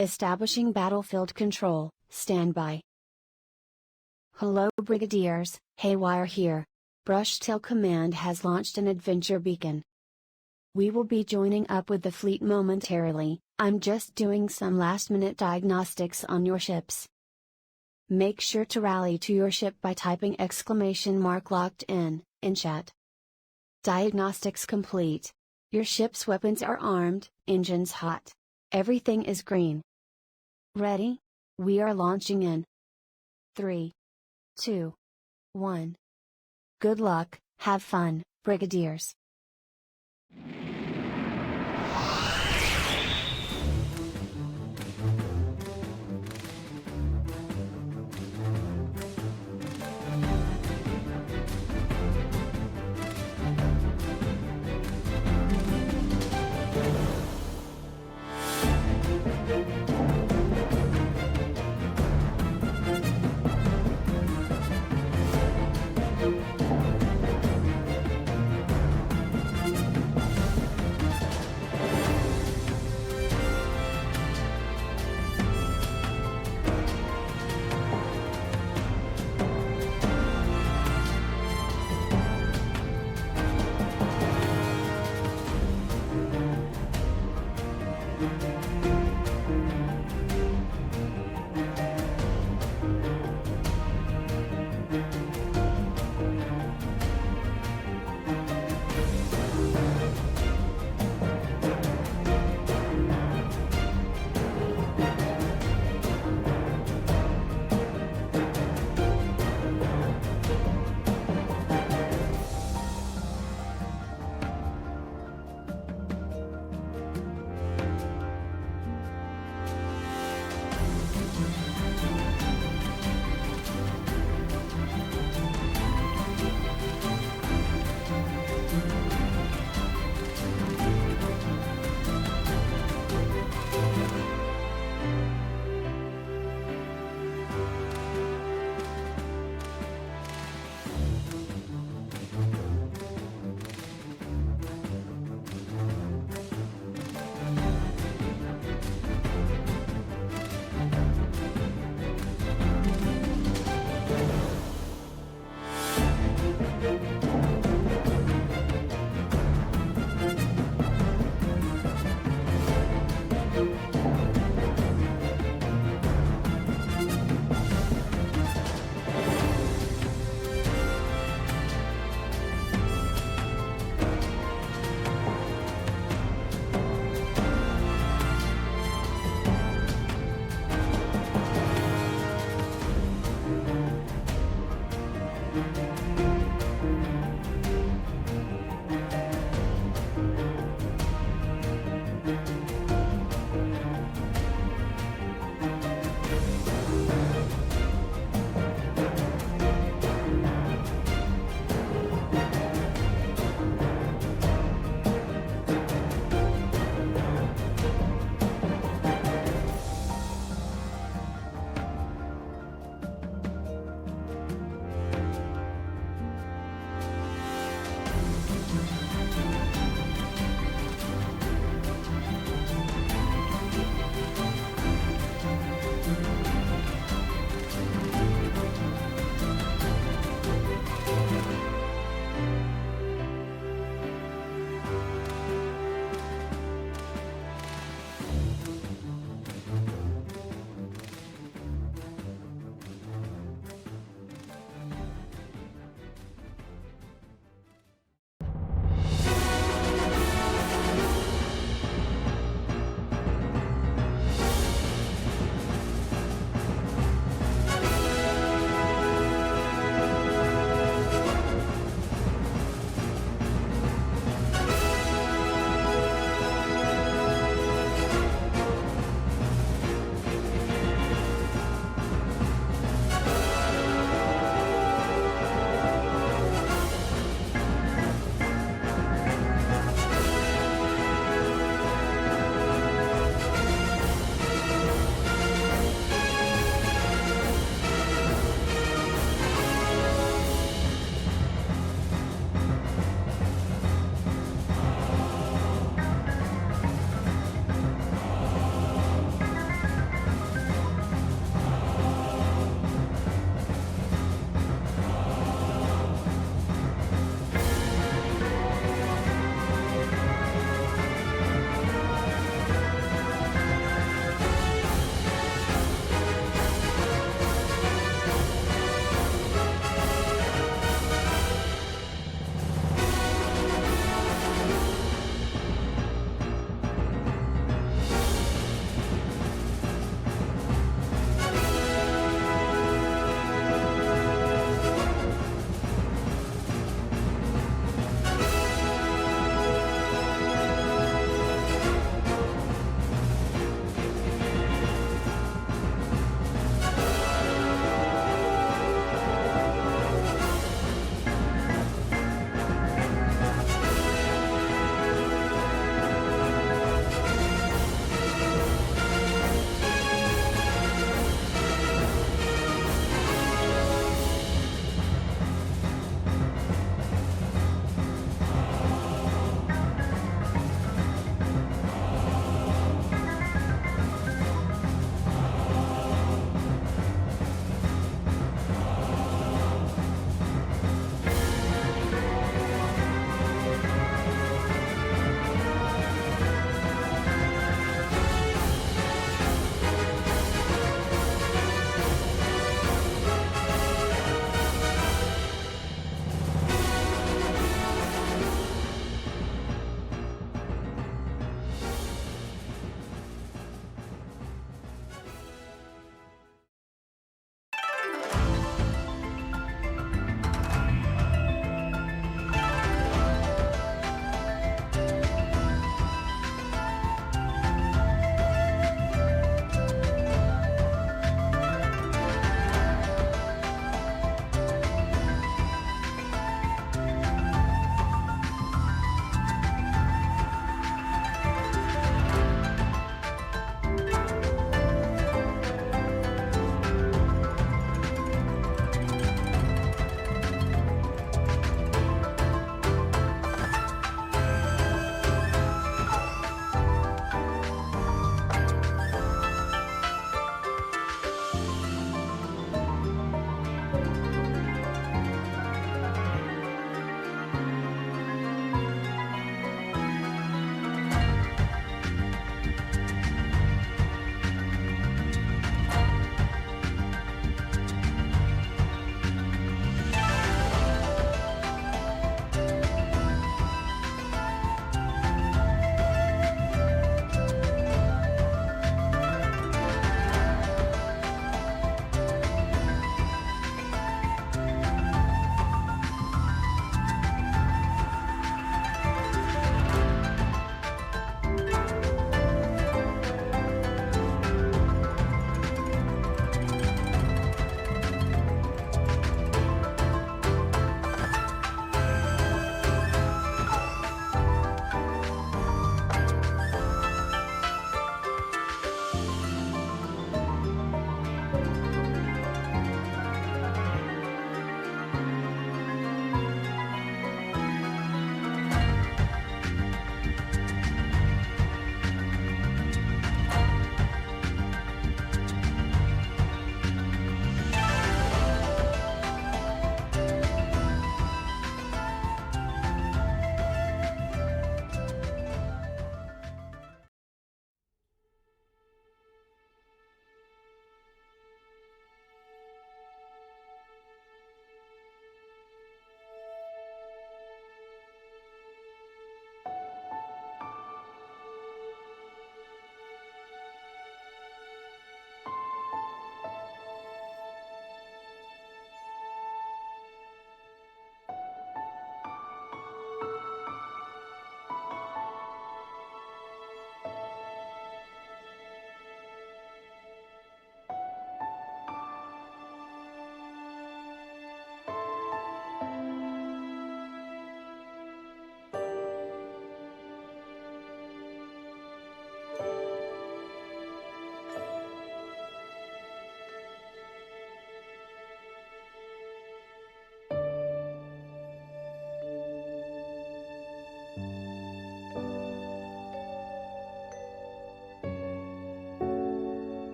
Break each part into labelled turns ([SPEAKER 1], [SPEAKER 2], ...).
[SPEAKER 1] Establishing battlefield control, standby. Hello Brigadiers, Haywire here. Brushtail Command has launched an adventure beacon. We will be joining up with the fleet momentarily. I'm just doing some last-minute diagnostics on your ships. Make sure to rally to your ship by typing !locked in chat. Diagnostics complete. Your ship's weapons are armed, engines hot. Everything is green. Ready? We are launching in 3, 2, 1. Good luck, have fun, Brigadiers.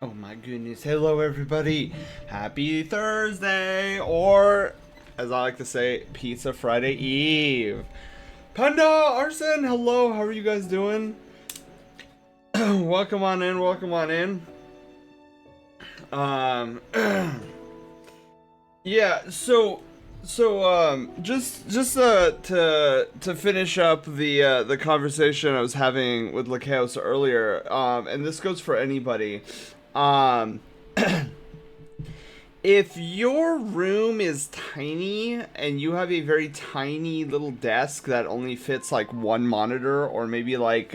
[SPEAKER 2] Oh my goodness. Hello everybody. Happy Thursday, or as I like to say, Pizza Friday Eve. Panda, Arson, hello. How are you guys doing? Welcome on in. Welcome on in. Yeah, just to finish up the conversation I was having with Lakeos earlier, and this goes for anybody. Um, if your room is tiny and you have a very tiny little desk that only fits like one monitor or maybe like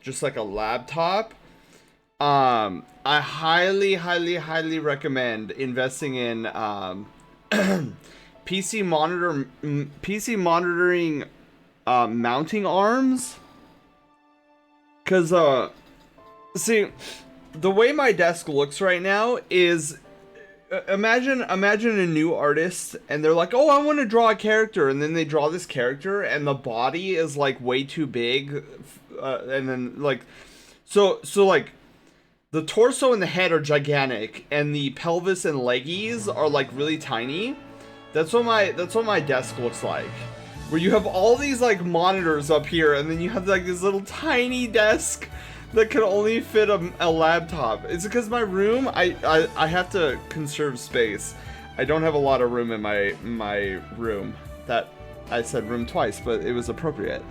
[SPEAKER 2] just like a laptop, I highly recommend investing in PC monitoring mounting arms, cause see, the way my desk looks right now is, imagine a new artist and they're like, oh, I want to draw a character, and then they draw this character and the body is like way too big, and then like so like the torso and the head are gigantic and the pelvis and leggies are like really tiny. That's what my desk looks like, where you have all these like monitors up here and then you have like this little tiny desk that can only fit a laptop. It's because my room, I have to conserve space. I don't have a lot of room in my room. That, I said room twice, but it was appropriate.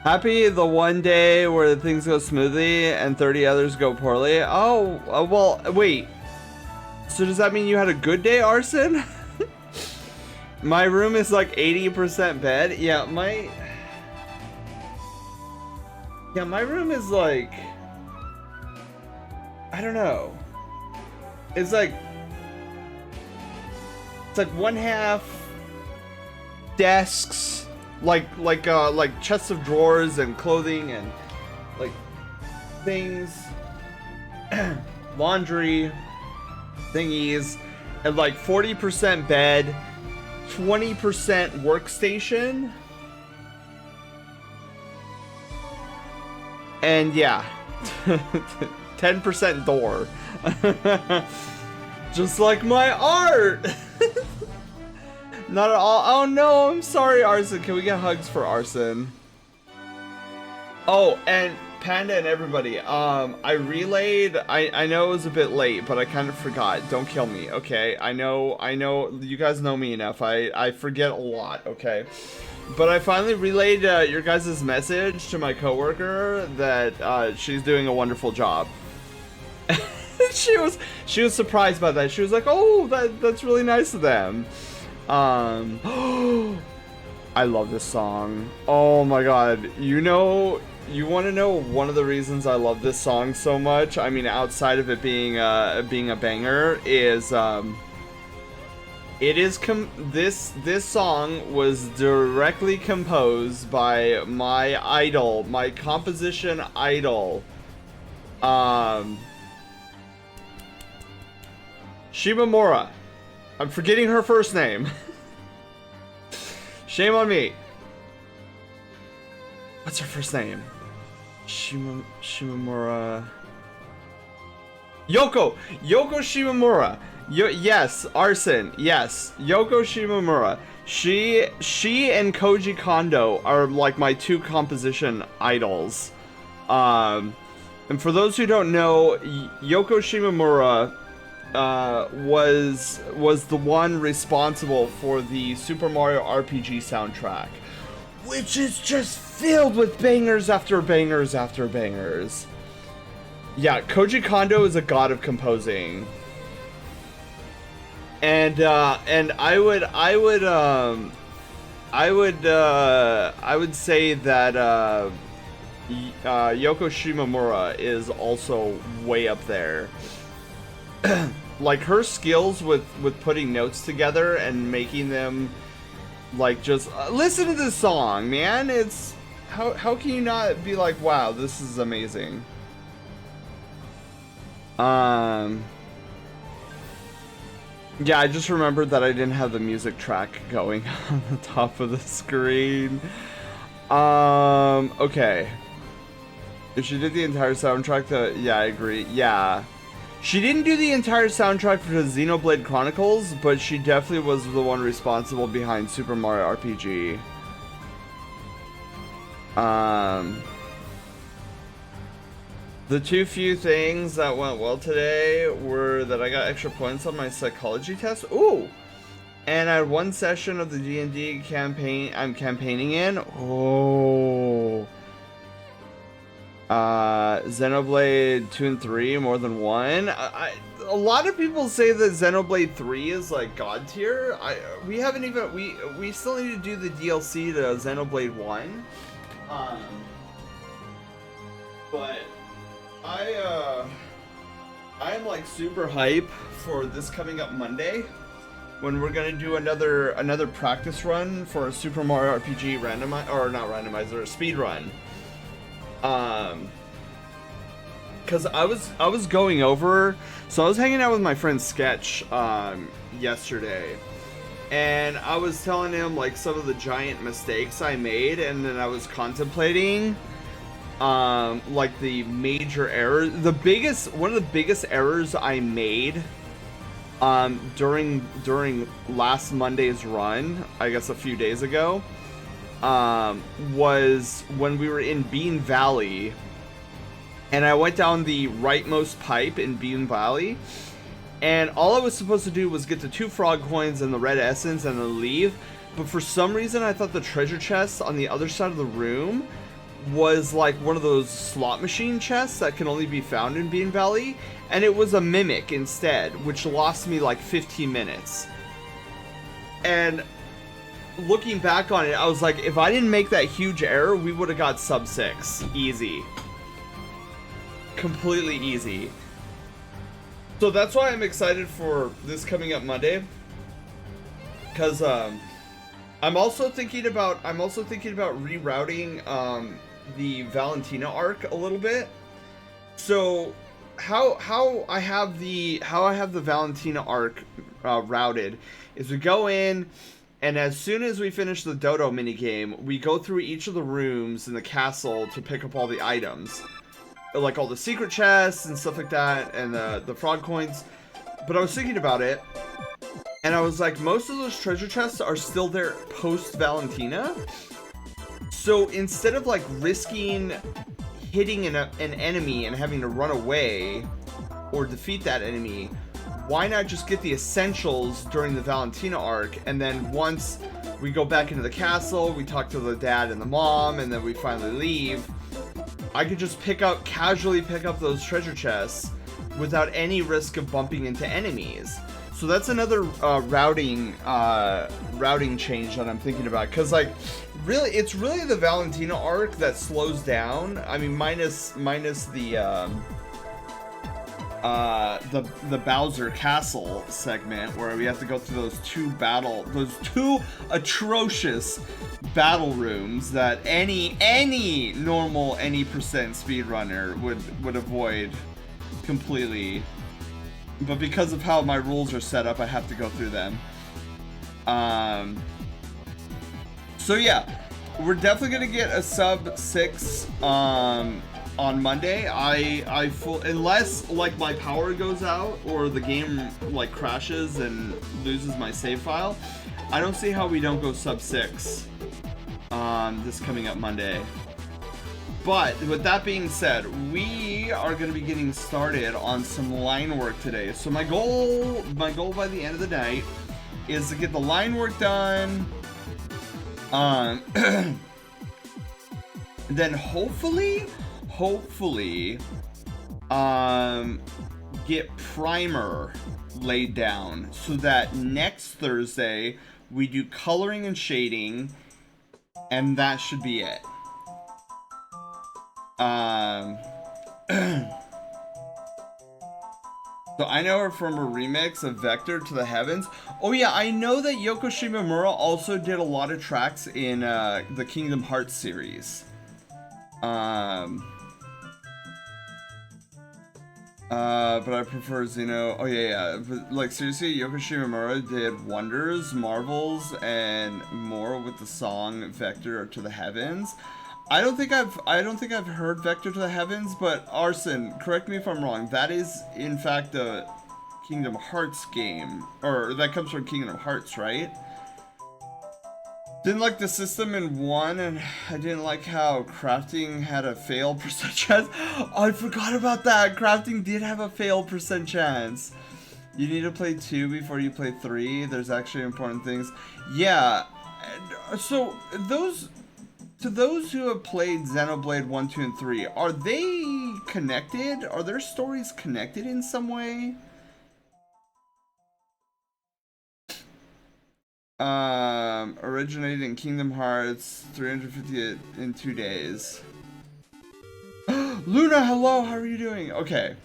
[SPEAKER 2] Happy the one day where things go smoothly and 30 others go poorly. Oh, well, wait. So does that mean you had a good day, Arson? My room is like 80% bed. Yeah, my room is like, I don't know. It's like one half desks, like chests of drawers and clothing and like things, laundry thingies, and like 40% bed, 20% workstation, and yeah, 10% door. Just like my art. Not at all. Oh no, I'm sorry, Arson. Can we get hugs for Arson? Oh, and Panda and everybody, I relayed, I know it was a bit late, but I kind of forgot. Don't kill me, okay? I know, you guys know me enough. I forget a lot, okay? But I finally relayed your guys' message to my coworker that she's doing a wonderful job. she was surprised by that. She was like, "Oh, that's really nice of them." I love this song. Oh my god. You want to know one of the reasons I love this song so much? I mean, outside of it being a banger, is this song was directly composed by my idol, my composition idol, Shimamura. I'm forgetting her first name. Shame on me. What's her first name? Shimamura. Yoko Shimamura. Yes, Arson. Yes, Yoko Shimamura. She and Koji Kondo are like my two composition idols. And for those who don't know, Yoko Shimamura was the one responsible for the Super Mario RPG soundtrack, which is just filled with bangers after bangers after bangers. Yeah, Koji Kondo is a god of composing. And I would say that Yoko Shimamura is also way up there. Like, her skills with putting notes together and making them, like, just listen to this song, man. It's how can you not be like, wow, this is amazing. Yeah, I just remembered that I didn't have the music track going on the top of the screen. Okay. If she did the entire soundtrack, yeah, I agree. Yeah. She didn't do the entire soundtrack for the Xenoblade Chronicles, but she definitely was the one responsible behind Super Mario RPG. The two few things that went well today were that I got extra points on my psychology test. Ooh! And I had one session of the D&D campaign I'm campaigning in. Oh. Xenoblade 2 and 3 more than one. A lot of people say that Xenoblade 3 is like god tier. We haven't even we still need to do the DLC to Xenoblade 1. But I am like super hype for this coming up Monday when we're gonna do another practice run for a Super Mario RPG speed run. Cause I was going over, so I was hanging out with my friend Sketch yesterday, and I was telling him like some of the giant mistakes I made, and then I was contemplating like the major errors. One of the biggest errors I made during last Monday's run, I guess a few days ago, was when we were in Bean Valley, and I went down the rightmost pipe in Bean Valley, and all I was supposed to do was get the 2 frog coins and the red essence and then leave, but for some reason I thought the treasure chest on the other side of the room was like one of those slot machine chests that can only be found in Bean Valley, and it was a mimic instead, which lost me like 15 minutes. And looking back on it, I was like, if I didn't make that huge error, we would have got sub 6. Easy. Completely easy. So that's why I'm excited for this coming up Monday. Because I'm also thinking about rerouting the Valentina arc a little bit. So how I have the Valentina arc routed is we go in, and as soon as we finish the Dodo minigame, we go through each of the rooms in the castle to pick up all the items, like all the secret chests and stuff like that, and the frog coins. But I was thinking about it, and I was like, most of those treasure chests are still there post Valentina. So instead of like risking hitting an enemy and having to run away or defeat that enemy, why not just get the essentials during the Valentina arc, and then once we go back into the castle, we talk to the dad and the mom, and then we finally leave, I could just casually pick up those treasure chests without any risk of bumping into enemies. So that's another routing change that I'm thinking about, because like it's really the Valentina arc that slows down. I mean, minus the Bowser Castle segment where we have to go through those two atrocious battle rooms that any normal percent speedrunner would avoid completely. But because of how my rules are set up, I have to go through them. So yeah, we're definitely gonna get a sub 6 on Monday. Unless like my power goes out or the game like crashes and loses my save file, I don't see how we don't go sub 6 this coming up Monday. But with that being said, we are going to be getting started on some line work today. So my goal by the end of the night is to get the line work done. Then hopefully, get primer laid down so that next Thursday we do coloring and shading, and that should be it. So I know her from a remix of Vector to the Heavens. Oh yeah, I know that Yoko Shimomura also did a lot of tracks in the Kingdom Hearts series. But I prefer Xeno. Oh yeah. But like seriously, Yoko Shimomura did wonders, marvels, and more with the song Vector to the Heavens. I don't think I've heard Vector to the Heavens, but Arson, correct me if I'm wrong. That is in fact a Kingdom Hearts game, or that comes from Kingdom Hearts, right? Didn't like the system in 1, and I didn't like how crafting had a fail percent chance. Oh, I forgot about that. Crafting did have a fail percent chance. You need to play 2 before you play 3. There's actually important things. Yeah. So to those who have played Xenoblade 1, 2, and 3, are they connected? Are their stories connected in some way? Originated in Kingdom Hearts, 350 in 2 days. Luna, hello, how are you doing? Okay.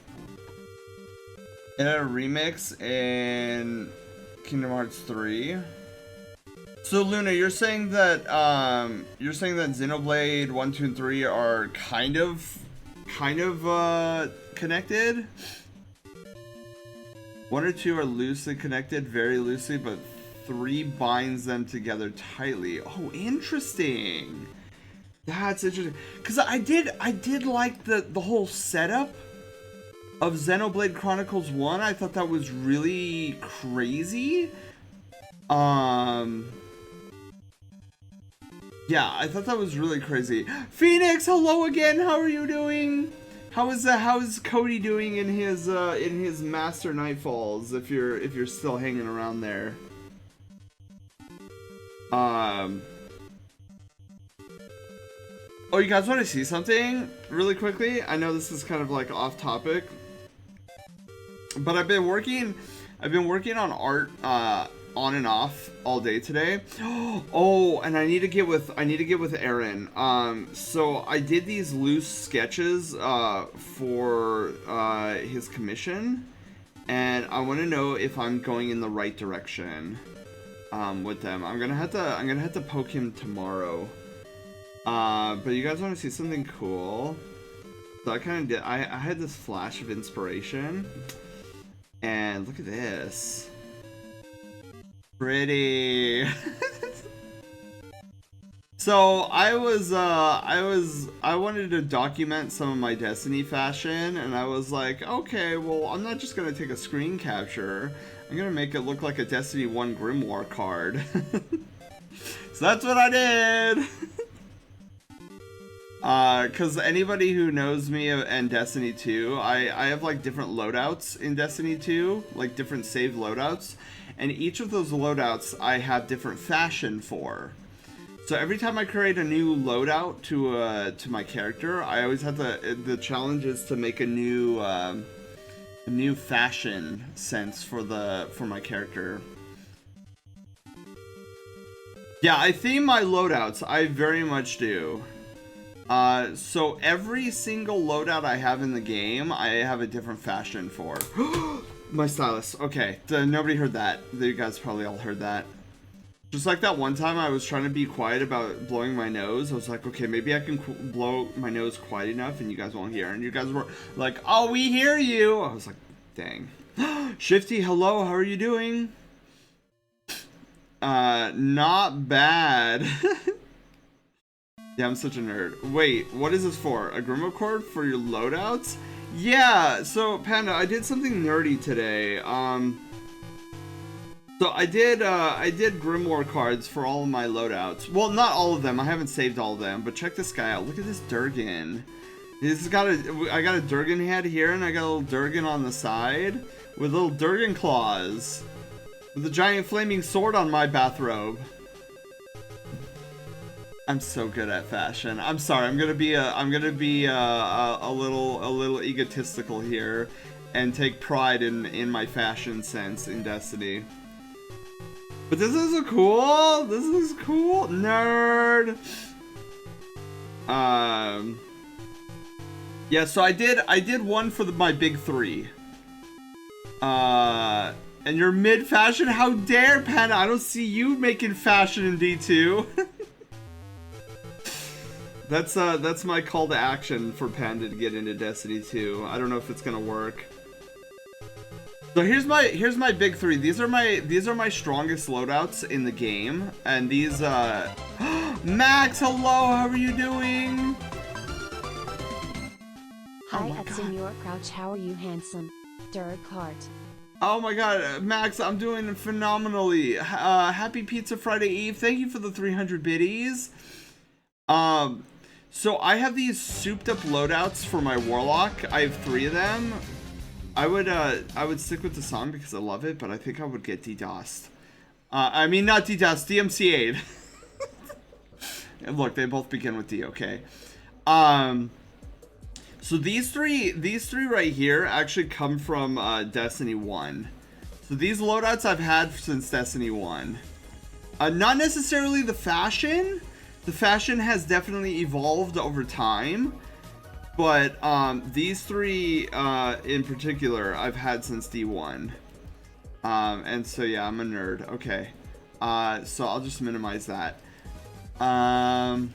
[SPEAKER 2] It had a remix in Kingdom Hearts 3. So Luna, you're saying that Xenoblade 1, 2, and 3 are kind of connected? 1 or 2 are loosely connected, very loosely, but 3 binds them together tightly. Oh, interesting. That's interesting. Cause I did like the whole setup of Xenoblade Chronicles 1. I thought that was really crazy. Yeah, I thought that was really crazy. Phoenix, hello again. How are you doing? How is Cody doing in his Master Nightfalls? If you're still hanging around there. Oh, you guys want to see something really quickly? I know this is kind of like off topic, but I've been working on art on and off all day today. Oh, and I need to get with Aaron. So I did these loose sketches for his commission, and I want to know if I'm going in the right direction with them. I'm gonna have to poke him tomorrow. But you guys want to see something cool? So I had this flash of inspiration, and look at this. Pretty. So I wanted to document some of my Destiny fashion, and I was like, okay, well, I'm not just gonna take a screen capture. I'm gonna make it look like a Destiny 1 Grimoire card. So that's what I did. Cause anybody who knows me and Destiny 2, I have like different loadouts in Destiny 2, like different saved loadouts, and each of those loadouts I have different fashion for. So every time I create a new loadout to my character, I always have the challenge is to make a new fashion sense for my character. Yeah, I theme my loadouts. I very much do. So every single loadout I have in the game, I have a different fashion for. My stylus. Okay, nobody heard that. You guys probably all heard that. Just like that one time I was trying to be quiet about blowing my nose. I was like, okay, maybe I can blow my nose quiet enough and you guys won't hear. And you guys were like, oh, we hear you. I was like, dang. Shifty, hello, how are you doing? Not bad. Yeah, I'm such a nerd. Wait, what is this for? A Grimoire card for your loadouts? Yeah, so Panda, I did something nerdy today. So I did Grimoire cards for all of my loadouts. Well, not all of them. I haven't saved all of them, but check this guy out. Look at this Durgan. I got a Durgan head here, and I got a little Durgan on the side with little Durgan claws, with a giant flaming sword on my bathrobe. I'm so good at fashion. I'm sorry. I'm gonna be a little egotistical here, and take pride in my fashion sense in Destiny. But this is cool. This is cool, nerd. Yeah. So I did one for my big 3. And you're mid fashion. How dare, Panda? I don't see you making fashion in D2. That's my call to action for Panda to get into Destiny 2. I don't know if it's gonna work. So here's my big three. These are my strongest loadouts in the game, and these Max, hello, how are you doing?
[SPEAKER 1] Hi, at Senior Crouch, how are you, handsome? Dirk Hart.
[SPEAKER 2] Oh my god, Max, I'm doing phenomenally. Happy Pizza Friday Eve. Thank you for the 300 biddies. So I have these souped up loadouts for my Warlock. I have 3 of them. I would stick with the song because I love it, but I think I would get DDoSed. I mean, not DDoSed, DMCA'd. And look, they both begin with D, okay? So these three right here actually come from Destiny 1. So these loadouts I've had since Destiny 1. Not necessarily the fashion. The fashion has definitely evolved over time. But these 3 in particular I've had since D1. And so yeah, I'm a nerd. Okay. So I'll just minimize that. What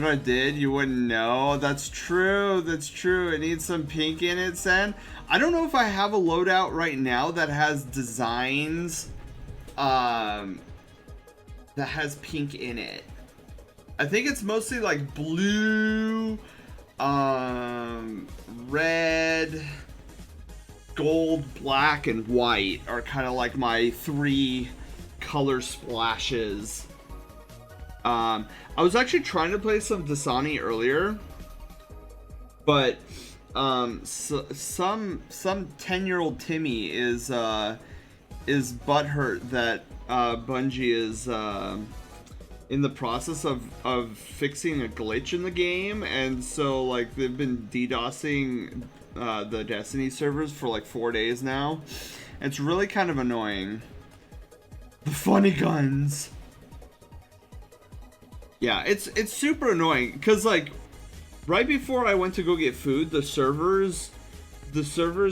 [SPEAKER 2] I did, you wouldn't know. That's true. That's true. It needs some pink in it, Sen. I don't know if I have a loadout right now that has designs that has pink in it. I think it's mostly like blue, red, gold, black, and white are kind of like my 3 color splashes. I was actually trying to play some Dasani earlier, but some 10-year-old Timmy is butthurt that Bungie is in the process of fixing a glitch in the game, and so like they've been DDoSing the Destiny servers for like 4 days now. It's really kind of annoying. The funny guns. Yeah, it's super annoying because like right before I went to go get food, the servers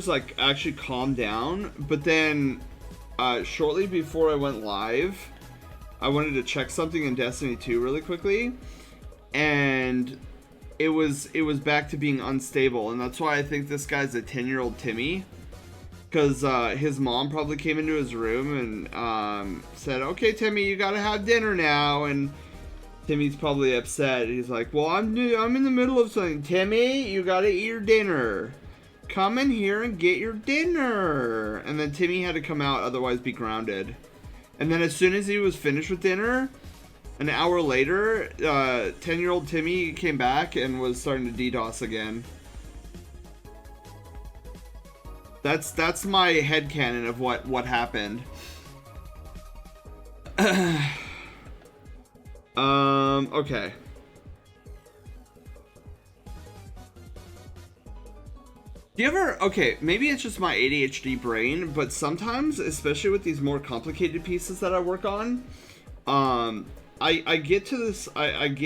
[SPEAKER 2] like actually calmed down, but then shortly before I went live, I wanted to check something in Destiny 2 really quickly, and it was back to being unstable, and that's why I think this guy's a 10-year-old Timmy, because his mom probably came into his room and said, "Okay, Timmy, you gotta have dinner now," and Timmy's probably upset. He's like, "Well, I'm in the middle of something. Timmy, you gotta eat your dinner. Come in here and get your dinner." And then Timmy had to come out, otherwise be grounded. And then as soon as he was finished with dinner, an hour later, 10-year-old Timmy came back and was starting to DDoS again. That's my headcanon of what happened. Okay. Do you ever, okay, maybe it's just my ADHD brain, but sometimes, especially with these more complicated pieces that I work on, I get to this, I'm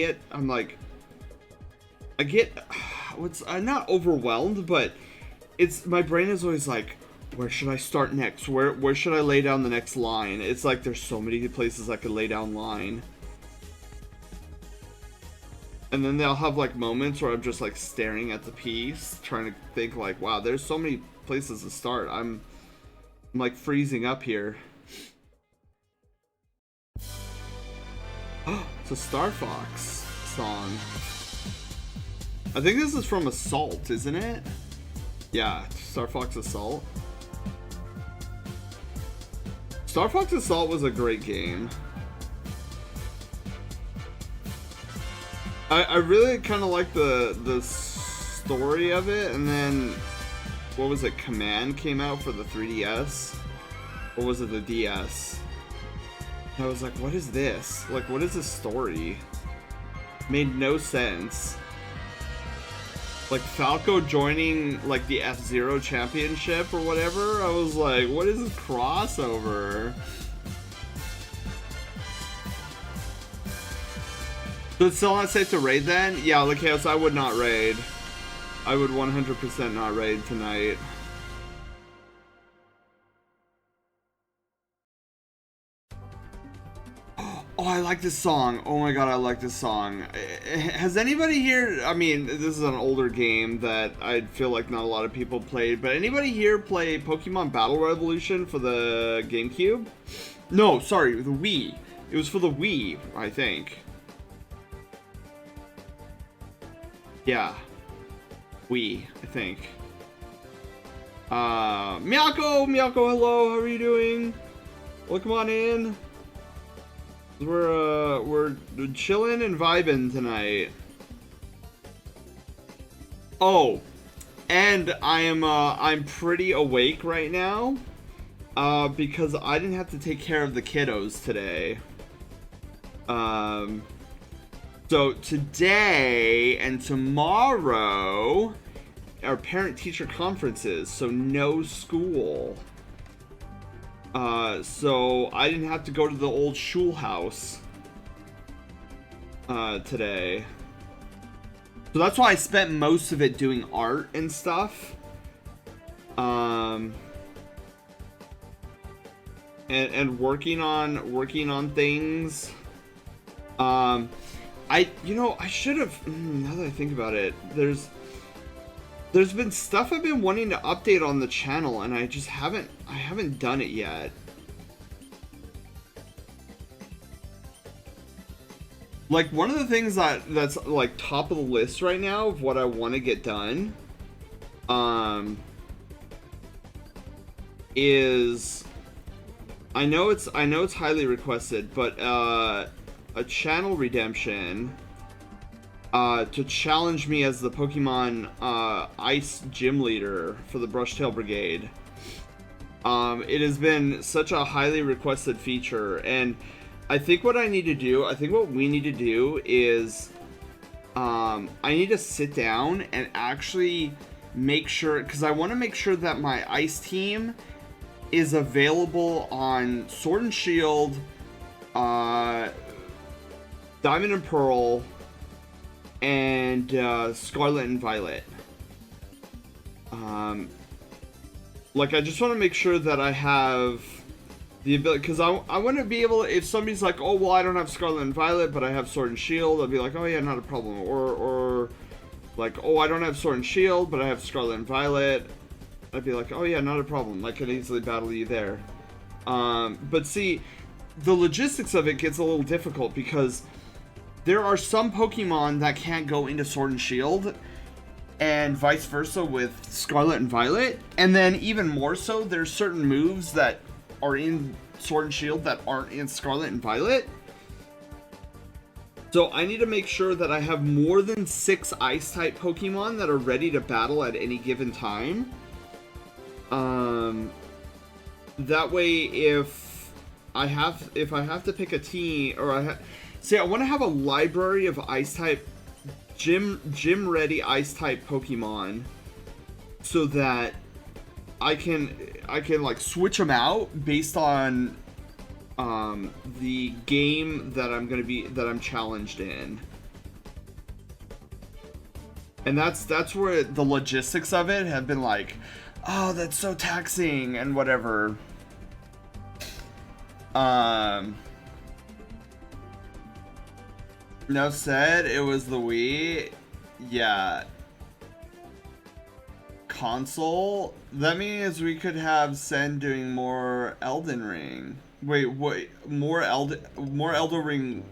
[SPEAKER 2] not overwhelmed, but my brain is always like, where should I start next? Where should I lay down the next line? It's like there's so many places I could lay down line. And then they'll have like moments where I'm just like staring at the piece, trying to think like, wow, there's so many places to start. I'm like freezing up here. It's a Star Fox song. I think this is from Assault, isn't it? Yeah, Star Fox Assault. Star Fox Assault was a great game. I really kind of like the story of it, and then what was it? Command came out for the 3DS, or was it the DS? I was like, what is this? Like, what is this story? Made no sense. Like Falco joining like the F-Zero Championship or whatever. I was like, what is this crossover? So it's still not safe to raid then? Yeah, like Chaos, I would not raid. I would 100% not raid tonight. Oh, I like this song. Oh my god, I like this song. Has anybody here... I mean, this is an older game that I feel like not a lot of people played, but anybody here play Pokemon Battle Revolution for the GameCube? No, sorry, the Wii. It was for the Wii, I think. Yeah. Wii, I think. Miyako, hello, how are you doing? Welcome on in. We're chilling and vibing tonight. Oh, and I'm pretty awake right now, because I didn't have to take care of the kiddos today. So today and tomorrow are parent-teacher conferences, so no school. So I didn't have to go to the old Schulhouse today. So that's why I spent most of it doing art and stuff. And working on things. I should have, now that I think about it, there's been stuff I've been wanting to update on the channel, and I haven't done it yet. Like, one of the things that's like top of the list right now of what I want to get done, is, I know it's highly requested, but a channel redemption to challenge me as the Pokemon Ice Gym Leader for the Brushtail Brigade. It has been such a highly requested feature, and I think what we need to do is I need to sit down and actually make sure, because I want to make sure that my Ice team is available on Sword and Shield, Diamond and Pearl, and Scarlet and Violet. Like, I just want to make sure that I have the ability, because I want to be able, if somebody's like, oh, well, I don't have Scarlet and Violet, but I have Sword and Shield, I'll be like, oh yeah, not a problem. Or like, oh, I don't have Sword and Shield, but I have Scarlet and Violet, I'd be like, oh yeah, not a problem. I can easily battle you there. But see, the logistics of it gets a little difficult, because there are some Pokemon that can't go into Sword and Shield, and vice versa with Scarlet and Violet. And then even more so, there's certain moves that are in Sword and Shield that aren't in Scarlet and Violet. So I need to make sure that I have more than 6 Ice-type Pokemon that are ready to battle at any given time. That way, if I have to pick a team, or see, I want to have a library of Ice-type, gym-ready Ice-type Pokemon, so that I can like switch them out based on the game that I'm challenged in. And that's where the logistics of it have been like, oh, that's so taxing and whatever. No said it was the Wii. Yeah. Console? That means we could have Sen doing more Elden Ring. Wait, more Elden Ring.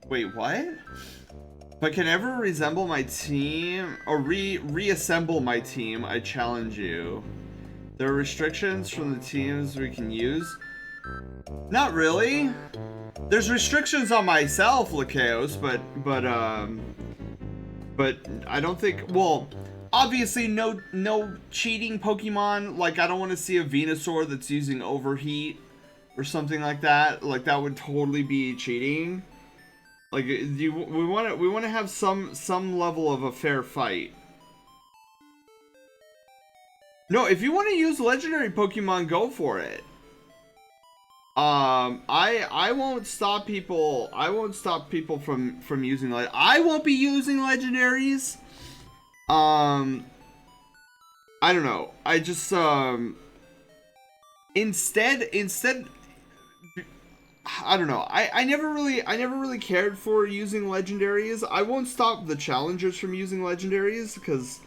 [SPEAKER 2] Wait, what? If I can ever resemble my team, or reassemble my team, I challenge you. There are restrictions from the teams we can use. Not really. There's restrictions on myself, Lakeos, but I don't think, well, obviously no cheating Pokemon. Like, I don't want to see a Venusaur that's using Overheat or something like that. Like, that would totally be cheating. Like, we want to have some level of a fair fight. No, if you want to use legendary Pokemon, go for it. I won't stop people. I won't stop people from using I won't be using legendaries. I don't know. I just instead I don't know. I never really cared for using legendaries. I won't stop the challengers from using legendaries because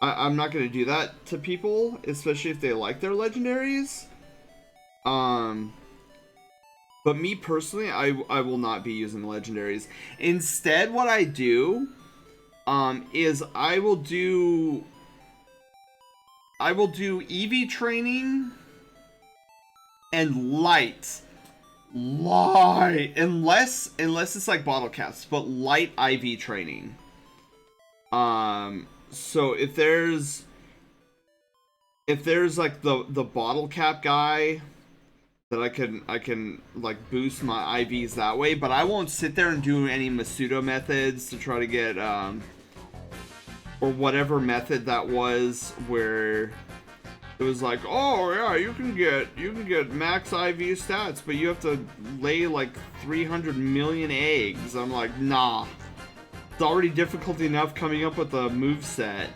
[SPEAKER 2] I'm not gonna do that to people, especially if they like their legendaries. But me personally, I will not be using legendaries. Instead, what I do, is I will do EV training and light, unless it's like bottle caps, but light IV training. So if there's like the bottle cap guy that I can like boost my IVs that way, but I won't sit there and do any Masudo methods to try to get or whatever method that was where it was like, oh yeah, you can get max IV stats, but you have to lay like 300 million eggs. I'm like, nah. It's already difficult enough coming up with a moveset.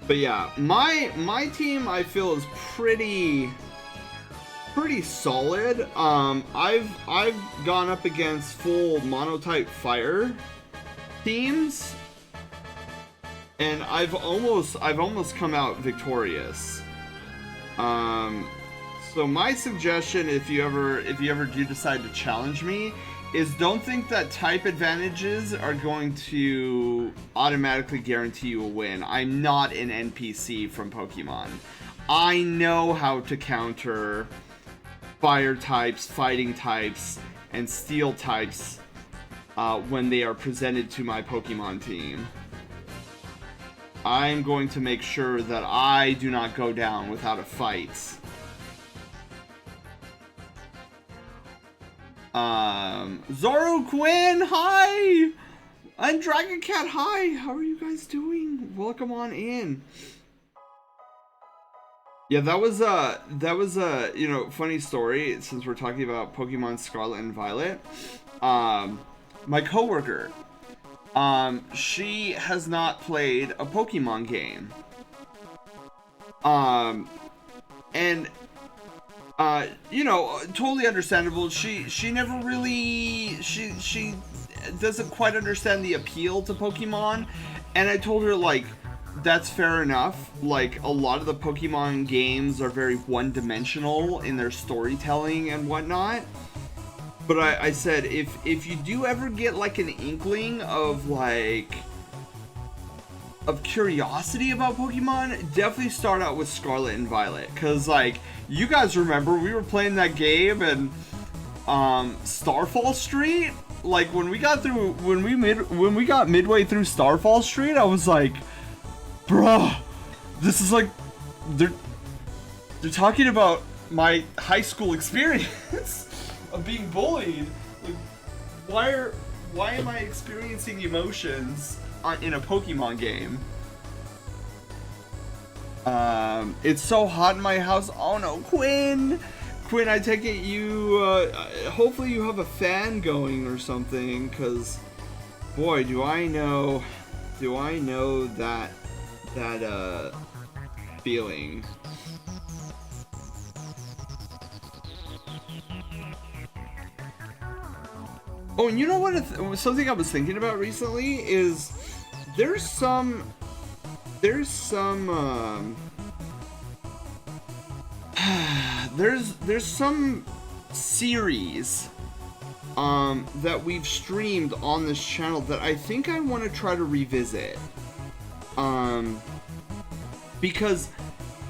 [SPEAKER 2] But yeah, my team I feel is pretty solid. I've gone up against full monotype fire teams, and I've almost come out victorious. So my suggestion, if you ever do decide to challenge me, is don't think that type advantages are going to automatically guarantee you a win. I'm not an NPC from Pokemon. I know how to counter fire types, fighting types, and steel types when they are presented to my Pokemon team. I'm going to make sure that I do not go down without a fight. Zoro Quinn, hi! And Dragon Cat, hi! How are you guys doing? Welcome on in. Yeah, that was a you know, funny story since we're talking about Pokemon Scarlet and Violet. My coworker, she has not played a Pokemon game. And you know, totally understandable. She never really she doesn't quite understand the appeal to Pokemon, and I told her, like, that's fair enough. Like, a lot of the Pokemon games are very one-dimensional in their storytelling and whatnot. But I said, if you do ever get like an inkling of curiosity about Pokemon, definitely start out with Scarlet and Violet, because like, you guys remember we were playing that game and Starfall Street, like when we got midway through Starfall Street, I was like, bruh, this is like, they're talking about my high school experience of being bullied. Like, why am I experiencing emotions in a Pokemon game? It's so hot in my house. Oh no, Quinn, I take it you, hopefully you have a fan going or something, because, boy, do I know that feeling. Oh, and you know what? Something I was thinking about recently is there's some series that we've streamed on this channel that I think I want to try to revisit. Because,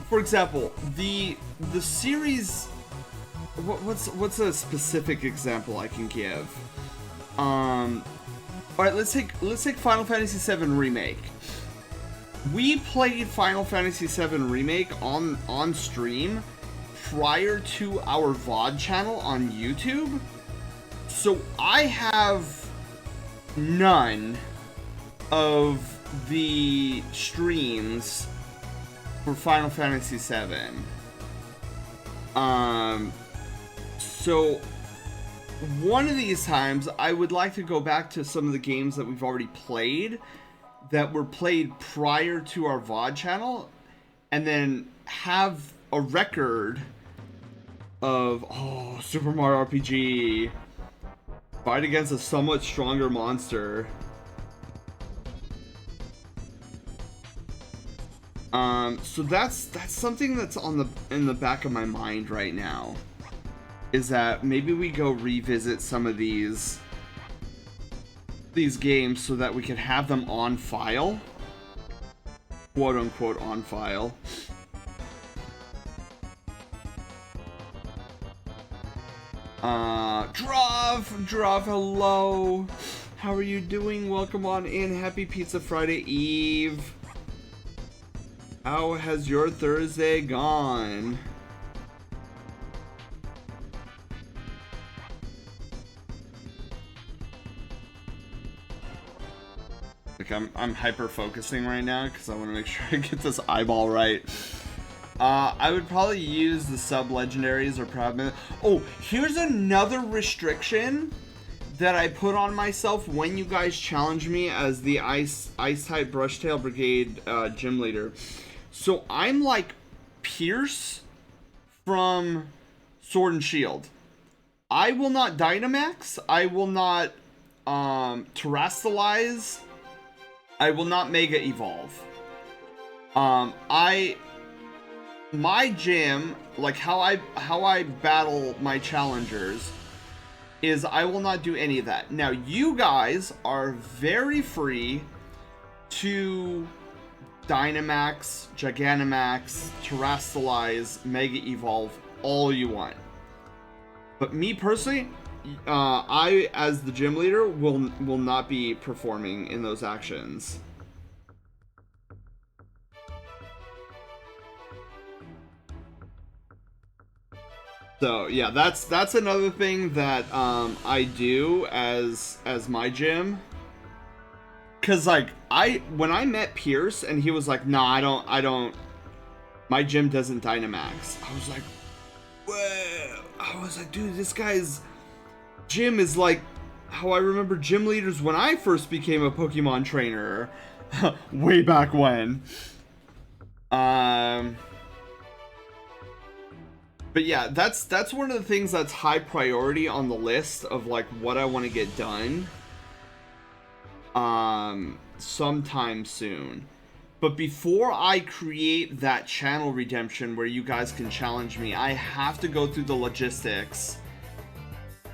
[SPEAKER 2] for example, the series, what's a specific example I can give? Alright, let's take Final Fantasy VII Remake. We played Final Fantasy VII Remake on stream prior to our VOD channel on YouTube. So I have none of the streams for Final Fantasy VII. So one of these times I would like to go back to some of the games that we've already played, that were played prior to our VOD channel, and then have a record of, oh, Super Mario RPG, fight against a somewhat stronger monster. So that's something that's in the back of my mind right now, is that maybe we go revisit some of these games so that we can have them on file, quote unquote on file. Drav, hello. How are you doing? Welcome on in. Happy Pizza Friday Eve. How has your Thursday gone? Like I'm hyper focusing right now because I want to make sure I get this eyeball right. I would probably use the sub legendaries or proud. Oh, here's another restriction that I put on myself when you guys challenge me as the ice type Brushtail Brigade gym leader. So I'm like Pierce from Sword and Shield. I will not Dynamax. I will not Terrasilize. I will not Mega Evolve. My gym, like how I battle my challengers, is I will not do any of that. Now you guys are very free to Dynamax, Gigantamax, Terrasilize, Mega Evolve, all you want. But me personally, I as the gym leader will not be performing in those actions. So yeah, that's another thing that I do as my gym. Cause like when I met Pierce and he was like, nah, I don't my gym doesn't Dynamax. I was like, whoa. I was like, dude, this guy's gym is like how I remember gym leaders when I first became a Pokemon trainer. Way back when. But yeah, that's one of the things that's high priority on the list of like what I want to get done sometime soon. But before I create that channel redemption where you guys can challenge me, I have to go through the logistics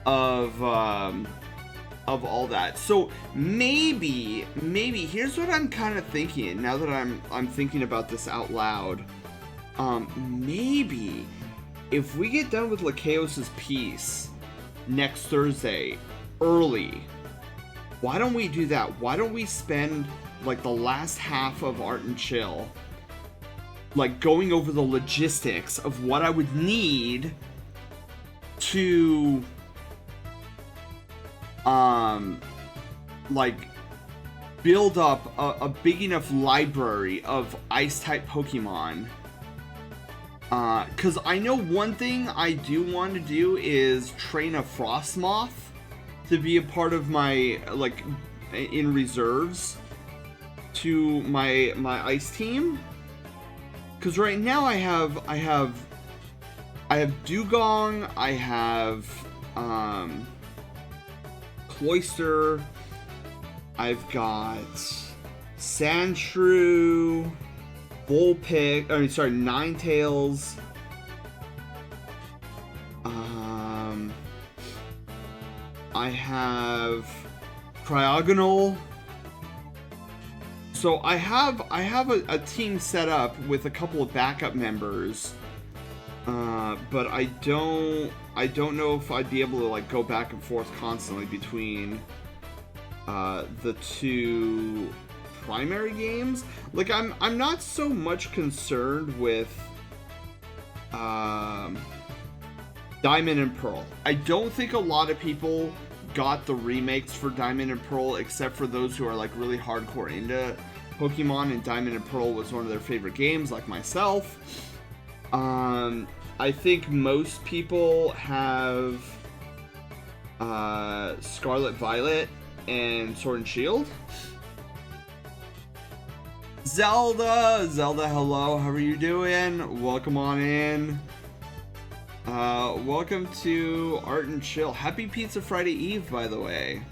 [SPEAKER 2] of all that. So maybe here's what I'm kind of thinking now that I'm thinking about this out loud. Maybe if we get done with Lachaos' piece next Thursday early, why don't we do that? Why don't we spend like the last half of Art and Chill like going over the logistics of what I would need to like build up a big enough library of ice type Pokemon. Cause I know one thing I do want to do is train a Frostmoth to be a part of my, like, in reserves to my ice team. Cause right now I have Dugong, I have Cloyster, I've got Sandshrew, Ninetales. I have Cryogonal. So I have a team set up with a couple of backup members. But I don't know if I'd be able to like go back and forth constantly between the two primary games. Like I'm not so much concerned with Diamond and Pearl. I don't think a lot of people got the remakes for Diamond and Pearl except for those who are like really hardcore into Pokemon, and Diamond and Pearl was one of their favorite games, like myself. I think most people have Scarlet Violet and Sword and Shield. Zelda, hello, how are you doing? Welcome on in. Welcome to Art and Chill. Happy Pizza Friday Eve, by the way.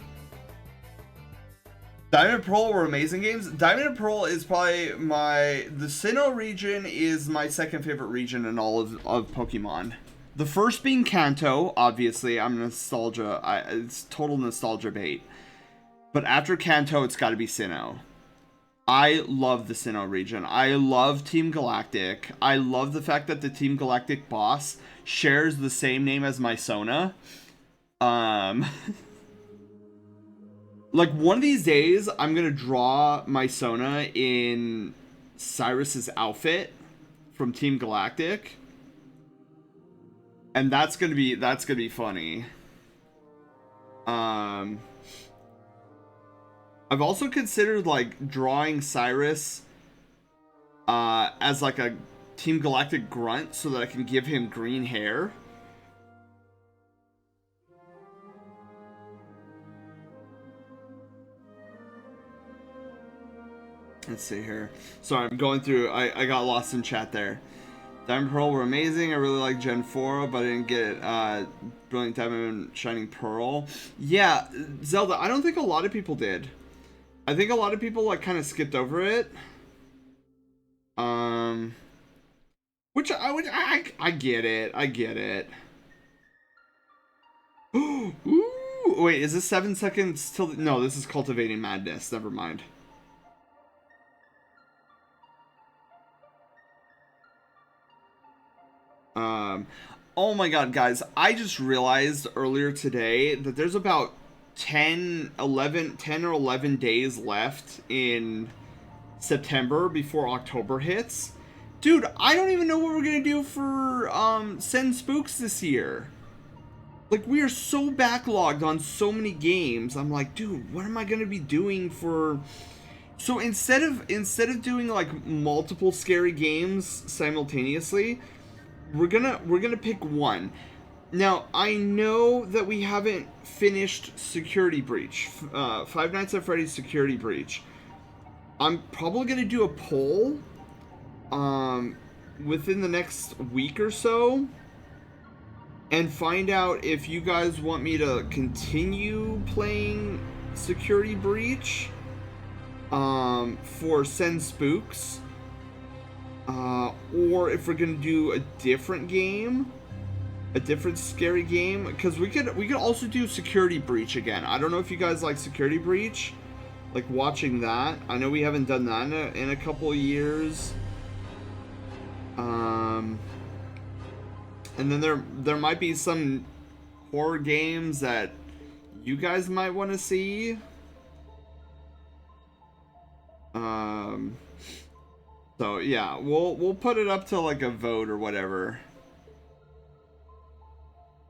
[SPEAKER 2] Diamond and Pearl were amazing games. Diamond and Pearl is probably the Sinnoh region is my second favorite region in all of Pokemon. The first being Kanto, obviously. I'm nostalgia. It's total nostalgia bait. But after Kanto, it's got to be Sinnoh. I love the Sinnoh region. I love Team Galactic. I love the fact that the Team Galactic boss shares the same name as my Sona. Like, one of these days, I'm gonna draw my Sona in Cyrus's outfit from Team Galactic. And that's gonna be funny. I've also considered, like, drawing Cyrus as, like, a Team Galactic grunt so that I can give him green hair. Let's see here. Sorry, I'm going through. I got lost in chat there. Diamond Pearl were amazing. I really like Gen 4, but I didn't get Brilliant Diamond and Shining Pearl. Yeah, Zelda, I don't think a lot of people did. I think a lot of people, like, kind of skipped over it. Which I get it. I get it. Ooh, wait, is this 7 seconds till? No, this is Cultivating Madness. Never mind. Oh my god, guys, I just realized earlier today that there's about 10 or 11 days left in September before October hits. Dude, I don't even know what we're gonna do for Send Spooks this year. Like, we are so backlogged on so many games. I'm like, dude, what am I gonna be doing for... So instead of doing, like, multiple scary games simultaneously, we're gonna pick one. Now, I know that we haven't finished Security Breach, Five Nights at Freddy's Security Breach. I'm probably gonna do a poll within the next week or so and find out if you guys want me to continue playing Security Breach for Send Spooks, or if we're gonna do a different game, a different scary game, because we could also do Security Breach again. I don't know if you guys like Security Breach, like watching that. I know we haven't done that in a couple of years. And then there might be some horror games that you guys might want to see. So yeah, we'll put it up to, like, a vote or whatever.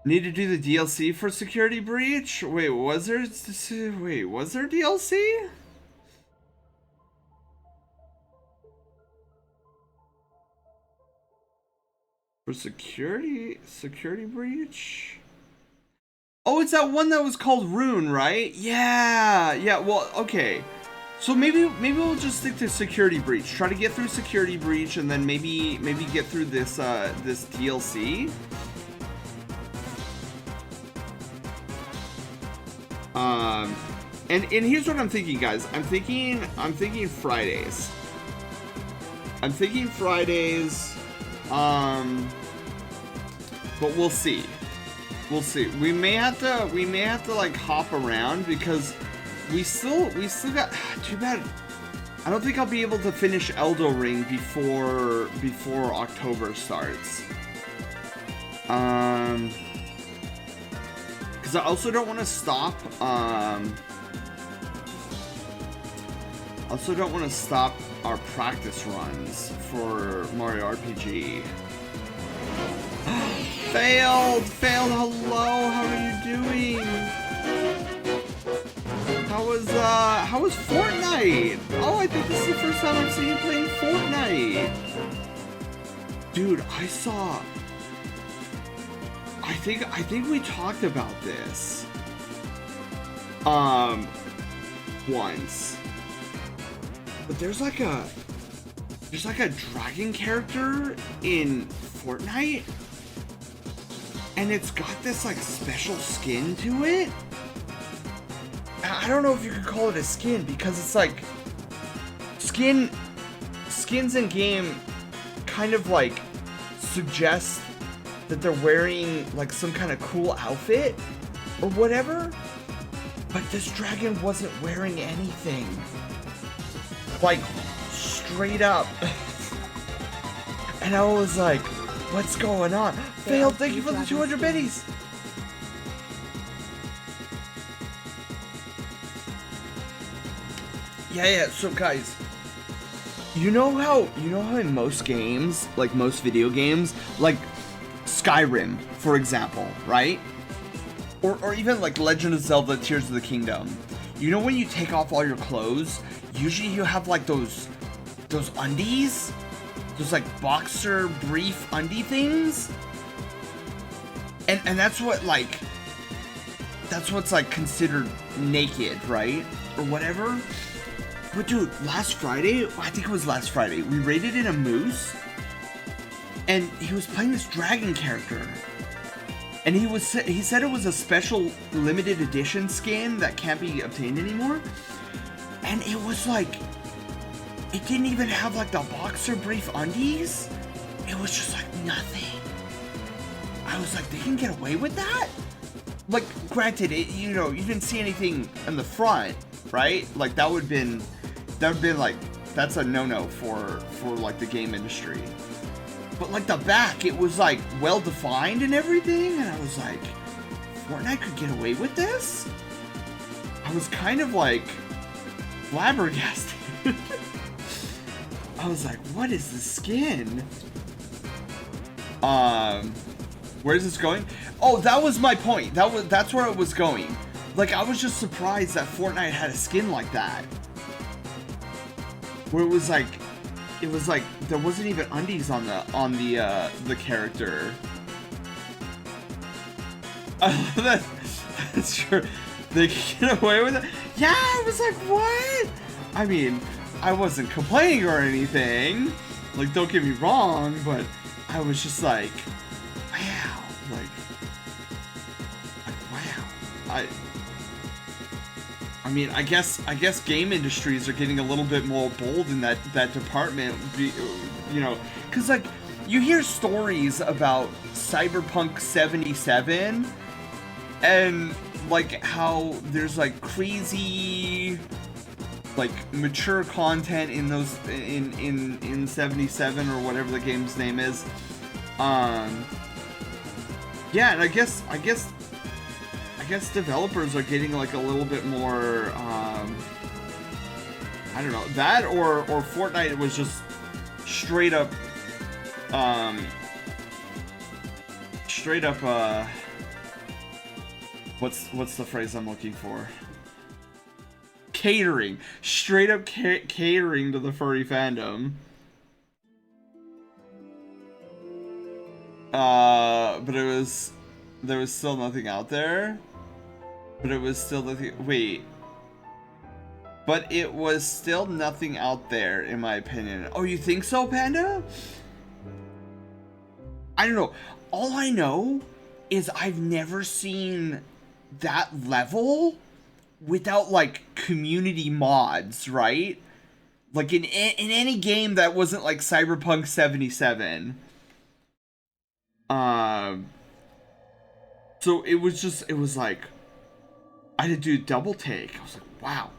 [SPEAKER 2] Need to do the DLC for Security Breach? Wait, was there DLC? For Security Breach? Oh, it's that one that was called Rune, right? Yeah, well, okay. So maybe we'll just stick to Security Breach. Try to get through Security Breach and then maybe get through this this DLC. And here's what I'm thinking, guys. I'm thinking Fridays. But we'll see. We may have to like hop around because we still got, too bad. I don't think I'll be able to finish Elden Ring before October starts. Because I also don't want to stop. Also don't want to stop our practice runs for Mario RPG. Failed. Hello, how are you doing? How was Fortnite? Oh, I think this is the first time I've seen you playing Fortnite. Dude, I think we talked about this once. But there's like a there's like a dragon character in Fortnite, and it's got this like special skin to it. I don't know if you could call it a skin, because it's like skins in game kind of like suggest that they're wearing like some kind of cool outfit or whatever, but this dragon wasn't wearing anything, like straight up. And I was like, what's going on? Failed, thank you for the 200 biddies. Yeah, so guys, you know how in most games, like most video games, like Skyrim, for example, right? Or even like Legend of Zelda Tears of the Kingdom. You know when you take off all your clothes, usually you have like those undies? Those like boxer brief undie things? And that's what's like considered naked, right? Or whatever. But dude, last Friday, I think it was last Friday, we raided in a moose, and he was playing this dragon character, and he said it was a special limited edition skin that can't be obtained anymore, and it was like, it didn't even have like the boxer brief undies. It was just like nothing. I was like, they can get away with that? Like, granted, you didn't see anything in the front, right? Like that would have been like, that's a no-no for like the game industry. But like the back, it was like well defined and everything, and I was like, Fortnite could get away with this? I was kind of like flabbergasted. I was like, what is the skin? Where's this going? Oh, that was my point. That's where it was going. Like, I was just surprised that Fortnite had a skin like that. Where it was like there wasn't even undies on the character. That's true. They can get away with it. Yeah, I was like, what? I mean, I wasn't complaining or anything. Like, don't get me wrong, but I was just like, wow, like wow. I mean, I guess game industries are getting a little bit more bold in that department, you know, because like you hear stories about Cyberpunk 77 and like how there's like crazy like mature content in those in 77 or whatever the game's name is. Yeah, and I guess developers are getting like a little bit more, I don't know, that or Fortnite was just straight up, what's the phrase I'm looking for? Catering. Straight up catering to the furry fandom. But there was still nothing out there. But it was still nothing. Wait. But it was still nothing out there, in my opinion. Oh, you think so, Panda? I don't know. All I know is I've never seen that level without, like, community mods, right? Like, in any game that wasn't, like, Cyberpunk 77. So it was like, I had to do a double take. I was like, wow.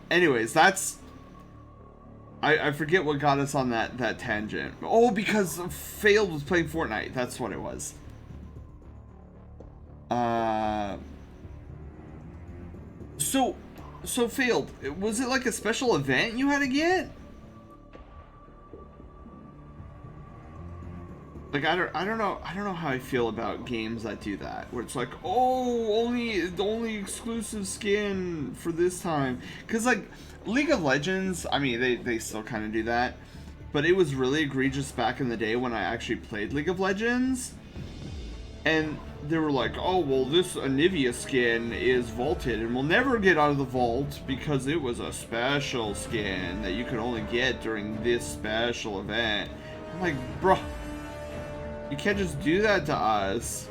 [SPEAKER 2] Anyways, that's, I forget what got us on that tangent. Oh, because Failed was playing Fortnite. That's what it was. So Failed, was it like a special event you had to get? Like, I don't know how I feel about games that do that, where it's like, oh, the only exclusive skin for this time. Because, like, League of Legends, I mean, they still kind of do that, but it was really egregious back in the day when I actually played League of Legends. And they were like, oh, well, this Anivia skin is vaulted and will never get out of the vault because it was a special skin that you could only get during this special event. I'm like, bro, you can't just do that to us.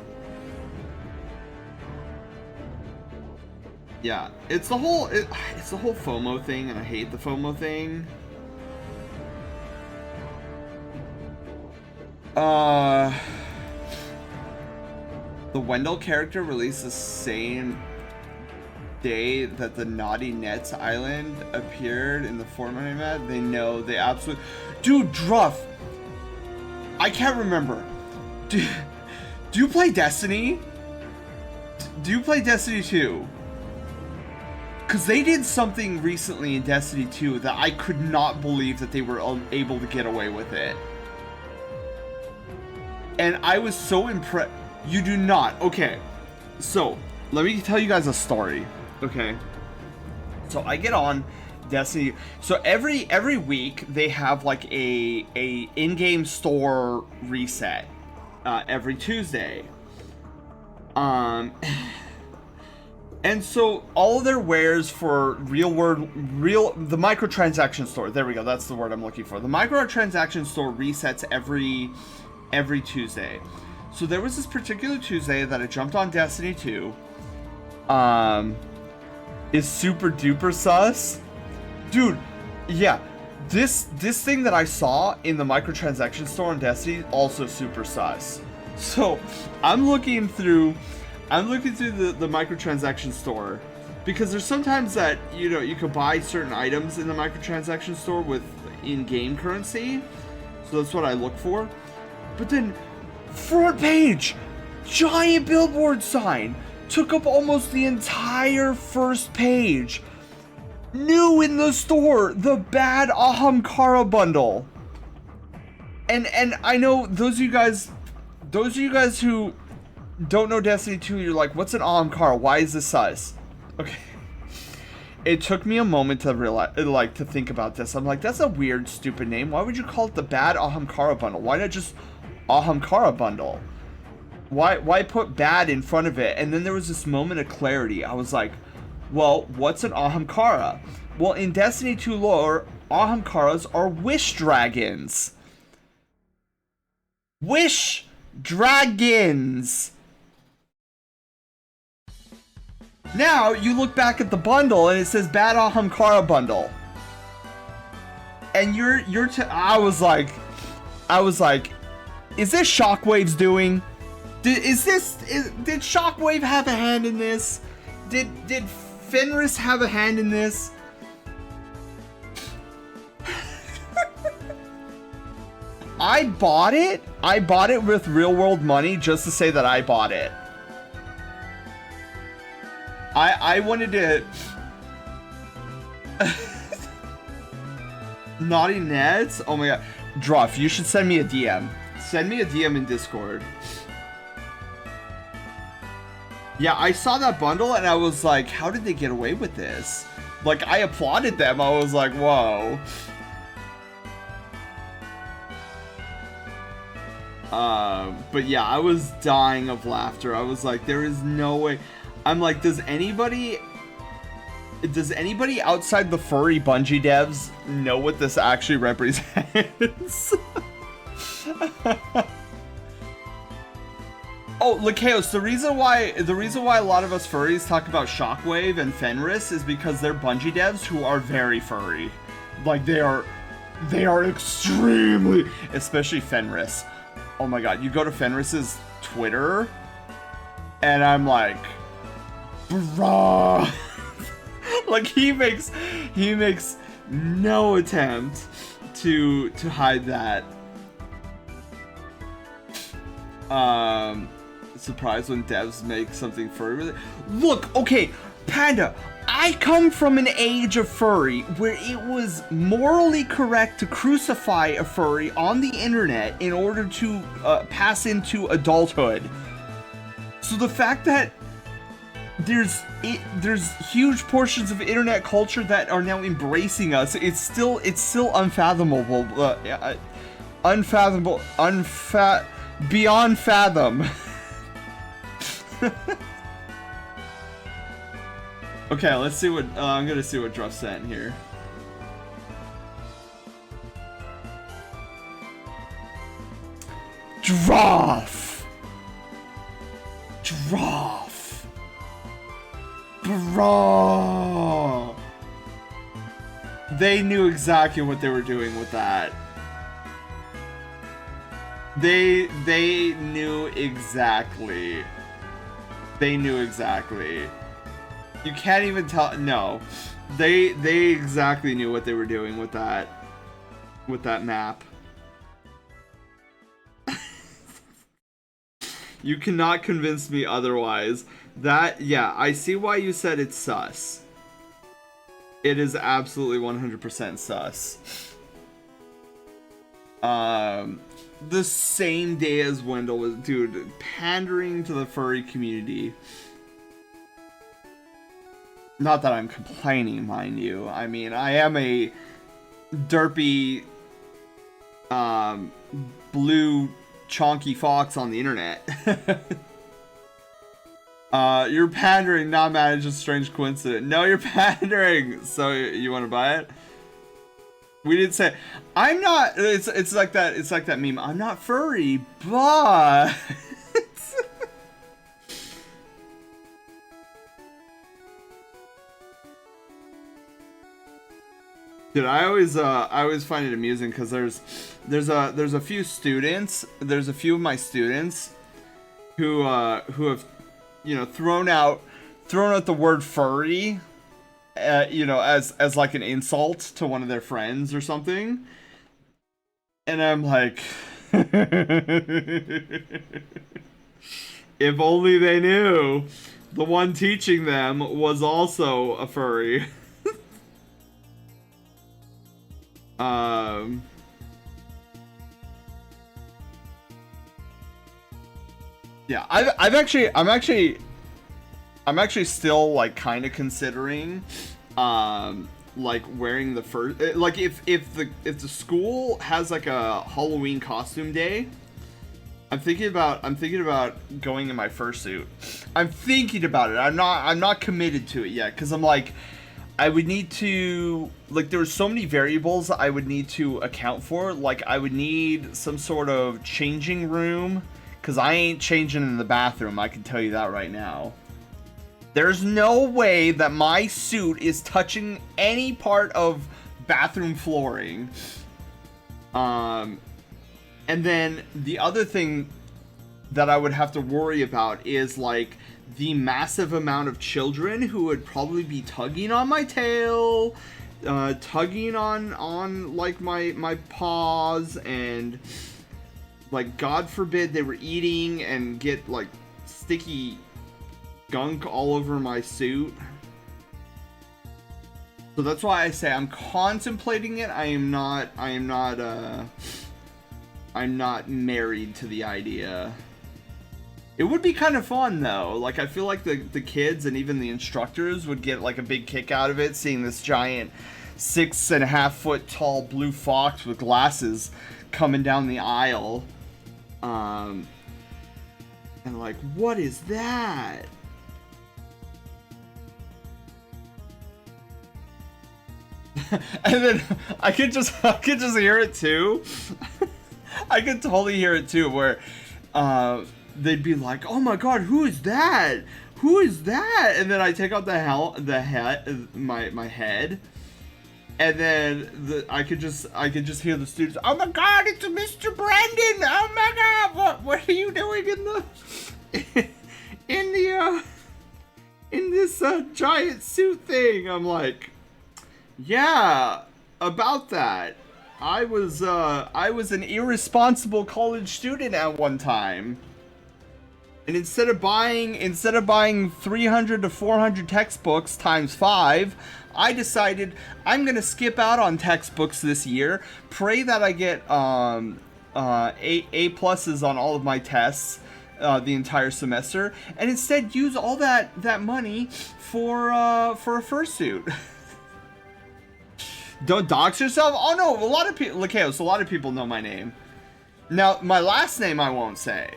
[SPEAKER 2] Yeah, it's the whole FOMO thing, and I hate the FOMO thing. The Wendell character released the same day that the Naughty Nets Island appeared in the Fortnite map. They know, they absolutely... Dude, Druff! I can't remember. Do you play Destiny? Do you play Destiny 2? Because they did something recently in Destiny 2 that I could not believe that they were able to get away with it. And I was so impressed. You do not. Okay. So, let me tell you guys a story. Okay. So, I get on Destiny. So, every week, they have like a in-game store reset. Every Tuesday. And so, all of their wares for the microtransaction store. There we go. That's the word I'm looking for. The microtransaction store resets every Tuesday. So there was this particular Tuesday that I jumped on Destiny 2. Is super duper sus. Dude, yeah. This thing that I saw in the microtransaction store on Destiny also super sus. So I'm looking through the microtransaction store, because there's sometimes that, you know, you could buy certain items in the microtransaction store with in-game currency. So that's what I look for. But then, front page, giant billboard sign, took up almost the entire first page. New in the store, the Bad Ahamkara bundle. And I know those of you guys who don't know Destiny 2, you're like, what's an Ahamkara? Why is this sus? Okay. It took me a moment to realize, like, to think about this. I'm like, that's a weird, stupid name. Why would you call it the Bad Ahamkara bundle? Why not just Ahamkara bundle? Why put bad in front of it? And then there was this moment of clarity. I was like, well, what's an Ahamkara? Well, in Destiny 2 lore, Ahamkaras are wish dragons. Wish dragons. Now, you look back at the bundle and it says Bad Ahamkara bundle. And I was like, is this Shockwave's doing? Did Shockwave have a hand in this? Did Fenris have a hand in this? I bought it. I bought it with real world money just to say that I bought it. I wanted to... Naughty Nets? Oh my god. Druff, you should send me a DM. Send me a DM in Discord. Yeah, I saw that bundle and I was like, how did they get away with this? Like, I applauded them. I was like, whoa. But yeah, I was dying of laughter. I was like, there is no way. I'm like, does anybody outside the furry Bungie devs know what this actually represents? Oh, Lakeos, the reason why a lot of us furries talk about Shockwave and Fenris is because they're Bungie devs who are very furry. Like, they are extremely, especially Fenris. Oh my god, you go to Fenris's Twitter and I'm like, bruh. Like, he makes no attempt to hide that. Surprised when devs make something furry with it. Look, okay, Panda, I come from an age of furry where it was morally correct to crucify a furry on the internet in order to pass into adulthood. So the fact that there's huge portions of internet culture that are now embracing us, it's still unfathomable, beyond fathom. Okay, let's see what I'm gonna see what Druff sent here. Druff! Druff! Bro! They knew exactly what they were doing with that. They knew exactly. They knew exactly. You can't even tell. No, they exactly knew what they were doing with that map. You cannot convince me otherwise. That, yeah, I see why you said it's sus. It is absolutely 100% sus. The same day as Wendell was, dude, pandering to the furry community. Not that I'm complaining, mind you. I mean, I am a derpy, blue chonky fox on the internet. You're pandering, not mad, it's just a strange coincidence. No, you're pandering! So, you want to buy it? We didn't say, I'm not, it's like that meme, I'm not furry, but... Dude, I always find it amusing because there's a few of my students who have, you know, thrown out the word furry, you know, as like an insult to one of their friends or something, and I'm like, if only they knew the one teaching them was also a furry. Yeah, I'm actually still like kind of considering like wearing the fur, like if the school has like a Halloween costume day, I'm thinking about going in my fursuit. I'm thinking about it. I'm not committed to it yet because I'm like, I would need to, like, there's so many variables I would need to account for. Like, I would need some sort of changing room, because I ain't changing in the bathroom, I can tell you that right now. There's no way that my suit is touching any part of bathroom flooring. And then the other thing that I would have to worry about is, like, the massive amount of children who would probably be tugging on my tail, tugging on like my paws, and like God forbid they were eating and get like sticky gunk all over my suit. So that's why I say I'm contemplating it. I'm not married to the idea. It would be kind of fun though. Like, I feel like the kids and even the instructors would get like a big kick out of it, seeing this giant 6.5 foot tall blue fox with glasses coming down the aisle. And like, what is that? And then I could just hear it too. I could totally hear it too, where they'd be like, "Oh my God, who is that? Who is that?" And then I take out my head, and then I could just hear the students, "Oh my God, it's Mr. Brandon! Oh my God, what are you doing in this giant suit thing?" I'm like, yeah, about that. I was an irresponsible college student at one time. And instead of buying 300 to 400 textbooks times 5, I decided I'm gonna skip out on textbooks this year. Pray that I get A pluses on all of my tests the entire semester, and instead use all that money for a fursuit. Don't dox yourself. Oh no, a lot of people. Chaos. A lot of people know my name. Now, my last name I won't say.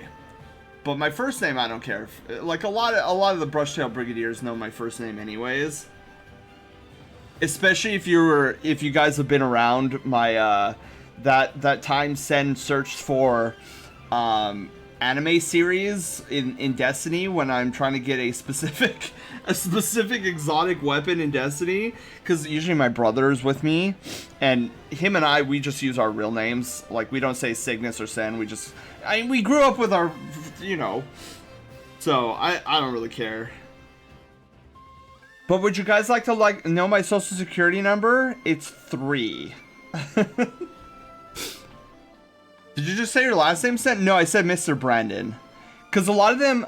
[SPEAKER 2] But my first name, I don't care. Like a lot of the Brushtail Brigadiers know my first name anyways. Especially if you guys have been around my that time Sen searched for anime series in Destiny when I'm trying to get a specific exotic weapon in Destiny, because usually my brother is with me, and him and we just use our real names. Like, we don't say Cygnus or Sen. We grew up with our, so I don't really care. But would you guys like to know my social security number? It's 3. Did you just say your last name, Sen? No, I said Mr. Brandon. Because a lot of them,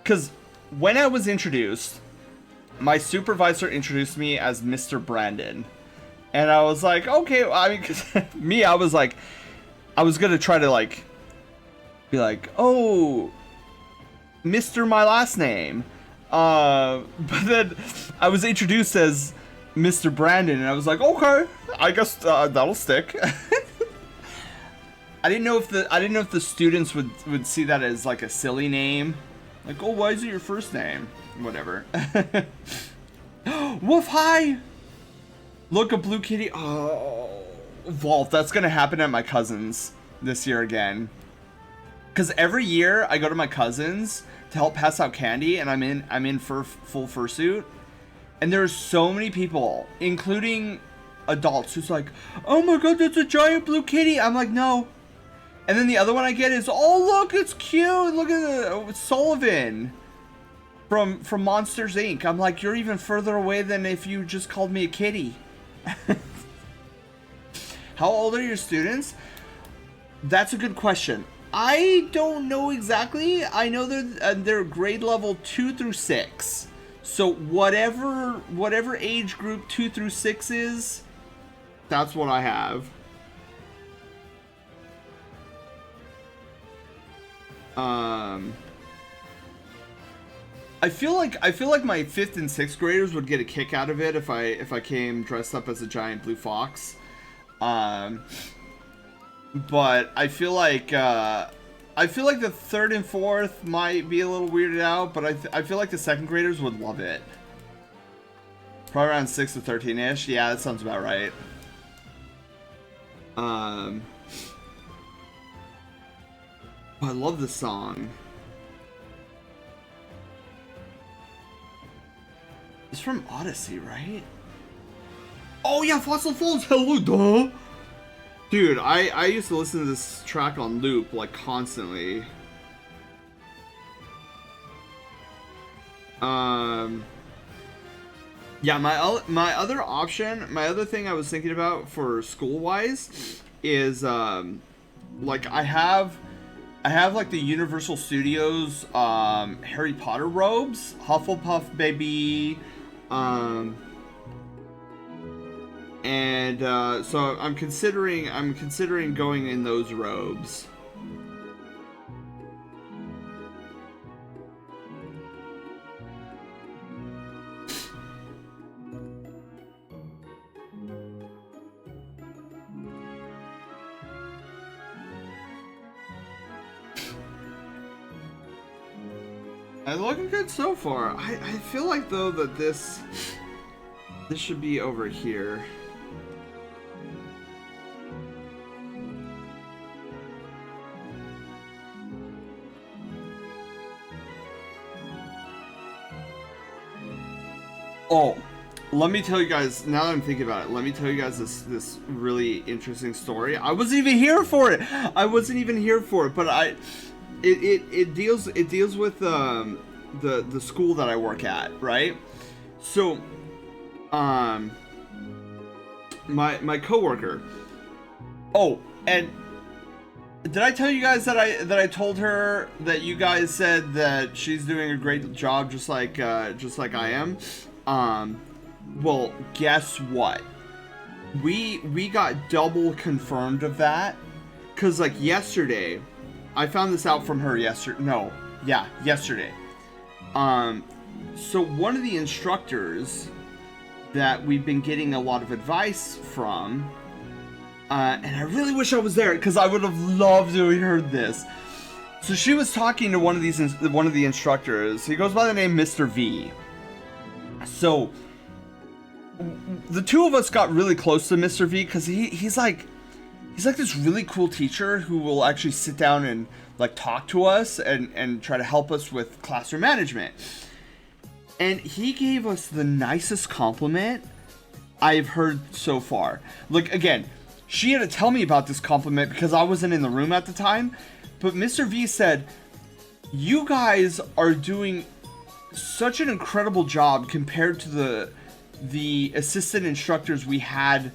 [SPEAKER 2] because when I was introduced, my supervisor introduced me as Mr. Brandon. And I was like, okay, I mean, cause I was like, I was going to try to be like, oh, Mr. my last name. But then I was introduced as Mr. Brandon, and I was like, okay, I guess that'll stick. I didn't know if the students would see that as like a silly name, like, oh, why is it your first name? Whatever. Woof, hi. Look, a blue kitty. Oh, Vault. That's gonna happen at my cousin's this year again. Cause every year I go to my cousin's to help pass out candy, and I'm in full fursuit, and there's so many people, including adults, who's like, oh my god, that's a giant blue kitty. I'm like, no. And then the other one I get is, oh look, it's cute. Look at Sullivan from Monsters Inc. I'm like, you're even further away than if you just called me a kitty. How old are your students? That's a good question. I don't know exactly. I know they're grade level 2 through 6. So whatever age group 2 through 6 is, that's what I have. I feel like my 5th and 6th graders would get a kick out of it if I came dressed up as a giant blue fox. But I feel like the 3rd and 4th might be a little weirded out, but I feel like the 2nd graders would love it. Probably around 6 to 13-ish. Yeah, that sounds about right. I love this song. It's from Odyssey, right? Oh yeah, Fossil Falls. Hello, duh. Dude, I used to listen to this track on loop, like, constantly. Yeah, my other option, my other thing I was thinking about for school-wise is, like, I have like the Universal Studios Harry Potter robes, Hufflepuff baby, and so I'm considering going in those robes. It's looking good so far. I feel like though that this should be over here. Oh, let me tell you guys, now that I'm thinking about it, let me tell you guys this really interesting story. I wasn't even here for it. But it deals with the school that I work at, right? So my coworker. Oh, and did I tell you guys that I told her that you guys said that she's doing a great job, just like I am? Well, guess what? We got double confirmed of that, cause like yesterday, I found this out from her yesterday. So one of the instructors that we've been getting a lot of advice from, and I really wish I was there because I would have loved to have heard this. So she was talking to one of the instructors. He goes by the name Mr. V. So the two of us got really close to Mr. V because he's like this really cool teacher who will actually sit down and like talk to us and try to help us with classroom management. And he gave us the nicest compliment I've heard so far. Like, again, she had to tell me about this compliment because I wasn't in the room at the time. But Mr. V said, "You guys are doing such an incredible job compared to the assistant instructors we had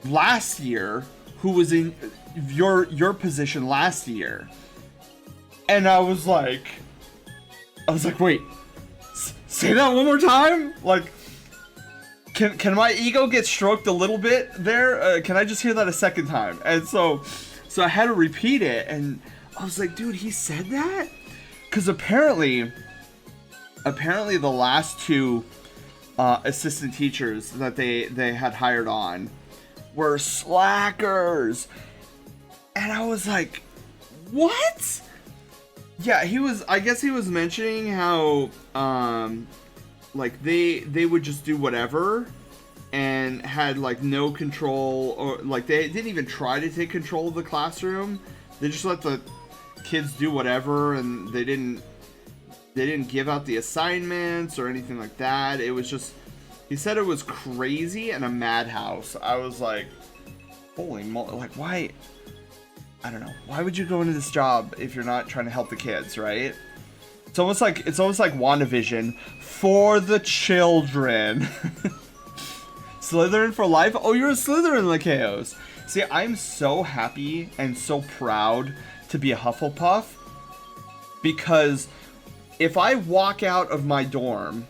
[SPEAKER 2] last year who was in your position last year." And I was like, wait, say that one more time? Like, can my ego get stroked a little bit there? Can I just hear that a second time? And so I had to repeat it, and I was like, dude, he said that? Because apparently the last two assistant teachers that they had hired on were slackers. And I was like, what? Yeah, I guess he was mentioning how like they would just do whatever and had like no control, or like they didn't even try to take control of the classroom. They just let the kids do whatever, and they didn't give out the assignments or anything like that. It was just, he said it was crazy and a madhouse. I was like, holy moly, like, why? I don't know. Why would you go into this job if you're not trying to help the kids, right? It's almost like WandaVision for the children. Slytherin for life? Oh, you're a Slytherin, Lakeos. See, I'm so happy and so proud to be a Hufflepuff, because if I walk out of my dorm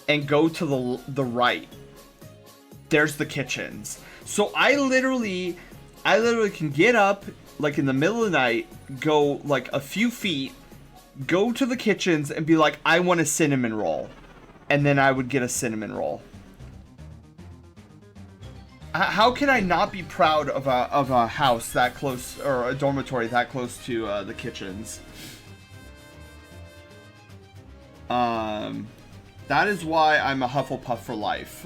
[SPEAKER 2] and go to the right, there's the kitchens. So I literally can get up like in the middle of the night, go like a few feet, go to the kitchens and be like, I want a cinnamon roll. And then I would get a cinnamon roll. How can I not be proud of a house that close, or a dormitory that close to the kitchens? That is why I'm a Hufflepuff for life.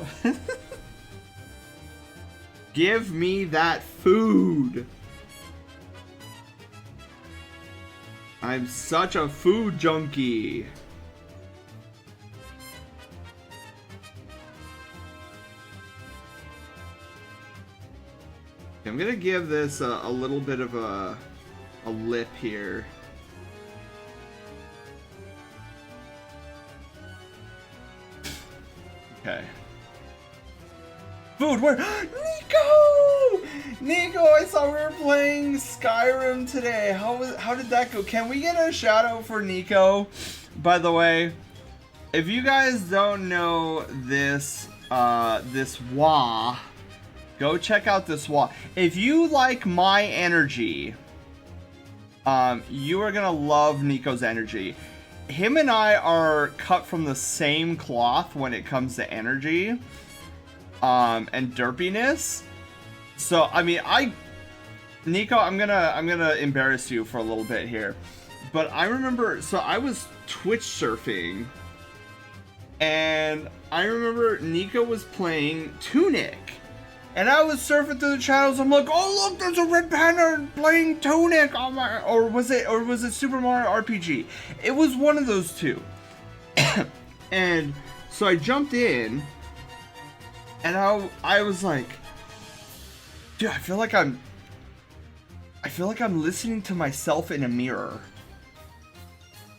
[SPEAKER 2] Give me that food. I'm such a food junkie. I'm gonna give this a little bit of a lip here. Okay. Food, where? Nico, I saw we were playing Skyrim today. How did that go? Can we get a shout out for Nico? By the way, if you guys don't know this wah, go check out this wah. If you like my energy, you are gonna love Nico's energy. Him and I are cut from the same cloth when it comes to energy, and derpiness. So I mean, Nico, I'm gonna embarrass you for a little bit here, but I remember, so I was Twitch surfing, and I remember Nico was playing Tunic, and I was surfing through the channels. I'm like, oh look, there's a red panda playing Tunic on my, or was it Super Mario RPG? It was one of those two. And so I jumped in, and I was like, dude, I feel like I'm listening to myself in a mirror.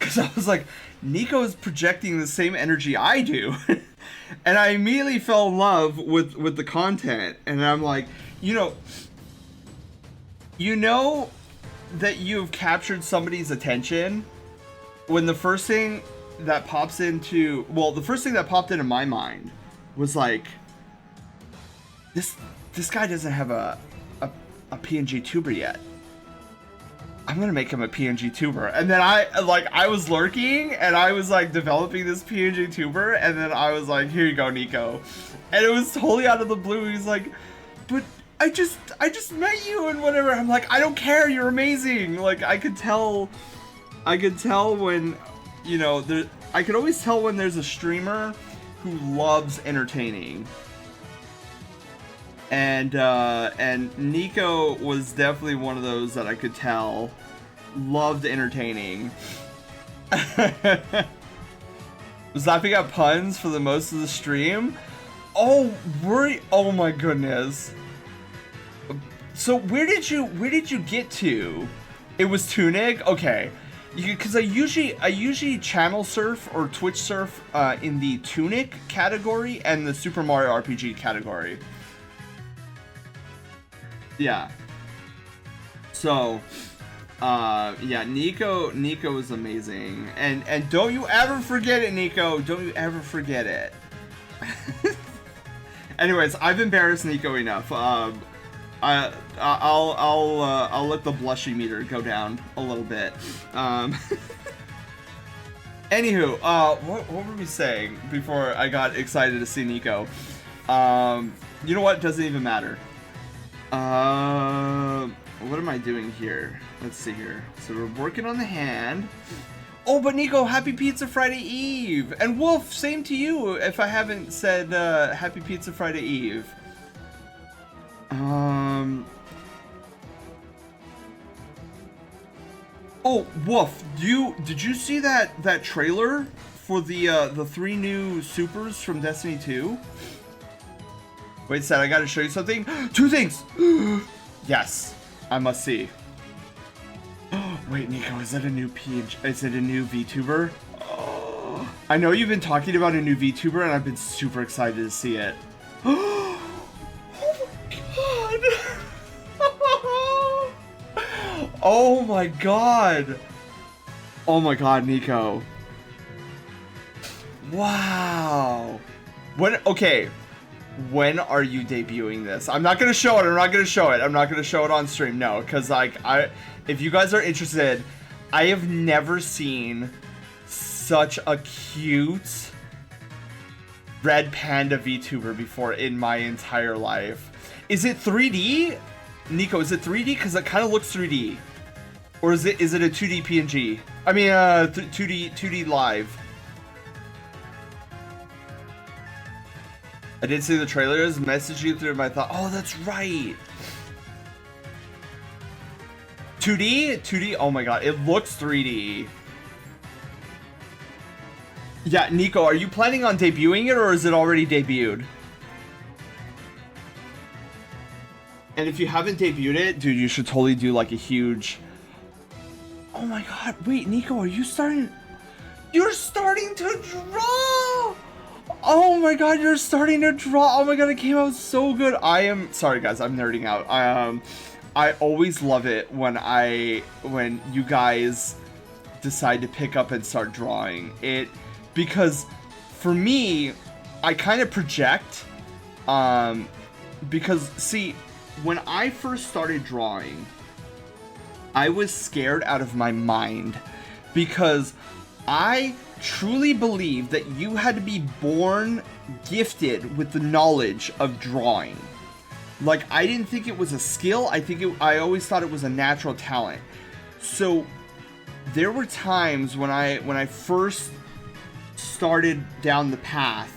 [SPEAKER 2] Cause I was like, Nico is projecting the same energy I do. And I immediately fell in love with the content. And I'm like, you know that you've captured somebody's attention when the first thing that popped into my mind was like, this guy doesn't have a PNG tuber yet. I'm gonna make him a PNG tuber. And then I was lurking, and I was like developing this PNG tuber, and then I was like, here you go, Nico. And it was totally out of the blue. He's like, but I just met you and whatever. I'm like, I don't care, you're amazing. Like, I could tell when, you know, I could always tell when there's a streamer who loves entertaining. And Nico was definitely one of those that I could tell loved entertaining. Was laughing at puns for the most of the stream. Oh, oh my goodness. So where did you get to? It was Tunic? Okay. Because I usually channel surf or Twitch surf in the Tunic category and the Super Mario RPG category. Yeah. So, yeah, Nico is amazing, and don't you ever forget it, Nico. Don't you ever forget it. Anyways, I've embarrassed Nico enough. I'll let the blushy meter go down a little bit. Anywho, what were we saying before I got excited to see Nico? You know what? It doesn't even matter. What am I doing here? Let's see here. So we're working on the hand. Oh, but Nico, happy Pizza Friday Eve! And Wolf, same to you if I haven't said happy Pizza Friday Eve. Oh, Wolf, did you see that trailer for the 3 new supers from Destiny 2? Wait a sec, I gotta show you something. 2 things! Yes, I must see. Wait, Nico, is it a new is it a new VTuber? Oh, I know you've been talking about a new VTuber and I've been super excited to see it. Oh my god! Oh my god! Oh my god, Nico. Wow. Okay. When are you debuting this? I'm not gonna show it. I'm not gonna show it on stream. No, because like if you guys are interested, I have never seen such a cute red panda VTuber before in my entire life. Is it 3D? Nico, is it 3D? Because it kind of looks 3D. Or is it a 2D PNG? I mean, 2D live. I did see the trailers, messaged you through my thought. Oh, that's right. 2D? 2D? Oh my god, it looks 3D. Yeah, Nico, are you planning on debuting it or is it already debuted? And if you haven't debuted it, dude, you should totally do like a huge... Oh my god, wait, Nico, are you starting... You're starting to draw! Oh my god, you're starting to draw. Oh my god, it came out so good. Sorry guys, I'm nerding out. I always love it when you guys decide to pick up and start drawing it, because for me, I kind of project, because see, when I first started drawing, I was scared out of my mind because I truly believe that you had to be born gifted with the knowledge of drawing. Like, I didn't think it was a skill. I always thought it was a natural talent. So there were times when I first started down the path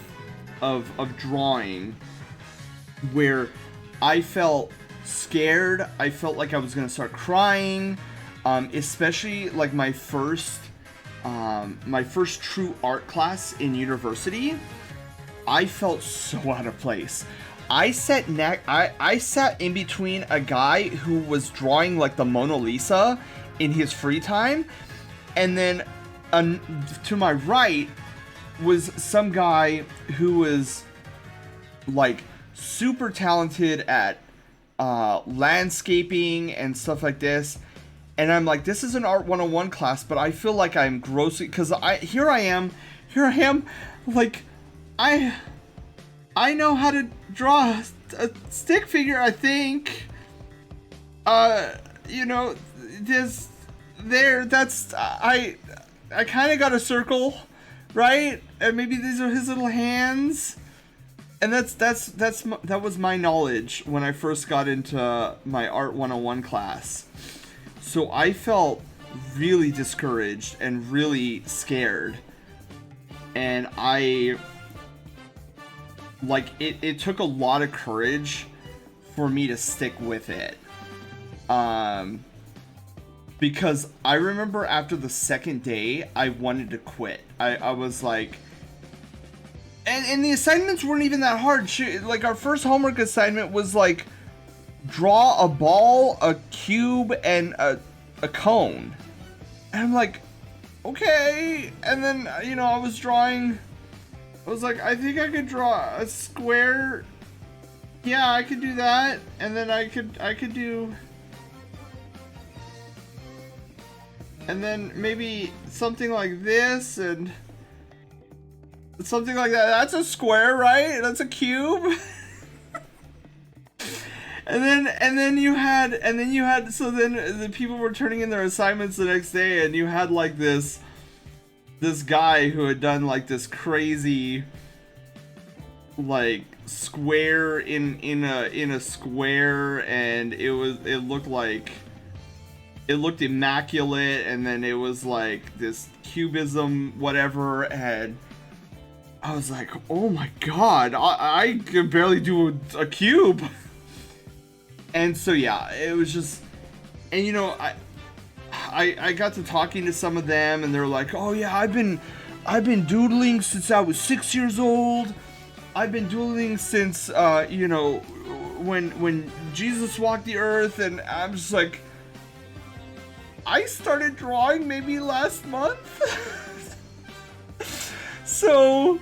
[SPEAKER 2] of drawing where I felt scared. I felt like I was gonna start crying, especially like my first true art class in university. I felt so out of place. I sat in between a guy who was drawing like the Mona Lisa in his free time, and then to my right was some guy who was like super talented at landscaping and stuff like this. And I'm like, this is an Art 101 class, but I feel like I'm grossly, because here I am, like, I know how to draw a stick figure, I think. You know, I kind of got a circle, right? And maybe these are his little hands. and that was my knowledge when I first got into my Art 101 class. So I felt really discouraged and really scared. And it took a lot of courage for me to stick with it. Because I remember after the second day, I wanted to quit. I was like, and the assignments weren't even that hard. Like, our first homework assignment was like, draw a ball, a cube, and a cone. And I'm like, okay. And then, I was drawing, I was like, I think I could draw a square. Yeah, I could do that. And then I could do, and then maybe something like this and something like that. That's a square, right? That's a cube. And then you had so then the people were turning in their assignments the next day, and you had like this guy who had done like this crazy like square in a square, and it looked immaculate, and then it was like this cubism whatever, and I was like, oh my god, I could barely do a cube. And so yeah, it was just, and I got to talking to some of them, and they're like, oh yeah, I've been doodling since I was 6 years old. I've been doodling since when Jesus walked the earth. And I'm just like, I started drawing maybe last month. So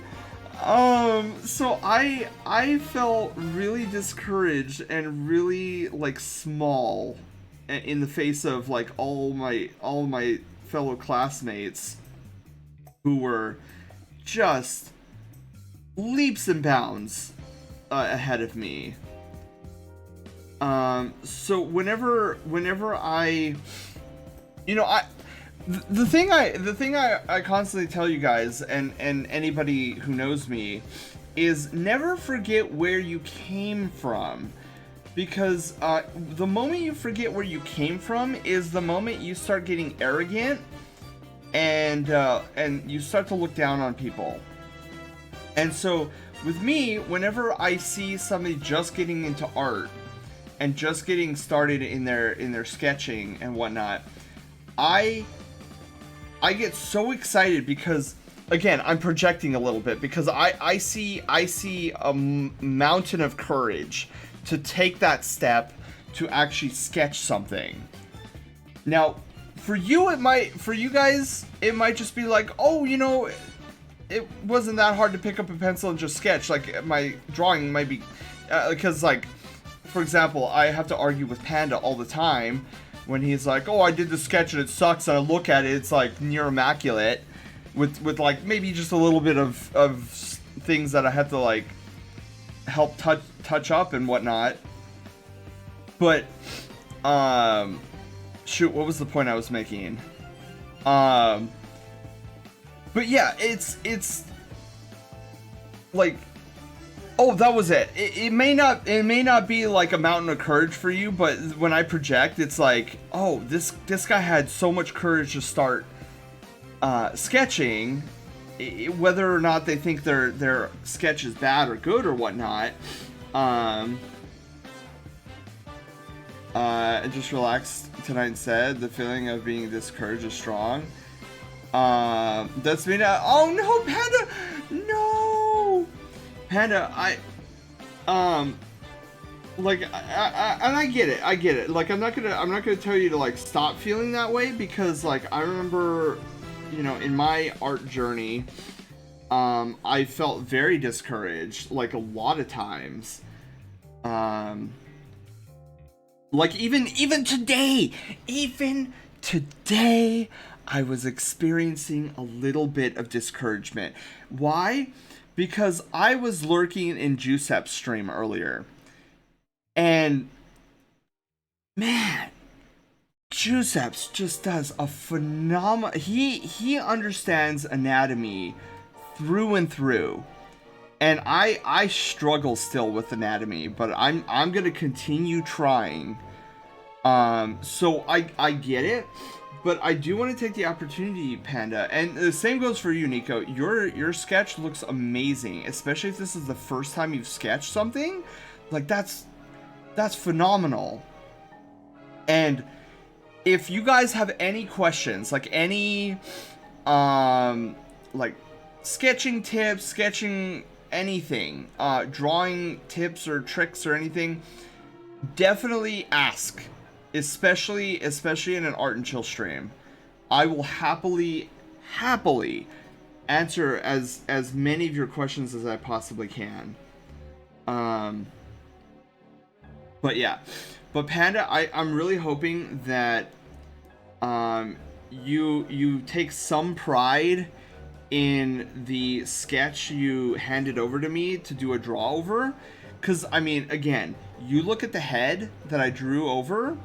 [SPEAKER 2] I felt really discouraged and really like small in the face of like all my fellow classmates who were just leaps and bounds ahead of me. So whenever I the thing I constantly tell you guys, and anybody who knows me, is never forget where you came from, because the moment you forget where you came from is the moment you start getting arrogant, and you start to look down on people. And so with me, whenever I see somebody just getting into art and just getting started in their sketching and whatnot, I get so excited because, again, I'm projecting a little bit, because I see a mountain of courage to take that step to actually sketch something. Now, for you guys, it might just be like, oh, it wasn't that hard to pick up a pencil and just sketch. Like, my drawing might be, because, like, for example, I have to argue with Panda all the time when he's like, oh, I did the sketch and it sucks, and I look at it, it's like near immaculate, with like maybe just a little bit of things that I had to like help touch up and whatnot. But shoot, what was the point I was making? But yeah, it's like, oh, that was it. It may not be like a mountain of courage for you, but when I project, it's like, oh, this guy had so much courage to start sketching, whether or not they think their sketch is bad or good or whatnot. Just relaxed tonight and said the feeling of being discouraged is strong. That's me now. Oh no, Panda, no. Panda, like, I get it. Like, I'm not gonna tell you to like stop feeling that way, because like I remember, in my art journey, I felt very discouraged, like a lot of times. Like even today, I was experiencing a little bit of discouragement. Why? Because I was lurking in Giuseppe's stream earlier. And man, Giuseppe's just does a phenomenal, he understands anatomy through and through. And I struggle still with anatomy, but I'm gonna continue trying. So I get it, but I do want to take the opportunity, Panda, and the same goes for you, Nico. Your sketch looks amazing, especially if this is the first time you've sketched something. Like that's phenomenal. And if you guys have any questions, like any like sketching tips, sketching anything, drawing tips or tricks or anything, definitely ask, especially in an Art and Chill stream. I will happily answer as many of your questions as I possibly can. But yeah, but Panda, I'm really hoping that you take some pride in the sketch you handed over to me to do a draw over, because I mean, again, you look at the head that I drew over,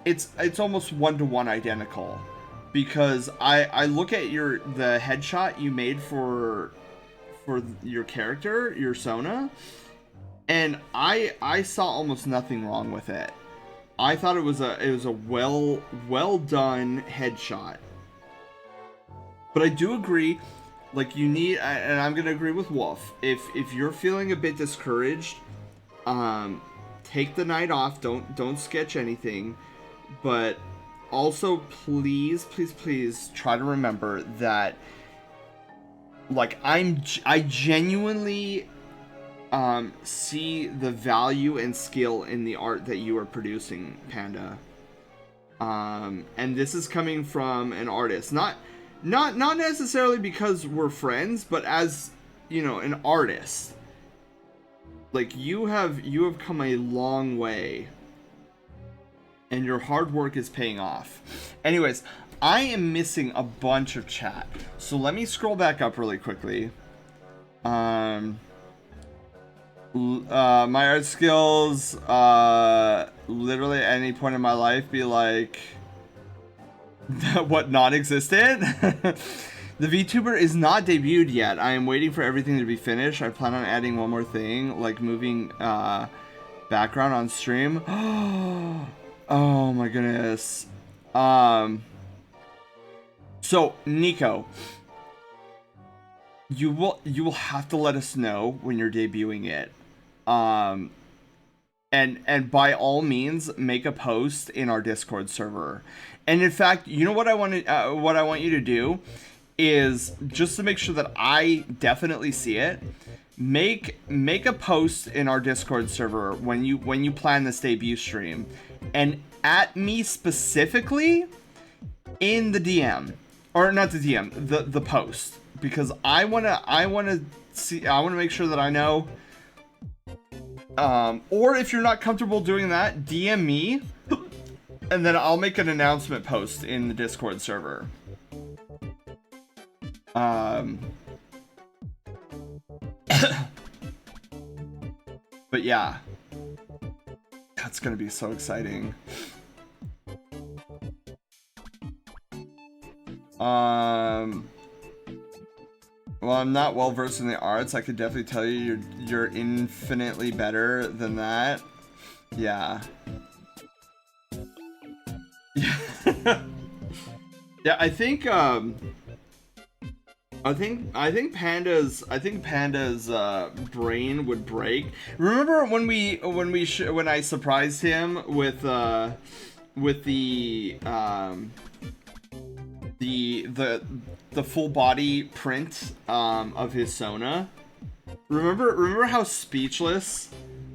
[SPEAKER 2] it's almost 1-to-1 identical, because I look at the headshot you made for your character, your Sona, and I saw almost nothing wrong with it. I thought it was a well done headshot. But I do agree, like, you need, and I'm gonna agree with Wolf, if you're feeling a bit discouraged, take the night off, don't sketch anything, but also please try to remember that, like, I genuinely see the value and skill in the art that you are producing, Panda. And this is coming from an artist, not necessarily because we're friends, but as, you know, an artist. Like, you have come a long way, and your hard work is paying off. Anyways, I am missing a bunch of chat, so let me scroll back up really quickly. My art skills, literally at any point in my life be like, what, non-existent? The VTuber is not debuted yet. I am waiting for everything to be finished. I plan on adding one more thing, like moving background on stream. Oh my goodness. So Nico, you will have to let us know when you're debuting it. And by all means, make a post in our Discord server. And in fact, you know what I want you to do is, just to make sure that I definitely see it, make a post in our Discord server when you plan this debut stream, and at me specifically in the DM, or not the DM, the post, because I wanna make sure that I know. Or if you're not comfortable doing that, DM me, and then I'll make an announcement post in the Discord server. But yeah, that's gonna be so exciting. Well, I'm not well versed in the arts. I could definitely tell you you're infinitely better than that. Yeah. Yeah, I think Panda's brain would break. Remember when I surprised him with the full body print of his Sona? Remember how speechless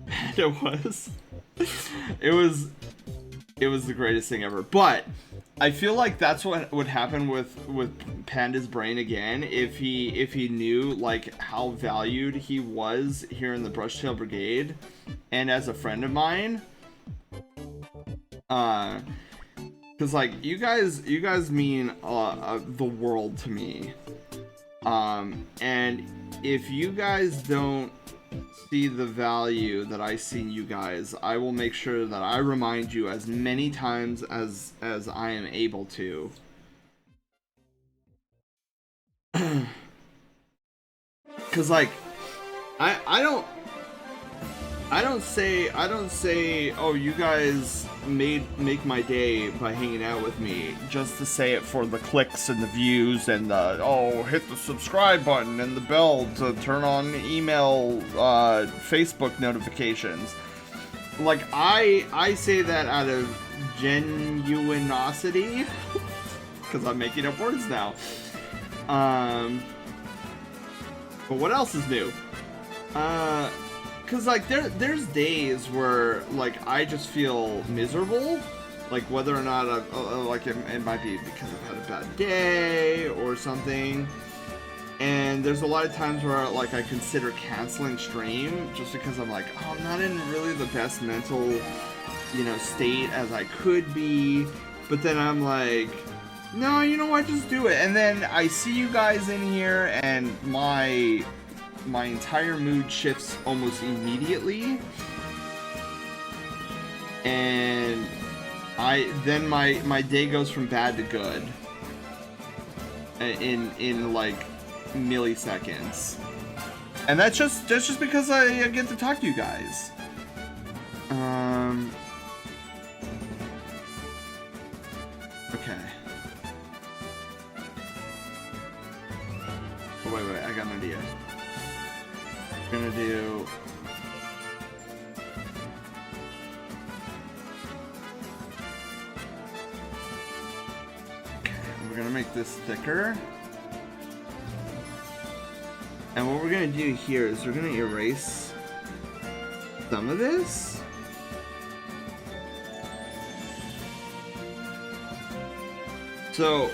[SPEAKER 2] Panda was? It was the greatest thing ever. But I feel like that's what would happen with Panda's brain again if he knew, like, how valued he was here in the Brushtail Brigade and as a friend of mine. Cause, like, you guys mean the world to me. And if you guys don't see the value that I see in you guys, I will make sure that I remind you as many times as I am able to. Cause, like, I don't say, oh, you guys make my day by hanging out with me, just to say it for the clicks and the views and the, oh, hit the subscribe button and the bell to turn on email, Facebook notifications. Like, I say that out of genuinosity, because I'm making up words now. But what else is new? Cause like there's days where like I just feel miserable, like whether or not like it might be because I've had a bad day or something. And there's a lot of times where like I consider canceling stream just because I'm like, oh, I'm not in really the best mental, state as I could be. But then I'm like, no, you know what, just do it. And then I see you guys in here and my entire mood shifts almost immediately, and then my day goes from bad to good in like milliseconds, and that's just because I get to talk to you guys. Okay. Oh, wait, I got an idea. We're gonna do we're gonna make this thicker, and what we're gonna do here is we're gonna erase some of this. So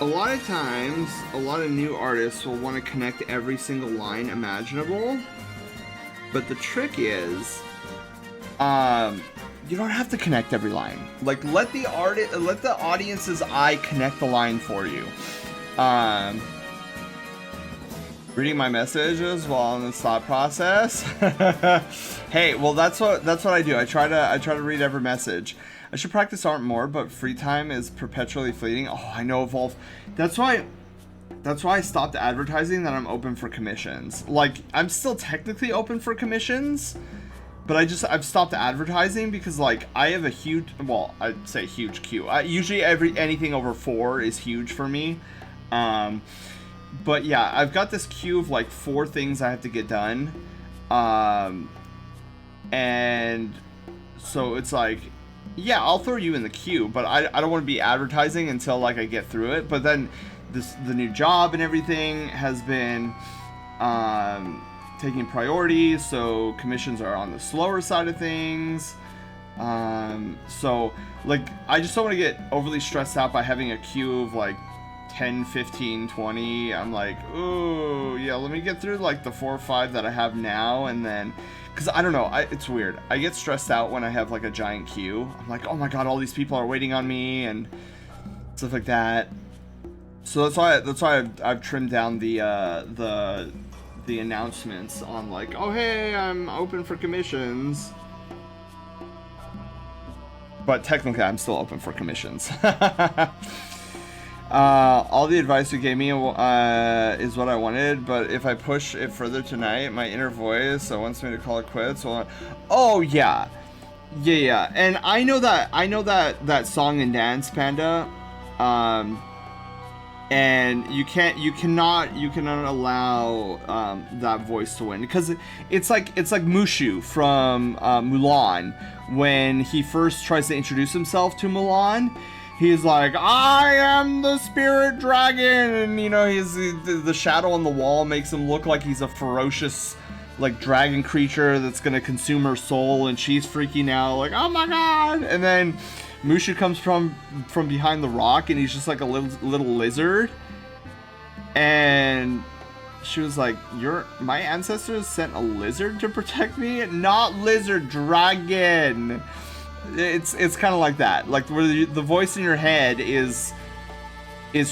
[SPEAKER 2] a lot of times, a lot of new artists will want to connect every single line imaginable, but the trick is, you don't have to connect every line. Like, let the audience's eye connect the line for you. Reading my messages while in this thought process. Hey, well, that's what I do. I try to read every message. I should practice art more, but free time is perpetually fleeting. Oh, I know, Evolve. That's why I stopped advertising that I'm open for commissions. Like, I'm still technically open for commissions, but I've stopped advertising because, like, I have a huge, well, I'd say huge queue. Usually anything over 4 is huge for me. But yeah, I've got this queue of like 4 things I have to get done. And so it's like, yeah, I'll throw you in the queue, but I don't want to be advertising until like I get through it. But then the new job and everything has been taking priority, so commissions are on the slower side of things. So like I just don't want to get overly stressed out by having a queue of like 10, 15, 20. I'm like, ooh, yeah, let me get through like the 4 or 5 that I have now, and then, because I don't know, it's weird. I get stressed out when I have like a giant queue. I'm like, oh my god, all these people are waiting on me and stuff like that. So that's why I've trimmed down the announcements on like, oh hey, I'm open for commissions. But technically, I'm still open for commissions. All the advice you gave me is what I wanted, but if I push it further tonight, my inner voice wants me to call it quits. Oh yeah, and I know that song and dance, Panda. And you cannot allow that voice to win, because it's like Mushu from Mulan. When he first tries to introduce himself to Mulan, he's like, I am the spirit dragon, and he's the shadow on the wall makes him look like he's a ferocious like dragon creature that's gonna consume her soul, and she's freaking out like, oh my god. And then Mushu comes from behind the rock, and he's just like a little lizard, and she was like, my ancestors sent a lizard to protect me, not lizard, dragon. It's kind of like that, like where the voice in your head is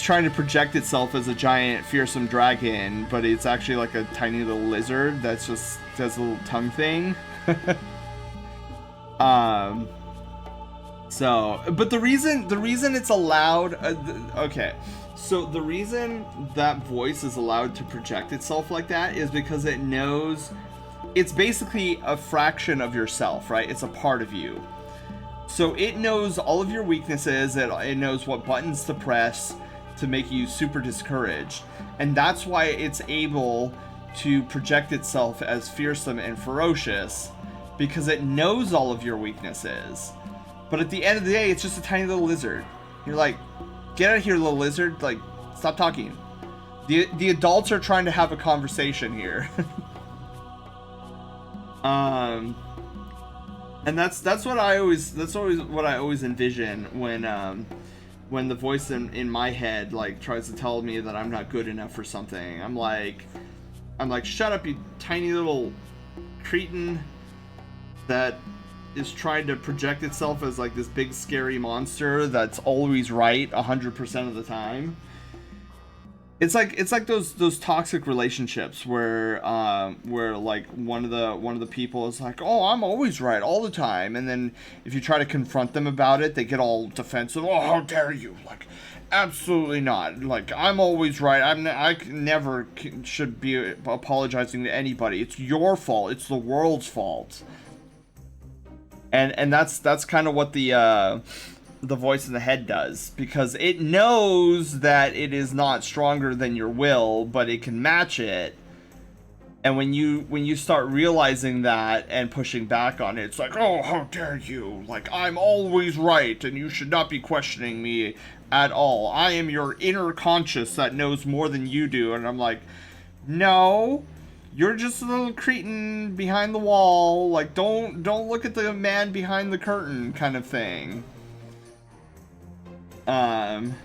[SPEAKER 2] trying to project itself as a giant fearsome dragon, but it's actually like a tiny little lizard that's just does a little tongue thing. So, but the reason it's allowed, okay, So the reason that voice is allowed to project itself like that is because it knows it's basically a fraction of yourself, right? It's a part of you. So it knows all of your weaknesses, it knows what buttons to press to make you super discouraged. And that's why it's able to project itself as fearsome and ferocious, because it knows all of your weaknesses. But at the end of the day, it's just a tiny little lizard. You're like, get out of here, little lizard. Like, stop talking. The adults are trying to have a conversation here. And that's what I always what I always envision when the voice in my head like tries to tell me that I'm not good enough for something. I'm like, shut up, you tiny little cretin that is trying to project itself as like this big scary monster that's always right 100% of the time. It's like those toxic relationships where like one of the people is like, oh, I'm always right all the time, and then if you try to confront them about it, they get all defensive. Oh, how dare you! Like, absolutely not. Like, I'm always right. I never should be apologizing to anybody. It's your fault. It's the world's fault. And that's kind of what the voice in the head does, because it knows that it is not stronger than your will, but it can match it. And when you start realizing that and pushing back on it, it's like, oh, how dare you! Like, I'm always right, and you should not be questioning me at all. I am your inner conscious that knows more than you do. And I'm like, no. You're just a little cretin behind the wall. Like, don't look at the man behind the curtain, kind of thing. And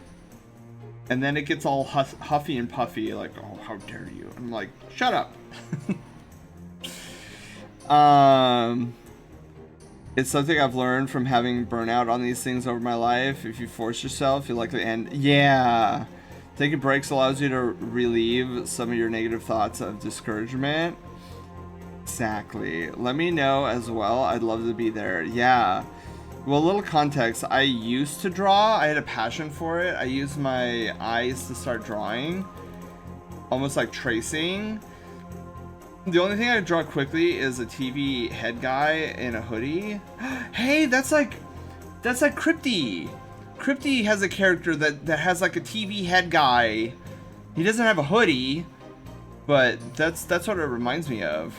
[SPEAKER 2] then it gets all huffy and puffy, like, oh, how dare you? I'm like, shut up. It's something I've learned from having burnout on these things over my life. If you force yourself, you'll likely end. Yeah. Taking breaks allows you to relieve some of your negative thoughts of discouragement. Exactly. Let me know as well. I'd love to be there. Yeah. Well, a little context. I used to draw. I had a passion for it. I used my eyes to start drawing. Almost like tracing. The only thing I draw quickly is a TV head guy in a hoodie. Hey, that's like Crypty. Crypty has a character that has like a TV head guy. He doesn't have a hoodie, but that's what it reminds me of.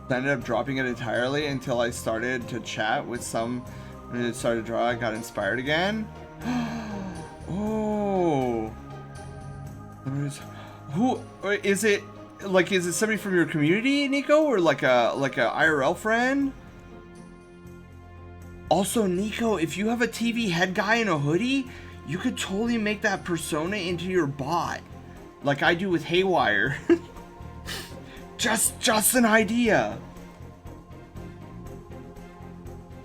[SPEAKER 2] I ended up dropping it entirely until I started to chat with some. When I started to draw, I got inspired again. Oh, who is it? Like, is it somebody from your community, Nico, or like a IRL friend? Also, Nico, if you have a TV head guy in a hoodie, you could totally make that persona into your bot, like I do with Haywire. just an idea.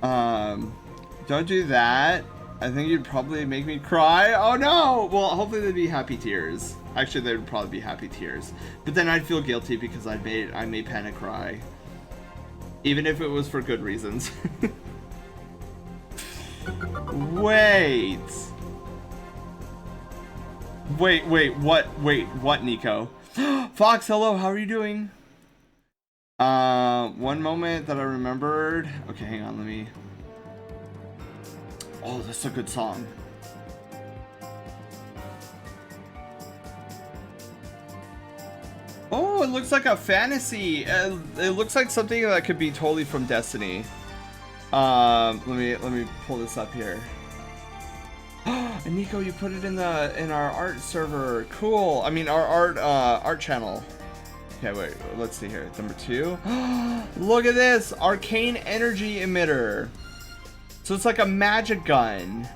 [SPEAKER 2] Don't do that. I think you'd probably make me cry. Oh no! Well, hopefully they'd be happy tears. Actually, they would probably be happy tears. But then I'd feel guilty because I made Panda cry, even if it was for good reasons. Wait, what, Nico? Fox, hello, how are you doing? One moment that I remembered. Okay, hang on, let me... Oh, that's a good song. Oh, it looks like a fantasy. It looks like something that could be totally from Destiny. Let me pull this up here. And Nico, you put it in our art server. Cool. I mean our art channel. Okay, wait. Let's see here. Number 2. Look at this arcane energy emitter. So it's like a magic gun.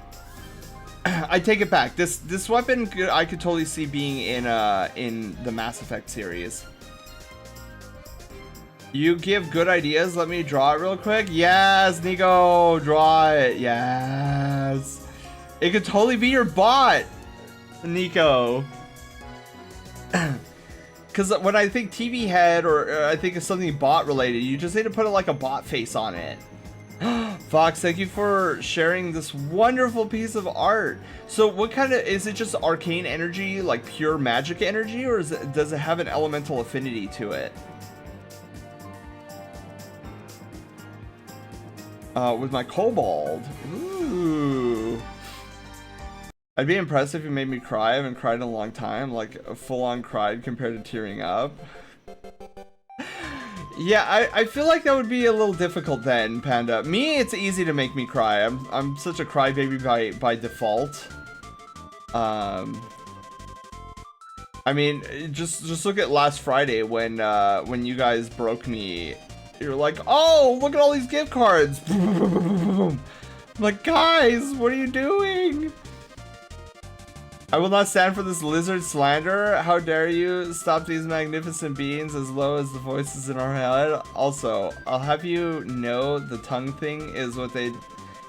[SPEAKER 2] I take it back. This weapon I could totally see being in the Mass Effect series. You give good ideas. Let me draw it real quick. Yes, Nico, draw it. Yes. It could totally be your bot, Nico. Because when I think TV head or I think of something bot related, you just need to put like a bot face on it. Fox, thank you for sharing this wonderful piece of art. So what kind of, is it just arcane energy, like pure magic energy, or does it have an elemental affinity to it? With my kobold. Ooh. I'd be impressed if you made me cry. I haven't cried in a long time, like a full-on cried compared to tearing up. Yeah, I feel like that would be a little difficult then, Panda. Me, it's easy to make me cry. I'm such a crybaby by default. I mean, just look at last Friday when you guys broke me. You're like, oh, look at all these gift cards. I'm like, guys, what are you doing? I will not stand for this lizard slander. How dare you stop these magnificent beings as low as the voices in our head. Also, I'll have you know the tongue thing is what they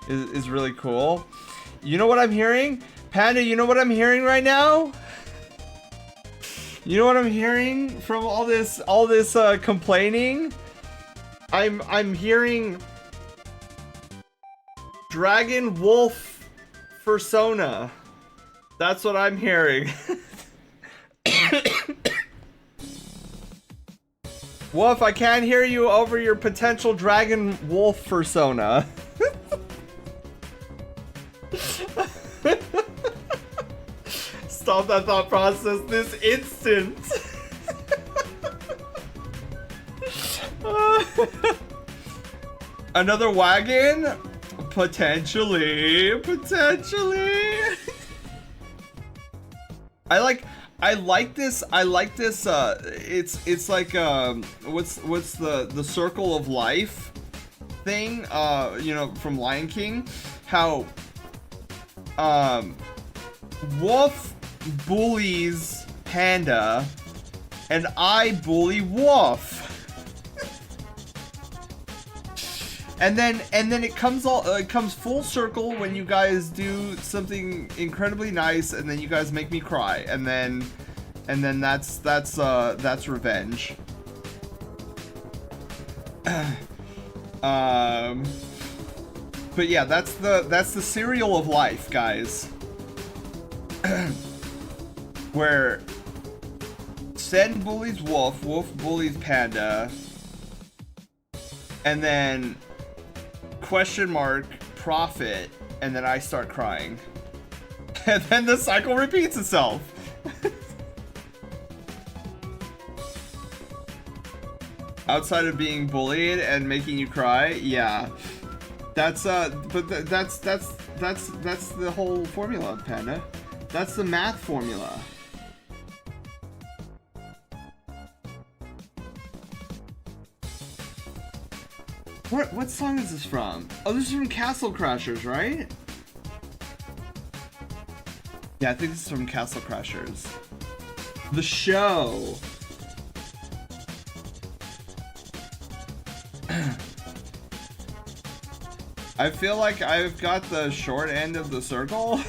[SPEAKER 2] is really cool. You know what I'm hearing? Panda, you know what I'm hearing right now? You know what I'm hearing from all this complaining? I'm hearing Dragon Wolf Persona. That's what I'm hearing. Wolf, I can't hear you over your potential Dragon Wolf persona. Stop that thought process this instant. Another wagon? Potentially. I like this. It's like what's the circle of life thing? You know, from Lion King, how Wolf bullies Panda, and I bully Wolf. And then it comes full circle when you guys do something incredibly nice, and then you guys make me cry, and then that's revenge. But yeah, that's the cereal of life, guys. Where Sen bullies Wolf, Wolf bullies Panda, and then question mark profit, and then I start crying, and then the cycle repeats itself. Outside of being bullied and making you cry, yeah, that's but that's the whole formula, Panda. That's the math formula. What song is this from? Oh, this is from Castle Crashers, right? Yeah, I think this is from Castle Crashers. The show. I feel like I've got the short end of the circle.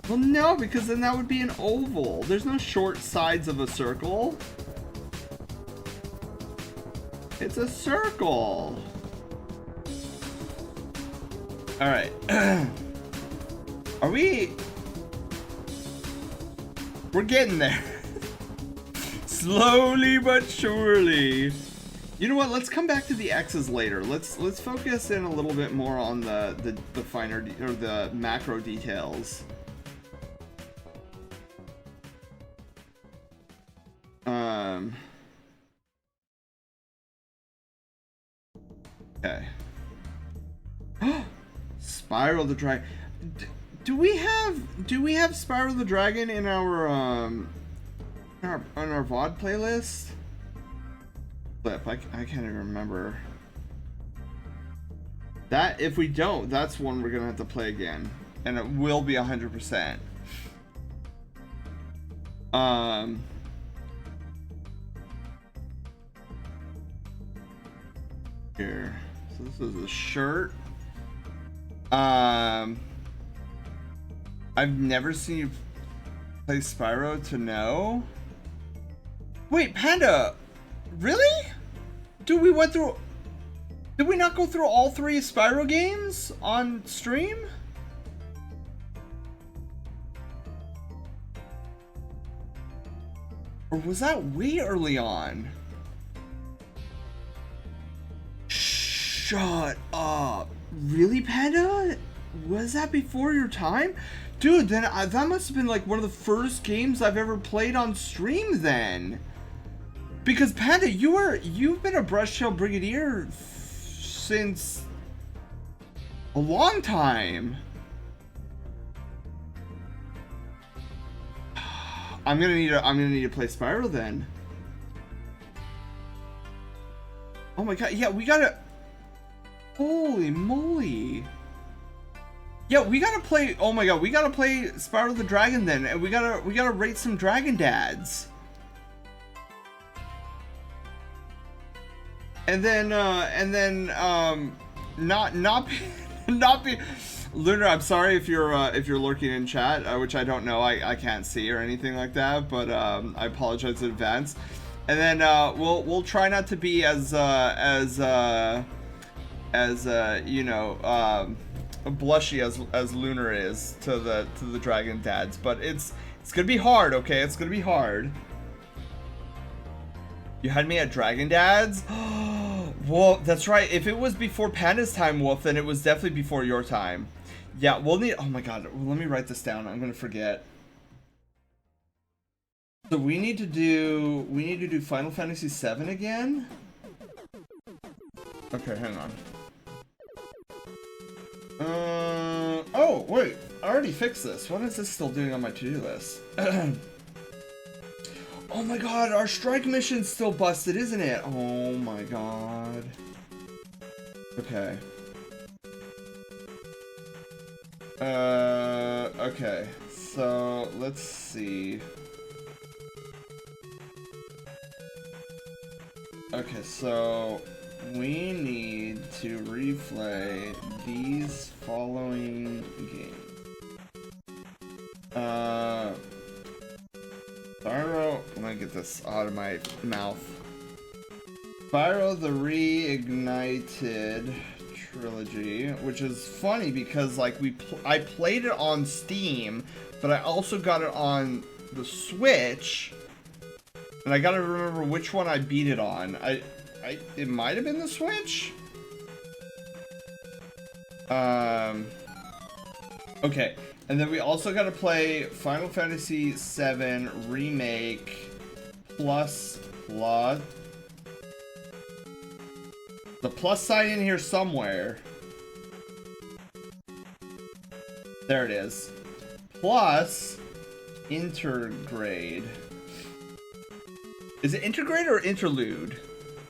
[SPEAKER 2] Well, no, because then that would be an oval. There's no short sides of a circle. It's a circle. All right. Are we? We're getting there. Slowly but surely. You know what? Let's come back to the X's later. Let's focus in a little bit more on the finer or the macro details. Okay. Spiral the Dragon. Do we have Spiral the Dragon in our on our VOD playlist? Flip, I can't even remember. That, if we don't, that's one we're gonna have to play again, and it will be 100%. Here. So this is a shirt. I've never seen you play Spyro to know. Wait, Panda, really? Dude, we went through Did we not go through all 3 Spyro games on stream? Or was that way early on? Shut up. Really, Panda? Was that before your time? Dude, then that must have been like one of the first games I've ever played on stream then. Because Panda, you've been a Brushtail Brigadier since a long time. I'm gonna need to play Spyro then. Oh my god, yeah, we gotta. Holy moly. Yeah, we gotta play. Oh my god, we gotta play Spyro the Dragon then, and we gotta rate some Dragon Dads. And then not be Lunar. I'm sorry if you're lurking in chat, which I don't know. I can't see or anything like that, but I apologize in advance. And then we'll try not to be as you know, blushy as Lunar is to the Dragon Dads, but it's gonna be hard. Okay, it's gonna be hard. You had me at Dragon Dads? Well, that's right. If it was before Panda's time, Wolf, then it was definitely before your time. Yeah, we'll need. Oh my god, let me write this down. I'm gonna forget. So we need to do Final Fantasy VII again. Okay, hang on. Oh wait, I already fixed this. What is this still doing on my to-do list? Oh my god, our strike mission's still busted, isn't it? Oh my god. Okay. Okay. So, let's see. Okay, so we need to replay these following games. Spyro, let me get this out of my mouth. Spyro the Reignited Trilogy, which is funny because like I played it on Steam, but I also got it on the Switch, and I gotta remember which one I beat it on. It might have been the Switch. Okay. And then we also got to play Final Fantasy VII Remake plus. The plus sign in here somewhere. There it is. Plus Intergrade. Is it Intergrade or Interlude? I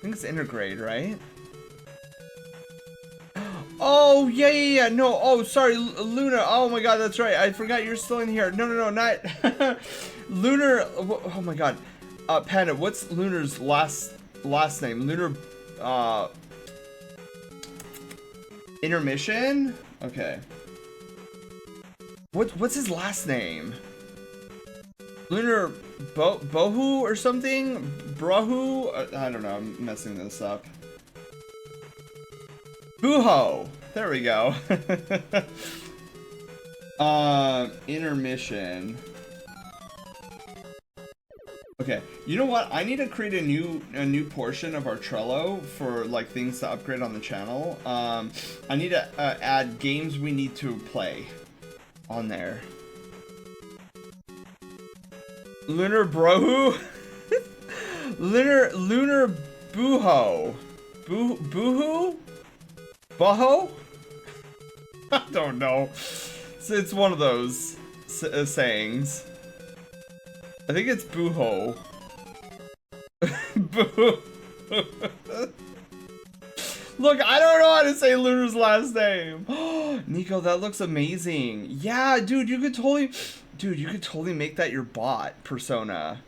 [SPEAKER 2] think it's Intergrade, right? Oh, yeah. No, oh, sorry, Luna. Oh my god, that's right. I forgot you're still in here. No, not... Lunar... Oh my god. Panda, what's Lunar's last name? Lunar... Intermission? Okay. What's his last name? Lunar... Bohu or something? Brahu? I don't know, I'm messing this up. Booho! There we go. Intermission. Okay, you know what? I need to create a new portion of our Trello for like things to upgrade on the channel. I need to add games we need to play on there. Lunar Brohu? Lunar Booho. Boohoo? Boho? I don't know. It's one of those sayings. I think it's Booho. Boo. Look, I don't know how to say Lunar's last name. Nico, that looks amazing. Yeah, dude, you could totally make that your bot persona.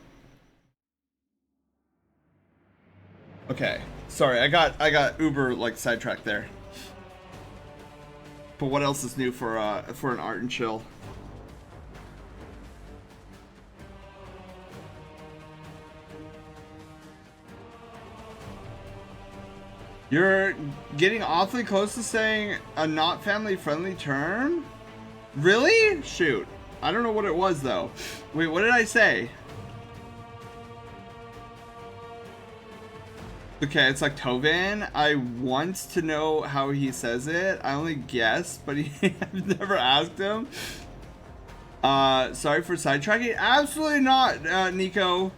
[SPEAKER 2] Okay. Sorry, I got uber like sidetracked there. But what else is new for an art and chill? You're getting awfully close to saying a not family-friendly term? Really? Shoot. I don't know what it was, though. Wait, what did I say? Okay, it's like Tovin. I want to know how he says it. I only guess, but I've never asked him. Sorry for sidetracking. Absolutely not, Nico.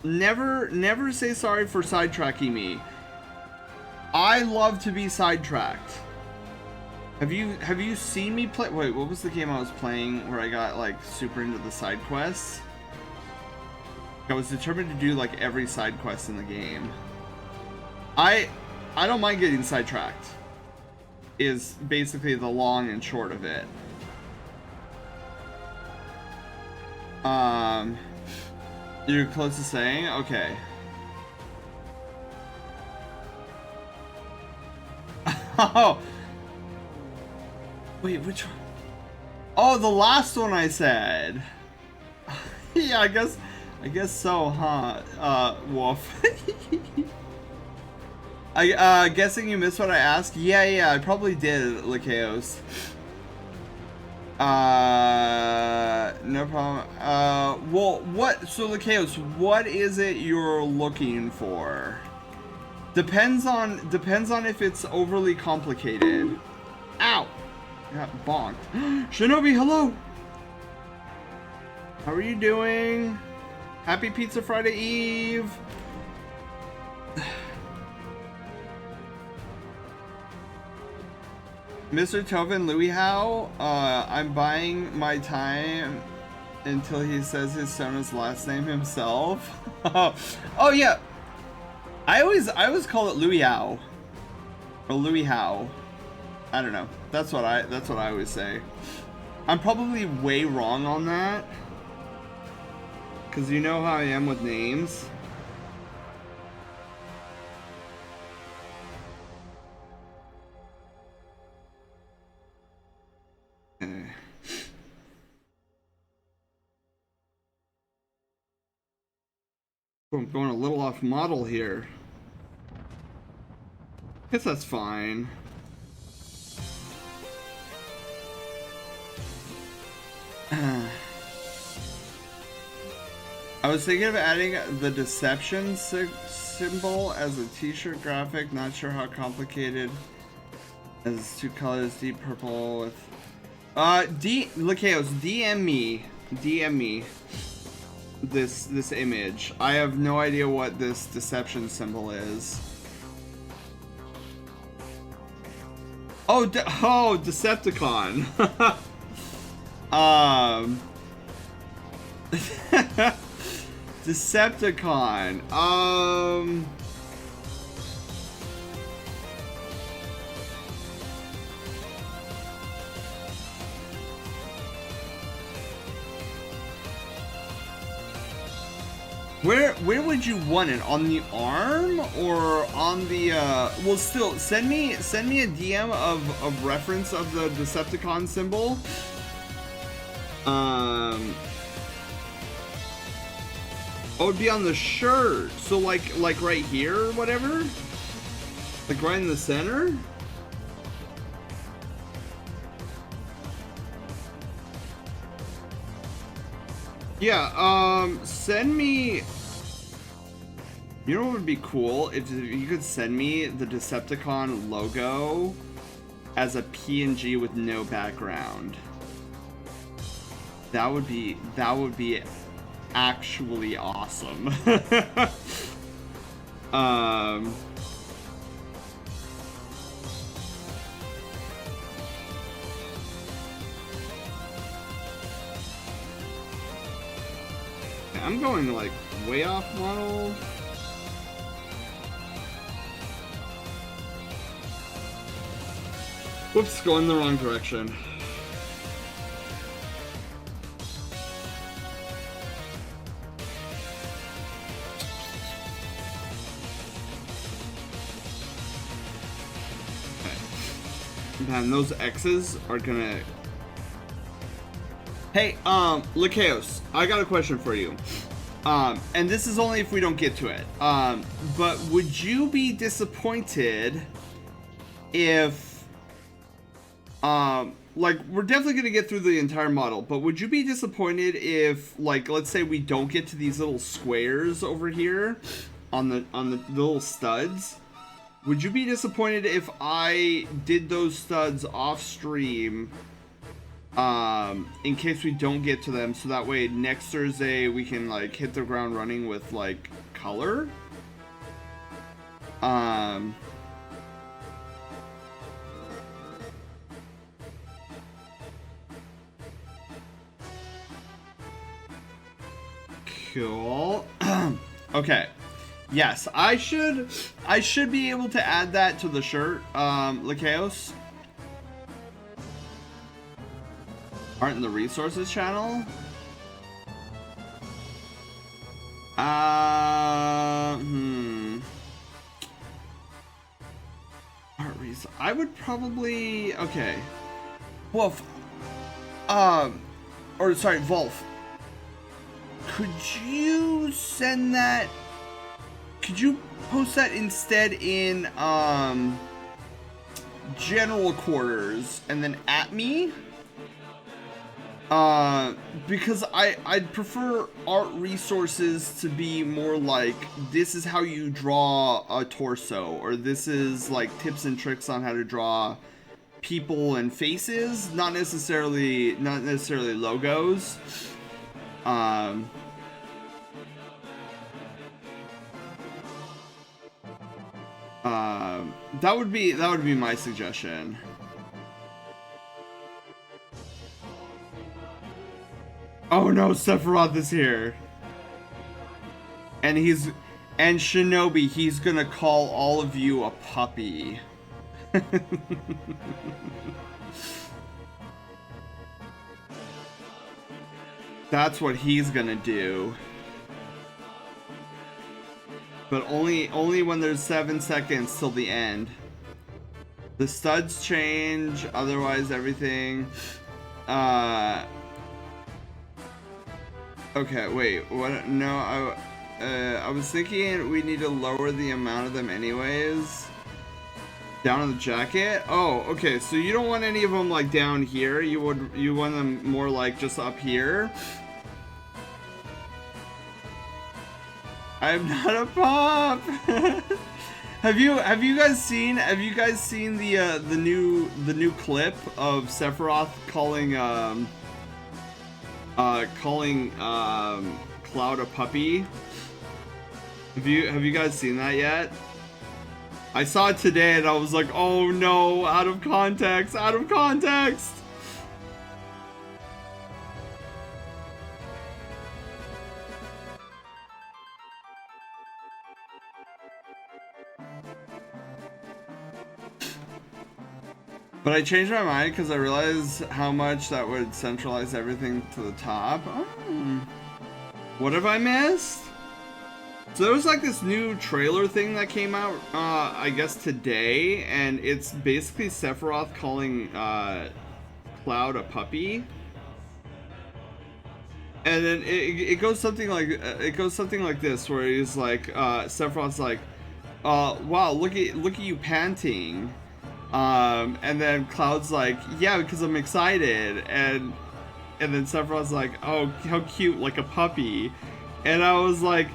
[SPEAKER 2] Never say sorry for sidetracking me. I love to be sidetracked. Have you seen me play? Wait, what was the game I was playing where I got like super into the side quests? I was determined to do like every side quest in the game. I don't mind getting sidetracked. Is basically the long and short of it. You're close to saying? Okay. Oh! Wait, which one? Oh, the last one I said! Yeah, I guess so, huh? Wolf. Guessing you missed what I asked? Yeah, I probably did, Lycaos. No problem. Well, so Lycaos, what is it you're looking for? Depends on if it's overly complicated. Ow! I got bonked. Shinobi, hello! How are you doing? Happy Pizza Friday Eve! Mr. Tovin Louis Howe, I'm buying my time until he says his Sona's last name himself. Oh yeah. I always call it Louis Howe. Or Louis Howe. I don't know. That's what I always say. I'm probably way wrong on that. Cause you know how I am with names. I'm going a little off model here. Guess that's fine. I was thinking of adding the deception symbol as a t-shirt graphic. Not sure how complicated. As two colors, deep purple with... Lycaos, DM me this image. I have no idea what this deception symbol is. Oh, Decepticon. Decepticon. Where would you want it? On the arm or on the well, still send me a DM of reference of the Decepticon symbol. Oh, it'd be on the shirt. So like right here or whatever? Like right in the center? Yeah, send me... You know what would be cool? If you could send me the Decepticon logo as a PNG with no background. That would be actually awesome. I'm going like way off model. Whoops, going the wrong direction. Okay. Man, those X's are gonna... Hey, Lycaos, I got a question for you. And this is only if we don't get to it. But would you be disappointed if, like, we're definitely going to get through the entire model, but would you be disappointed if, like, let's say we don't get to these little squares over here on the little studs? Would you be disappointed if I did those studs off stream, in case we don't get to them, so that way next Thursday we can, like, hit the ground running with, like, color? Cool. Okay. Yes, I should be able to add that to the shirt, Lycaos. Art in the resources channel. Art I would probably, okay. Wolf. Or sorry, Wolf. Could you send that? Could you post that instead in general quarters and then at me? Because I'd prefer art resources to be more like, this is how you draw a torso, or this is like tips and tricks on how to draw people and faces, not necessarily logos. That would be my suggestion. Oh no, Sephiroth is here. And Shinobi, he's gonna call all of you a puppy. That's what he's gonna do. But only when there's 7 seconds till the end. The studs change, otherwise everything. Okay, wait, what? No, I was thinking we need to lower the amount of them anyways. Down on the jacket? Oh, okay, so you don't want any of them like down here, you want them more like just up here? I'm not a pop. Have you guys seen the new clip of Sephiroth calling Cloud a puppy? Have you guys seen that yet? I saw it today and I was like, oh no, out of context. But I changed my mind because I realized how much that would centralize everything to the top. Oh. What have I missed? So there was like this new trailer thing that came out, I guess today, and it's basically Sephiroth calling Cloud a puppy. And then it goes something like this, where he's like, Sephiroth's like, wow, look at you panting. And then Cloud's like, yeah, because I'm excited, and then Sephiroth's like, oh, how cute, like a puppy. And I was like,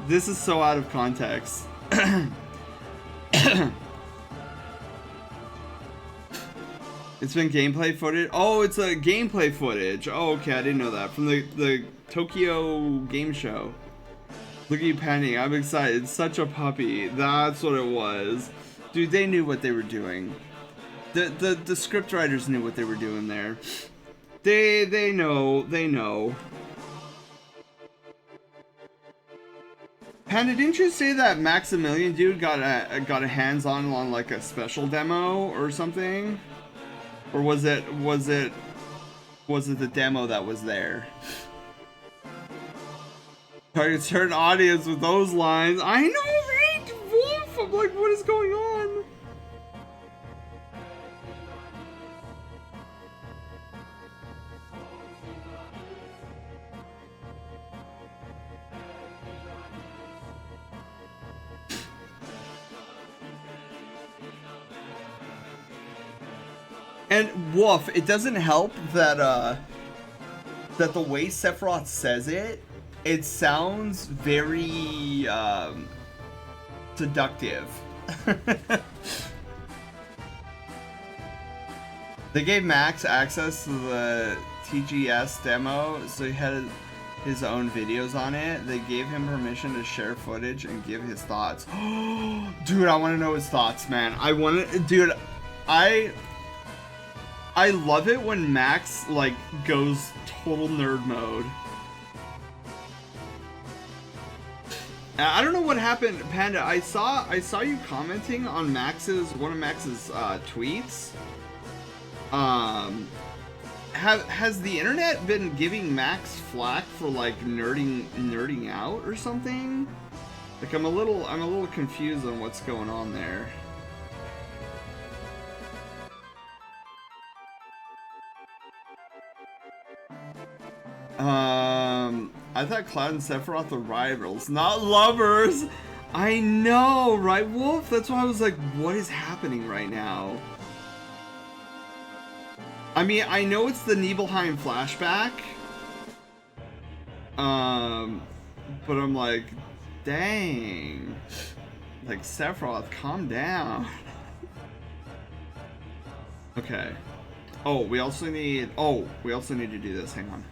[SPEAKER 2] this is so out of context. It's been gameplay footage. Oh, it's a gameplay footage. Oh, okay, I didn't know that. From the Tokyo game show. Look at you panting. I'm excited. It's such a puppy. That's what it was. Dude, they knew what they were doing. The script writers knew what they were doing there. They know. Panda, didn't you say that Maximilian dude got a hands-on like a special demo or something? Or was it the demo that was there? Target certain audience with those lines. I know, right? Wolf! I'm like, what is going on? And Wolf, it doesn't help that that the way Sephiroth says it, it sounds very seductive. They gave Max access to the TGS demo, so he had his own videos on it. They gave him permission to share footage and give his thoughts. Dude, I want to know his thoughts, man. Dude, I love it when Max like goes total nerd mode. I don't know what happened, Panda. I saw you commenting on one of Max's tweets. Has the internet been giving Max flack for like nerding out or something? Like I'm a little confused on what's going on there. I thought Cloud and Sephiroth were rivals, not lovers. I know, right, Wolf? That's why I was like, what is happening right now? I mean, I know it's the Nibelheim flashback. But I'm like, dang. Like, Sephiroth, calm down. Okay. Oh, we also need to do this. Hang on.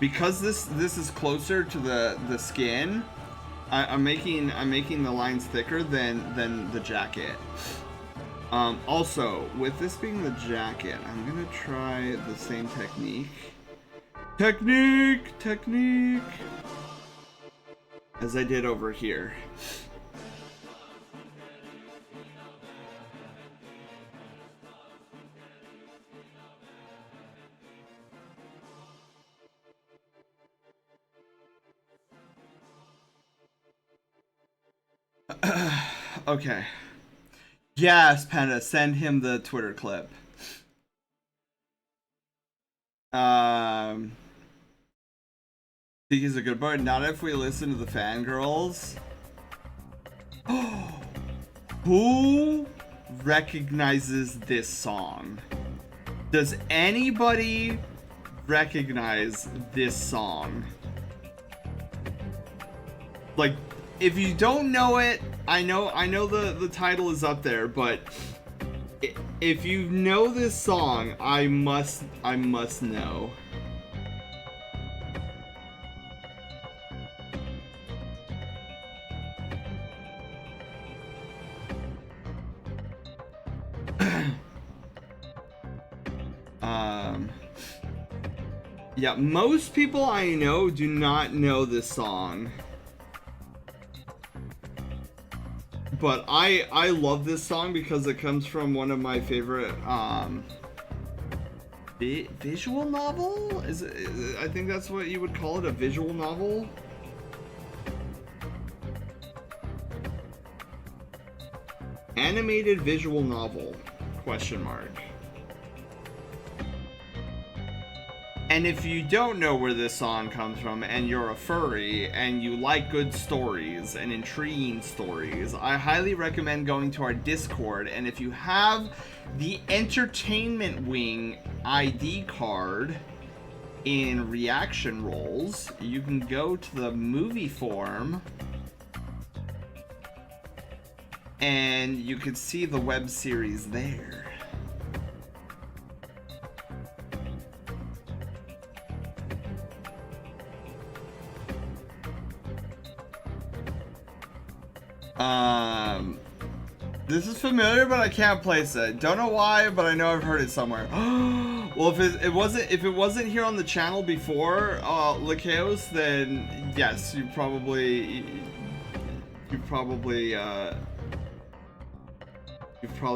[SPEAKER 2] Because this is closer to the skin, I'm making the lines thicker than the jacket. Also, with this being the jacket, I'm gonna try the same technique as I did over here. Okay. Yes, Panda, send him the Twitter clip. Think he's a good boy. Not if we listen to the fangirls. Who recognizes this song? Does anybody recognize this song? Like, if you don't know it, I know the title is up there, but if you know this song, I must know. Yeah, most people I know do not know this song. But I love this song because it comes from one of my favorite visual novel? Is it, I think that's what you would call it, a visual novel? Animated visual novel, question mark. And if you don't know where this song comes from and you're a furry and you like good stories and intriguing stories, I highly recommend going to our Discord. And if you have the Entertainment Wing ID card in reaction roles, you can go to the movie forum and you can see the web series there. This is familiar, but I can't place it. Don't know why, but I know I've heard it somewhere. Well, if it wasn't here on the channel before, Lycaos, then yes, you've probably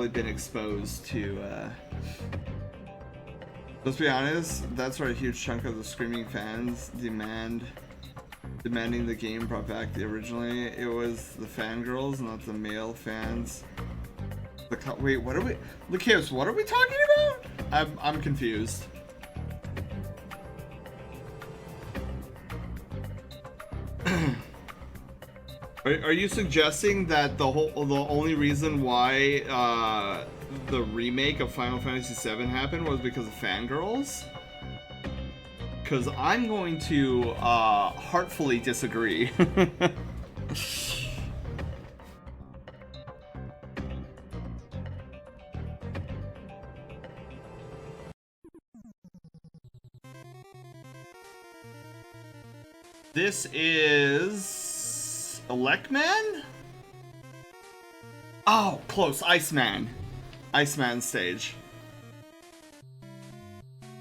[SPEAKER 2] been exposed to. Let's be honest, that's where a huge chunk of the screaming fans demanding the game brought back the originally. It was the fangirls, not the male fans. Wait, what are we? Lycaos, what are we talking about? I'm confused. Are you suggesting that the only reason why the remake of Final Fantasy VII happened was because of fangirls? Because I'm going to heartfully disagree. This is Elecman? Oh, close. Iceman. Iceman stage.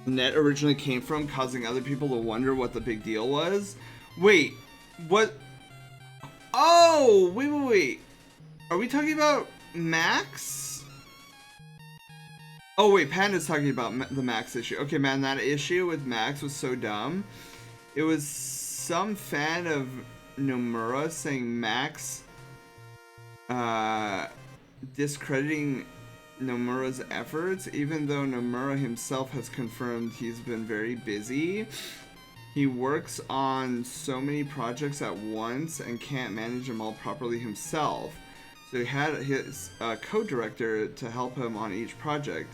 [SPEAKER 2] The net originally came from, causing other people to wonder what the big deal was. Wait, what? Oh, wait. Are we talking about Max? Oh wait, Panda's talking about the Max issue. Okay, man, that issue with Max was so dumb. It was some fan of Nomura saying Max discrediting Nomura's efforts, even though Nomura himself has confirmed he's been very busy. He works on so many projects at once and can't manage them all properly himself. So he had his co-director to help him on each project.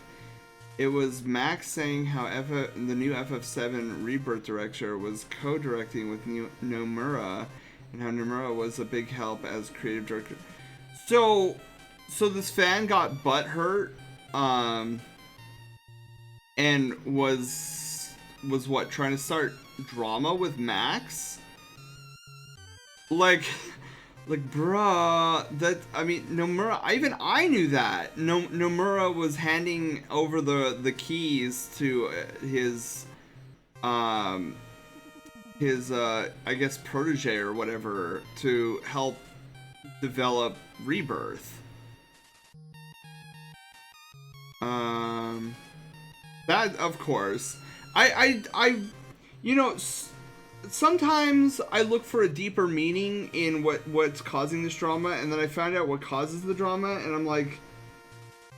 [SPEAKER 2] It was Max saying how the new FF7 Rebirth director was co-directing with Nomura, and how Nomura was a big help as creative director. So this fan got butthurt, and was what, trying to start drama with Max? Like, bruh, that, I mean, Nomura, even I knew that. Nomura was handing over the keys to his I guess protege or whatever to help develop Rebirth. That, of course. You know, sometimes I look for a deeper meaning in what's causing this drama, and then I find out what causes the drama, and I'm like,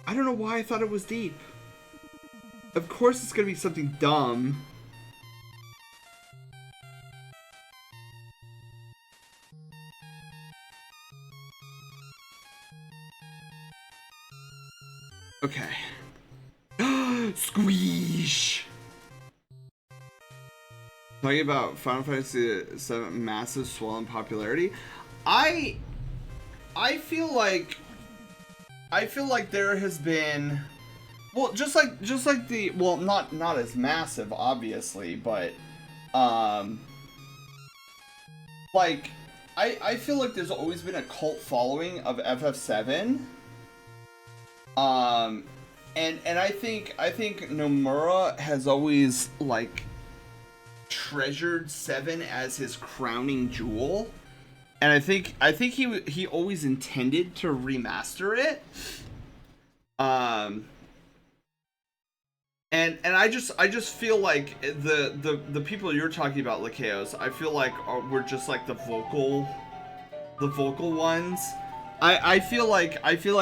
[SPEAKER 2] I don't know why I thought it was deep. Of course it's gonna be something dumb. Okay. Squeesh! Talking about Final Fantasy VII massive swell in popularity, I feel like there has been, well, just like the, well, not as massive obviously, but like I feel like there's always been a cult following of FF7. And I think Nomura has always like treasured 7 as his crowning jewel, and I think he always intended to remaster it. And I just feel like the people you're talking about, Lakeos, I feel like we're just like the vocal ones. I feel like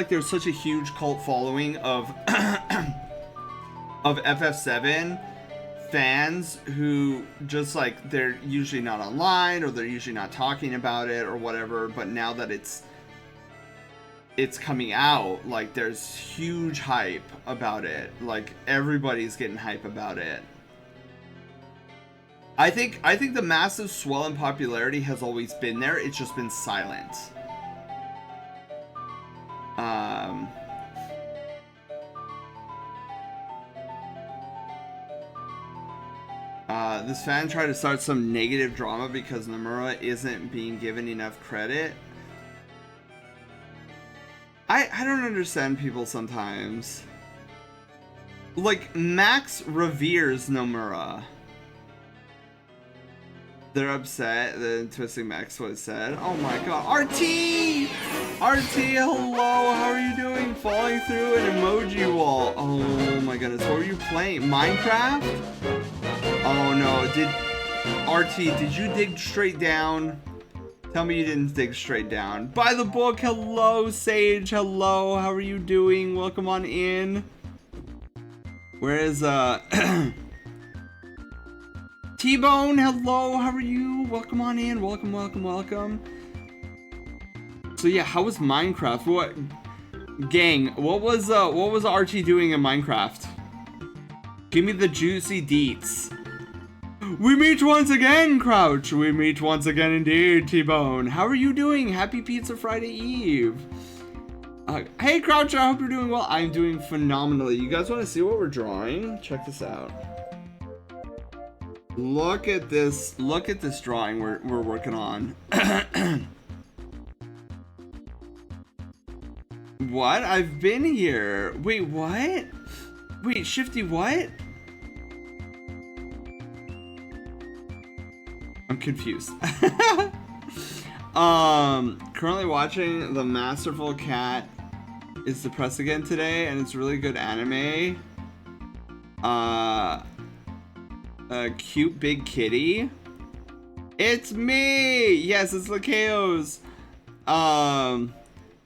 [SPEAKER 2] there's such a huge cult following of of FF7 fans who just like, they're usually not online or they're usually not talking about it or whatever, but now that it's coming out, like there's huge hype about it. Like everybody's getting hype about it. I think the massive swell in popularity has always been there. It's just been silent. This fan tried to start some negative drama because Nomura isn't being given enough credit. I don't understand people sometimes. Like, Max reveres Nomura. They're upset, then Twisting Max what it said. Oh my god. RT! RT, hello, how are you doing? Falling through an emoji wall. Oh my goodness, what were you playing? Minecraft? Oh no, did you dig straight down? Tell me you didn't dig straight down. Buy the book, hello, Sage, hello, how are you doing? Welcome on in. Where is, T-Bone, hello, how are you? Welcome on in, welcome. So yeah, how was Minecraft? What, gang? What was RT doing in Minecraft? Give me the juicy deets. We meet once again, Crouch. We meet once again indeed, T-Bone. How are you doing? Happy Pizza Friday Eve. Hey, Crouch, I hope you're doing well. I'm doing phenomenally. You guys want to see what we're drawing? Check this out. Look at this. Look at this drawing we're working on. What? I've been here. Wait, what? Wait, Shifty, what? I'm confused. Currently watching The Masterful Cat is depressed again today, and it's really good anime. A cute big kitty. It's me. Yes, it's Lakeos.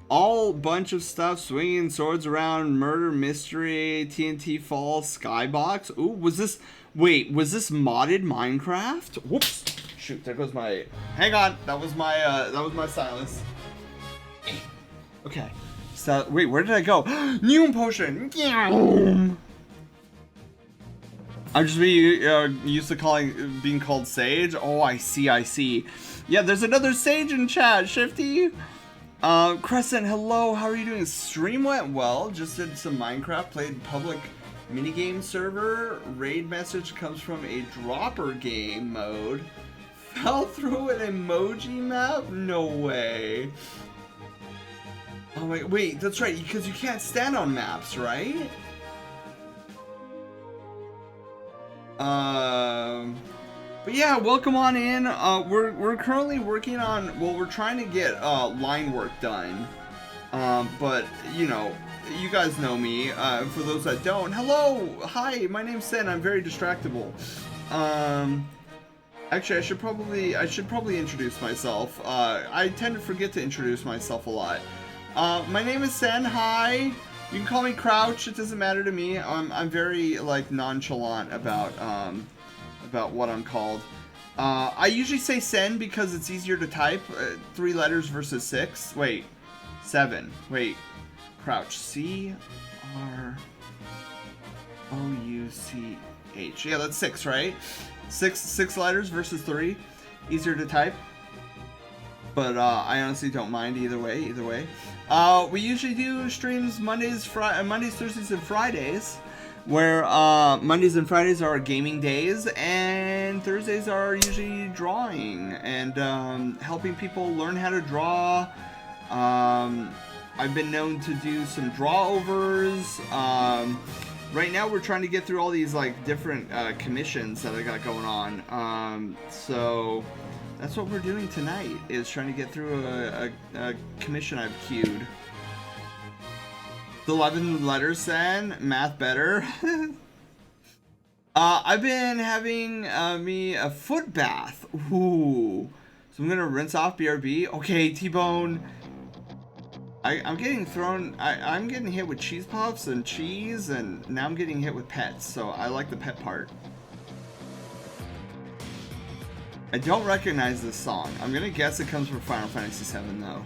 [SPEAKER 2] All bunch of stuff, swinging swords around, murder mystery, TNT fall, skybox. Ooh, was this? Wait, was this modded Minecraft? Whoops. Shoot, there goes my. Hang on, that was my stylus. Okay. So wait, where did I go? New potion. I'm just being used to being called Sage. Oh, I see. Yeah, there's another Sage in chat, Shifty. Crescent, hello, how are you doing? Stream went well, just did some Minecraft, played public minigame server. Raid message comes from a dropper game mode. Fell through an emoji map? No way. Oh wait, that's right, because you can't stand on maps, right? But yeah, welcome on in. We're currently working on, well, we're trying to get Linework done. But you know, you guys know me. For those that don't, hello, hi, my name's Sen. I'm very distractible. Actually, I should probably introduce myself. I tend to forget to introduce myself a lot. My name is Sen. Hi. You can call me Crouch. It doesn't matter to me. I'm very like nonchalant about what I'm called. I usually say Sen because it's easier to type. 3 letters versus 6. Wait, 7. Wait, Crouch. C-R-O-U-C-H. Yeah, that's 6, right? 6 letters versus 3. Easier to type. But I honestly don't mind either way. We usually do streams Mondays, Thursdays, and Fridays. Where Mondays and Fridays are gaming days, and Thursdays are usually drawing and helping people learn how to draw. I've been known to do some draw-overs. Right now we're trying to get through all these like different commissions that I got going on. So that's what we're doing tonight, is trying to get through a commission I've queued. The 11 letters then, math better. I've been having me a foot bath. Ooh. So I'm gonna rinse off BRB. Okay, T-Bone. I'm getting thrown, I'm getting hit with cheese puffs and cheese, and now I'm getting hit with pets, so I like the pet part. I don't recognize this song. I'm gonna guess it comes from Final Fantasy VII though.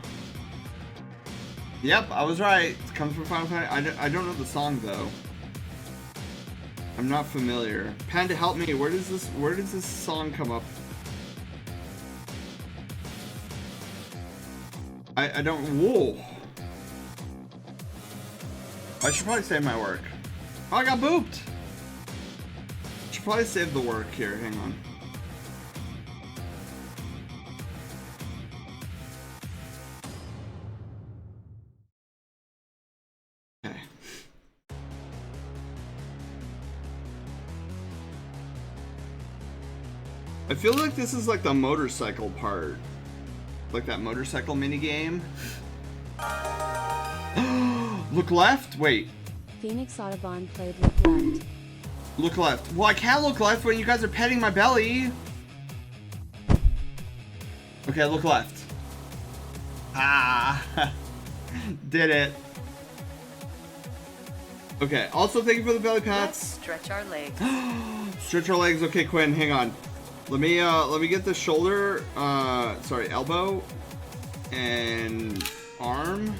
[SPEAKER 2] Yep, I was right. It comes from Final Fantasy. I don't know the song though. I'm not familiar. Panda, help me. Where does this song come up? I don't. Whoa. I should probably save my work. Oh, I got booped. Should probably save the work here. Hang on. I feel like this is like the motorcycle part. Like that motorcycle minigame. Look left? Wait.
[SPEAKER 1] Phoenix Audubon played Look Left.
[SPEAKER 2] Look left. Well, I can't look left when you guys are petting my belly. Okay, look left. Ah. Did it. Okay, also thank you for the belly pats.
[SPEAKER 3] Let's stretch our legs.
[SPEAKER 2] Stretch our legs. Okay, Quinn, hang on. Let me get the shoulder, sorry, elbow, and arm.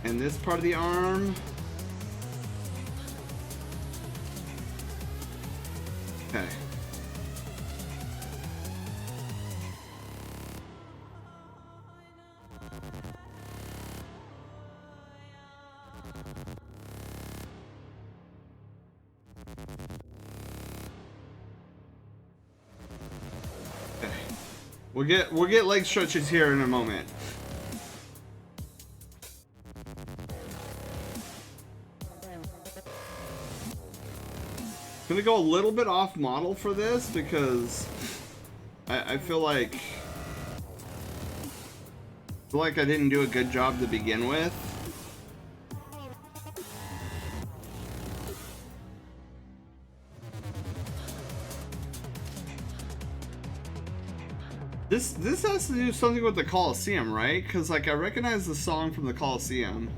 [SPEAKER 2] And this part of the arm. Okay. We'll get leg stretches here in a moment. Gonna go a little bit off model for this because I feel like I didn't do a good job to begin with. This has to do something with the Coliseum, right? Because like I recognize the song from the Coliseum.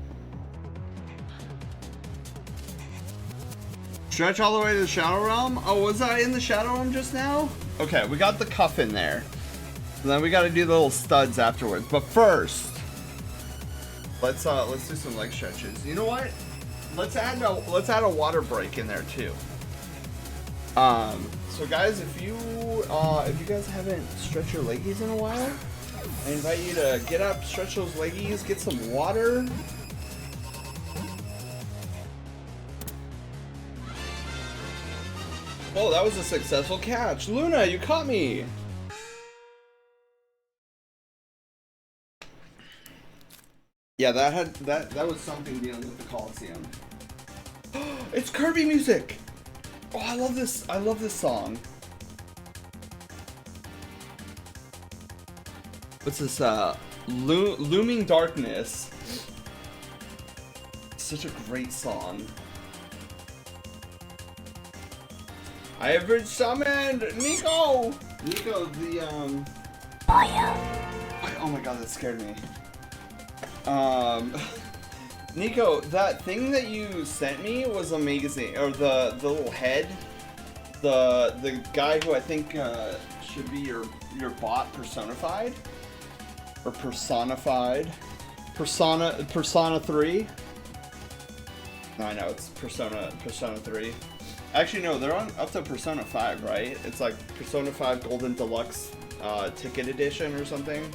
[SPEAKER 2] Stretch all the way to the Shadow Realm? Oh, was I in the Shadow Realm just now? Okay, we got the cuff in there. And then we got to do the little studs afterwards. But first, let's do some leg stretches. You know what? Let's add a water break in there too. So guys, if you guys haven't stretched your leggies in a while, I invite you to get up, stretch those leggies, get some water. Oh, that was a successful catch. Luna, you caught me. Yeah, that was something dealing with the Coliseum. It's Kirby music. Oh, I love this. I love this song. What's this? Looming Darkness. Such a great song. I have been summoned! Nico! Nico, the,
[SPEAKER 1] Oh yeah.
[SPEAKER 2] Oh my god, that scared me. Nico, that thing that you sent me was amazing. Or the little head. The guy who I think, should be your bot personified. Or personified. Persona 3. No, I know, it's Persona 3. Actually, no, they're on up to Persona 5, right? It's like Persona 5 Golden Deluxe Ticket Edition or something.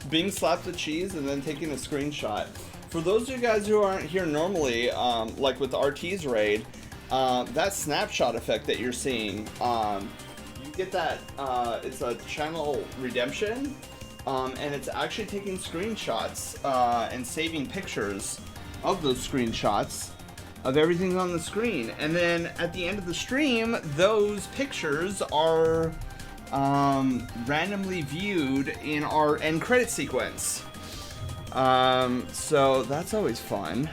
[SPEAKER 2] Being slapped with cheese and then taking a screenshot. For those of you guys who aren't here normally, like with RT's raid, that snapshot effect that you're seeing, you get that, it's a channel redemption, and it's actually taking screenshots and saving pictures of those screenshots of everything on the screen, and then at the end of the stream those pictures are randomly viewed in our end credit sequence. So that's always fun.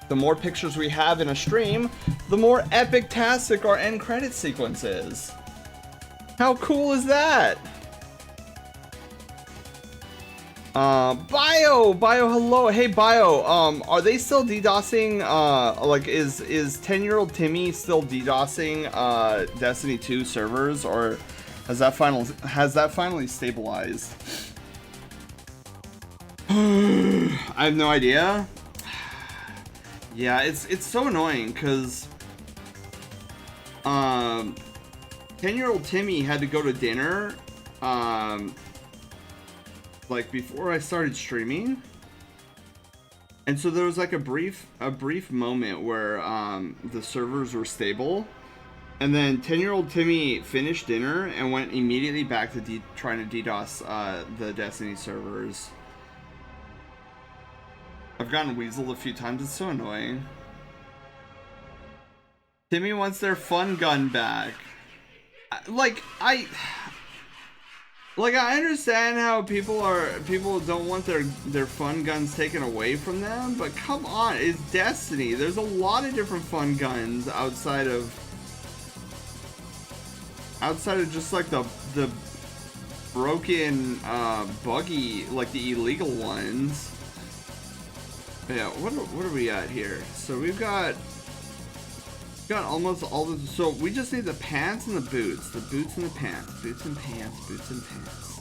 [SPEAKER 2] The more pictures we have in a stream, the more epic-tastic our end credit sequence is. How cool is that? Bio, hello. Hey, Bio, are they still DDoSing, like, is 10-year-old Timmy still DDoSing, Destiny 2 servers, or has that finally stabilized? I have no idea. Yeah, it's so annoying, because, 10-year-old Timmy had to go to dinner, like before I started streaming, and so there was like a brief moment where the servers were stable, and then 10-year-old Timmy finished dinner and went immediately back to trying to DDoS the Destiny servers. I've gotten weaseled a few times. It's so annoying. Timmy wants their fun gun back. I understand how people don't want their fun guns taken away from them, but come on, it's Destiny. There's a lot of different fun guns outside of just like the broken buggy, like the illegal ones. But yeah, what are we at here? So we've got Got almost all the, so we just need the pants and the boots. The boots and the pants. Boots and pants, boots and pants.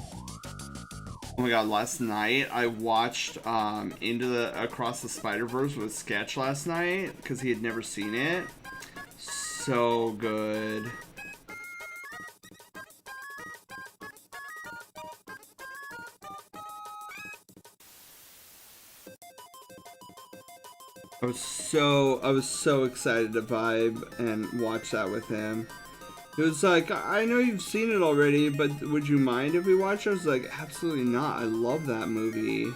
[SPEAKER 2] Oh my god, last night I watched Across the Spider-Verse with Sketch last night because he had never seen it. So good. I was so excited to vibe and watch that with him. It was like, I know you've seen it already, but would you mind if we watch it? I was like, absolutely not. I love that movie.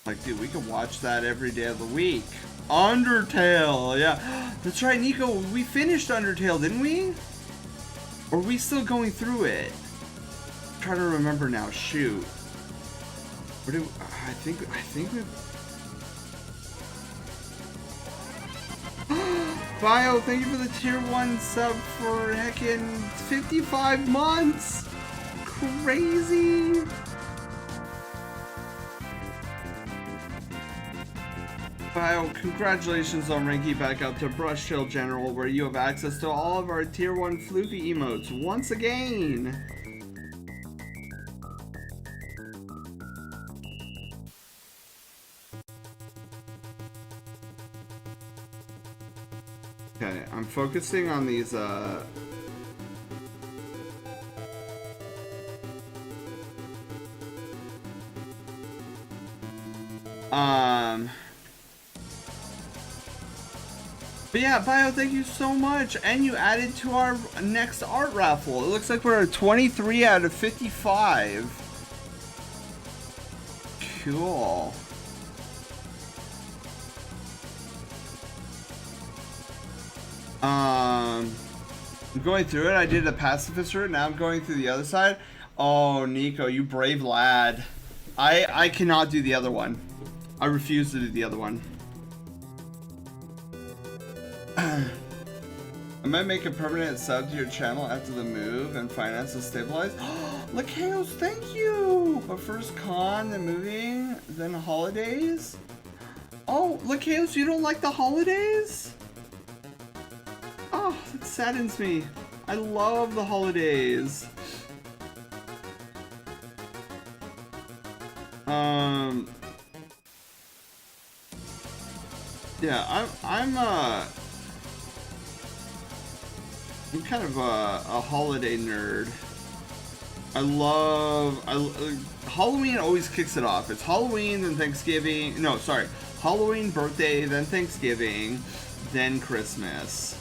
[SPEAKER 2] Like, dude, we could watch that every day of the week. Undertale, yeah. That's right, Nico. We finished Undertale, didn't we? Or are we still going through it? I'm trying to remember now. Shoot. Where do I think we. Bio, thank you for the tier 1 sub for heckin' 55 months! Crazy! Bio, congratulations on ranking back up to Brush Chill General, where you have access to all of our tier 1 floofy emotes once again! Okay, I'm focusing on these, But yeah, Bio, thank you so much, and you added to our next art raffle. It looks like we're at 23 out of 55. Cool. I'm going through it. I did the pacifist route. Now I'm going through the other side. Oh, Nico, you brave lad. I cannot do the other one. I refuse to do the other one. I might make a permanent sub to your channel after the move and finances stabilize. Lakeos, thank you! But first con, then moving, then holidays? Oh, Lakeos, you don't like the holidays? Oh, it saddens me. I love the holidays. Yeah, I'm kind of a holiday nerd. Halloween always kicks it off. It's Halloween, then Thanksgiving. No, sorry. Halloween, birthday, then Thanksgiving, then Christmas.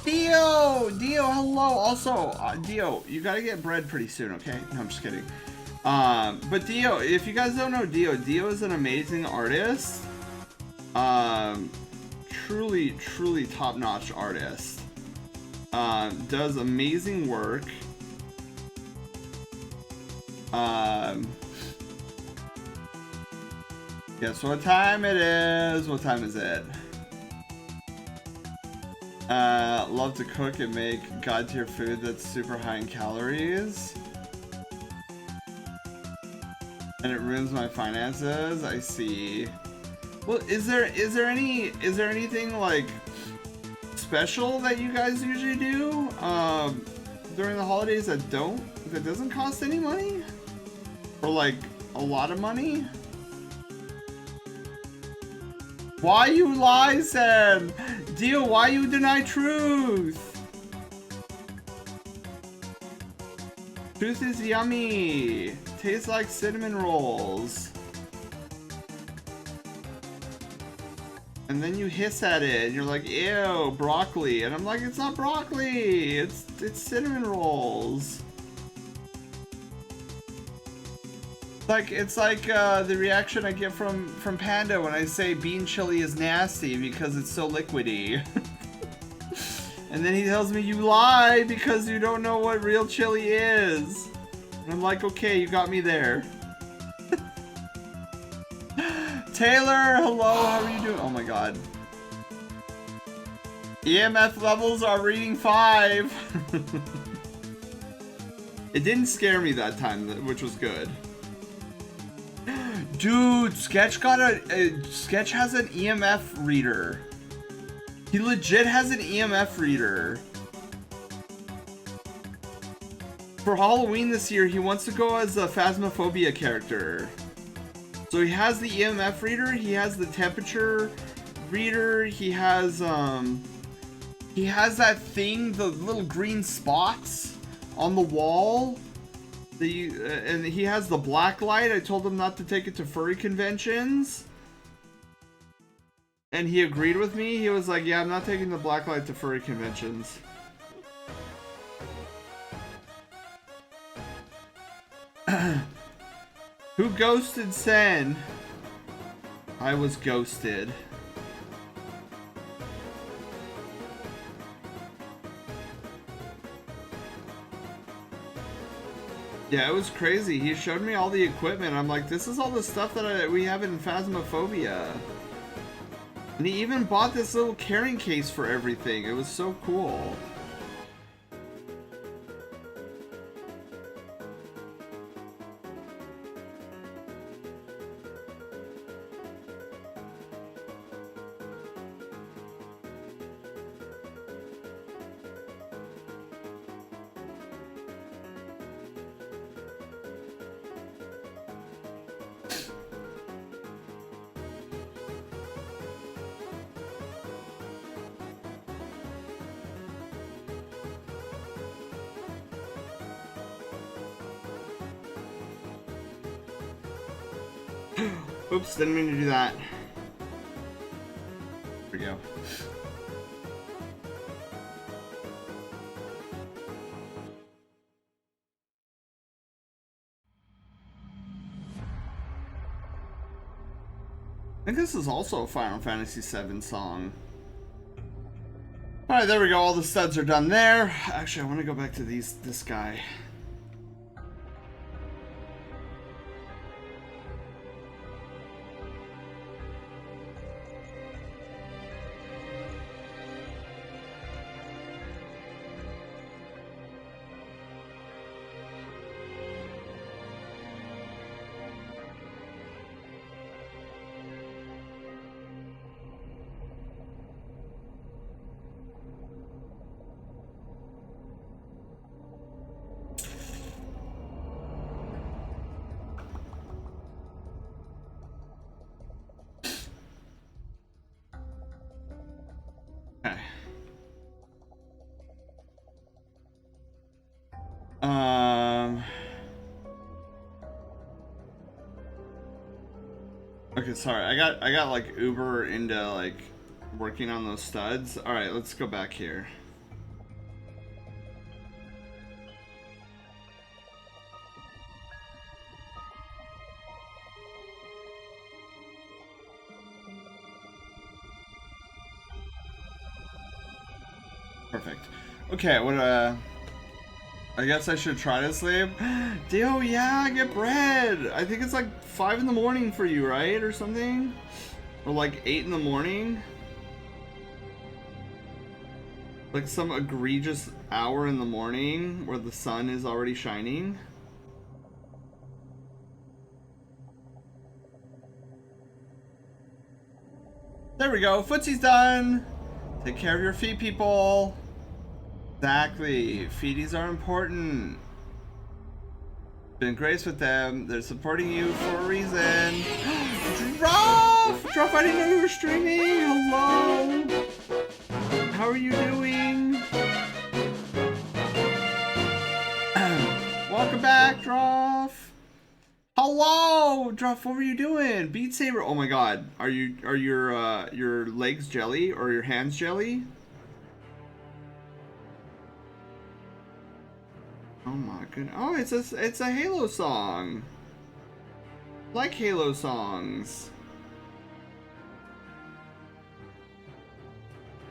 [SPEAKER 2] Dio, hello. Also, Dio, you gotta get bread pretty soon, okay? No, I'm just kidding. But Dio, if you guys don't know Dio is an amazing artist. Truly top-notch artist. Does amazing work. Guess what time it is? What time is it? Love to cook and make god-tier food that's super high in calories. And it ruins my finances. I see. Well, is there anything like special that you guys usually do during the holidays that doesn't cost any money? Or like a lot of money? Why you lie, Sam? Dio, why you deny truth? Truth is yummy. Tastes like cinnamon rolls. And then you hiss at it and you're like, ew, broccoli. And I'm like, it's not broccoli. It's cinnamon rolls. It's like the reaction I get from Panda when I say bean chili is nasty because it's so liquidy. And then he tells me you lie because you don't know what real chili is. And I'm like, okay, you got me there. Taylor, hello, how are you doing? Oh my god. EMF levels are reading 5. It didn't scare me that time, which was good. Dude, Sketch got Sketch has an EMF reader. He legit has an EMF reader. For Halloween this year, he wants to go as a Phasmophobia character. So he has the EMF reader, he has the temperature reader, he has that thing, the little green spots on the wall. And he has the black light. I told him not to take it to furry conventions. And he agreed with me. He was like, yeah, I'm not taking the black light to furry conventions. Who ghosted Sen? I was ghosted. Yeah, it was crazy. He showed me all the equipment. I'm like, this is all the stuff that we have in Phasmophobia. And he even bought this little carrying case for everything. It was so cool. Oops, didn't mean to do that. There we go. I think this is also a Final Fantasy VII song. Alright, there we go. All the studs are done there. Actually, I want to go back to this guy. Okay. Okay, sorry. I got like Uber into like working on those studs. All right, let's go back here. Perfect. Okay, what I guess I should try to sleep. Dio, yeah, get bread. I think it's like 5 in the morning for you, right? Or something? Or like 8 in the morning? Like some egregious hour in the morning where the sun is already shining. There we go. Footsie's done. Take care of your feet, people. Exactly. Feeties are important. Been grace with them. They're supporting you for a reason. Droff! Droff, I didn't know you were streaming. Hello. How are you doing? Welcome back, Droff. Hello, Droff. What were you doing? Beat Saber. Oh my God. Are your legs jelly or your hands jelly? Oh my goodness. Oh, it's a Halo song. Like Halo songs.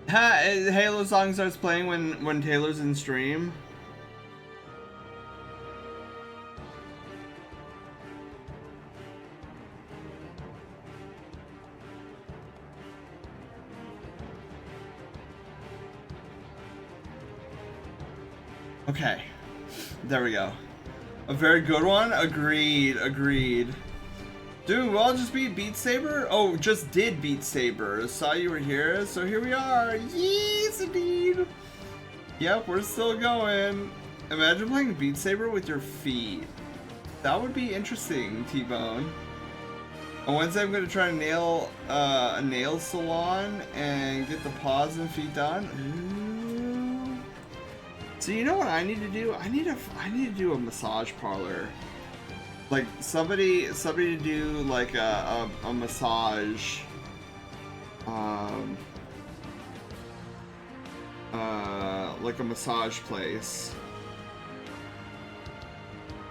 [SPEAKER 2] Ha! Halo song starts playing when Taylor's in stream. Okay. There we go. A very good one? Agreed, agreed. Dude, we'll just beat Beat Saber? Oh, just did Beat Saber. Saw you were here, so here we are. Yes, indeed. Yep, we're still going. Imagine playing Beat Saber with your feet. That would be interesting, T-Bone. On Wednesday, I'm going to try to nail a nail salon and get the paws and feet done. Ooh. So you know what I need to do? I need to do a massage parlor. Like somebody to do like a massage. Like a massage place.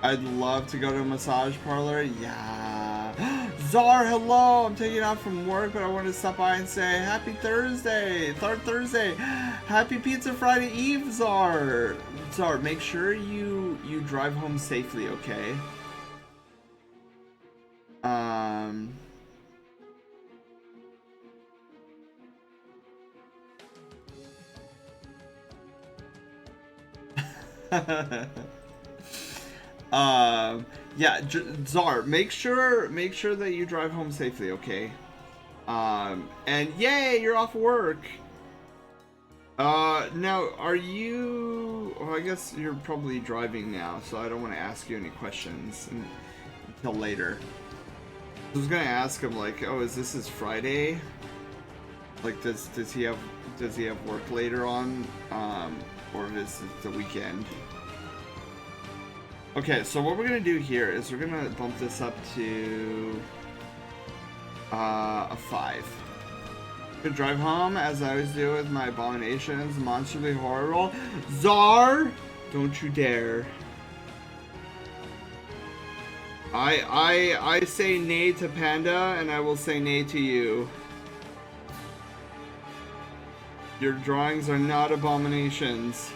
[SPEAKER 2] I'd love to go to a massage parlor. Yeah. Czar, hello. I'm taking off from work, but I wanted to stop by and say happy Thursday. Third Thursday. Happy Pizza Friday Eve, Czar. Czar, make sure you drive home safely, okay? Yeah, Czar, make sure that you drive home safely, okay? And yay, you're off work. Now, are you... Well, I guess you're probably driving now, so I don't want to ask you any questions until later. I was gonna ask him, like, oh, is this his Friday? Like, does he have work later on? Or is it the weekend? Okay, so what we're gonna do here is we're gonna bump this up to a 5. I'm gonna drive home as I always do with my abominations, monsterly horrible. Czar, don't you dare! I say nay to Panda, and I will say nay to you. Your drawings are not abominations.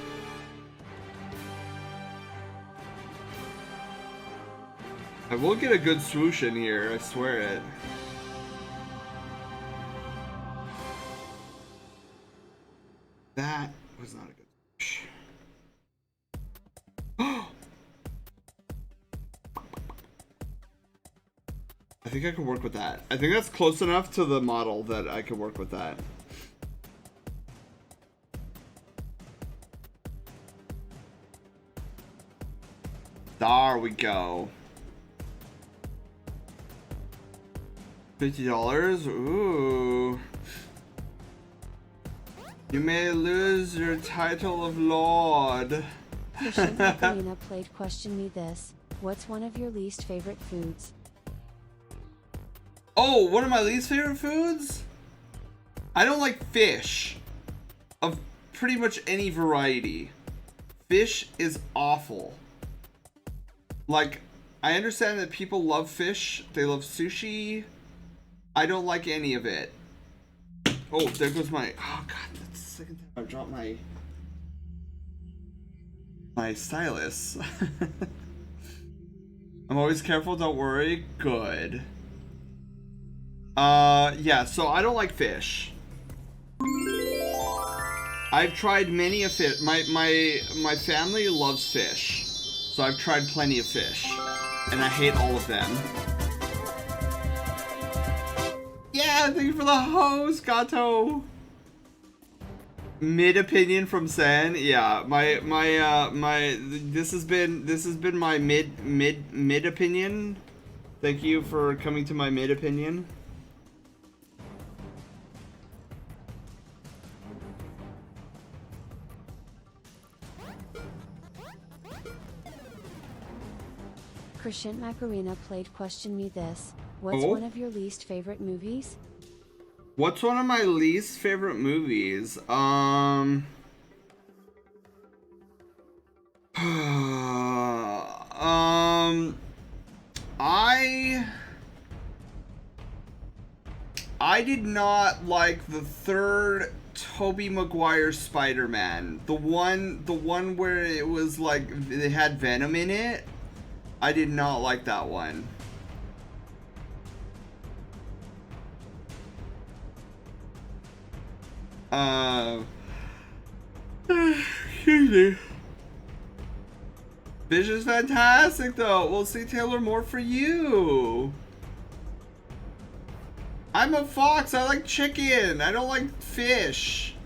[SPEAKER 2] I will get a good swoosh in here, I swear it. That was not a good swoosh. I think I can work with that. I think that's close enough to the model that I can work with that. There we go. $50? Ooh. You may lose your title of Lord.
[SPEAKER 1] Karina played Question Me This. What's one of your least favorite foods?
[SPEAKER 2] Oh, one of my least favorite foods? I don't like fish. Of pretty much any variety. Fish is awful. Like, I understand that people love fish. They love sushi. I don't like any of it. Oh, there goes my... Oh, God, that's the second time I've dropped my stylus. I'm always careful, don't worry. Good. Yeah, so I don't like fish. I've tried many a fish. My family loves fish. So I've tried plenty of fish. And I hate all of them. Yeah, thank you for the host, Gato. Mid opinion from Sen. Yeah, this has been my mid opinion. Thank you for coming to my mid opinion.
[SPEAKER 1] Crescent Macarena played Question Me This. What's one of your least favorite movies?
[SPEAKER 2] What's one of my least favorite movies? I did not like the third Tobey Maguire Spider-Man. The one where it was like they had Venom in it. I did not like that one. Excuse me. Fish is fantastic, though. We'll see, Taylor, more for you. I'm a fox. I like chicken. I don't like fish.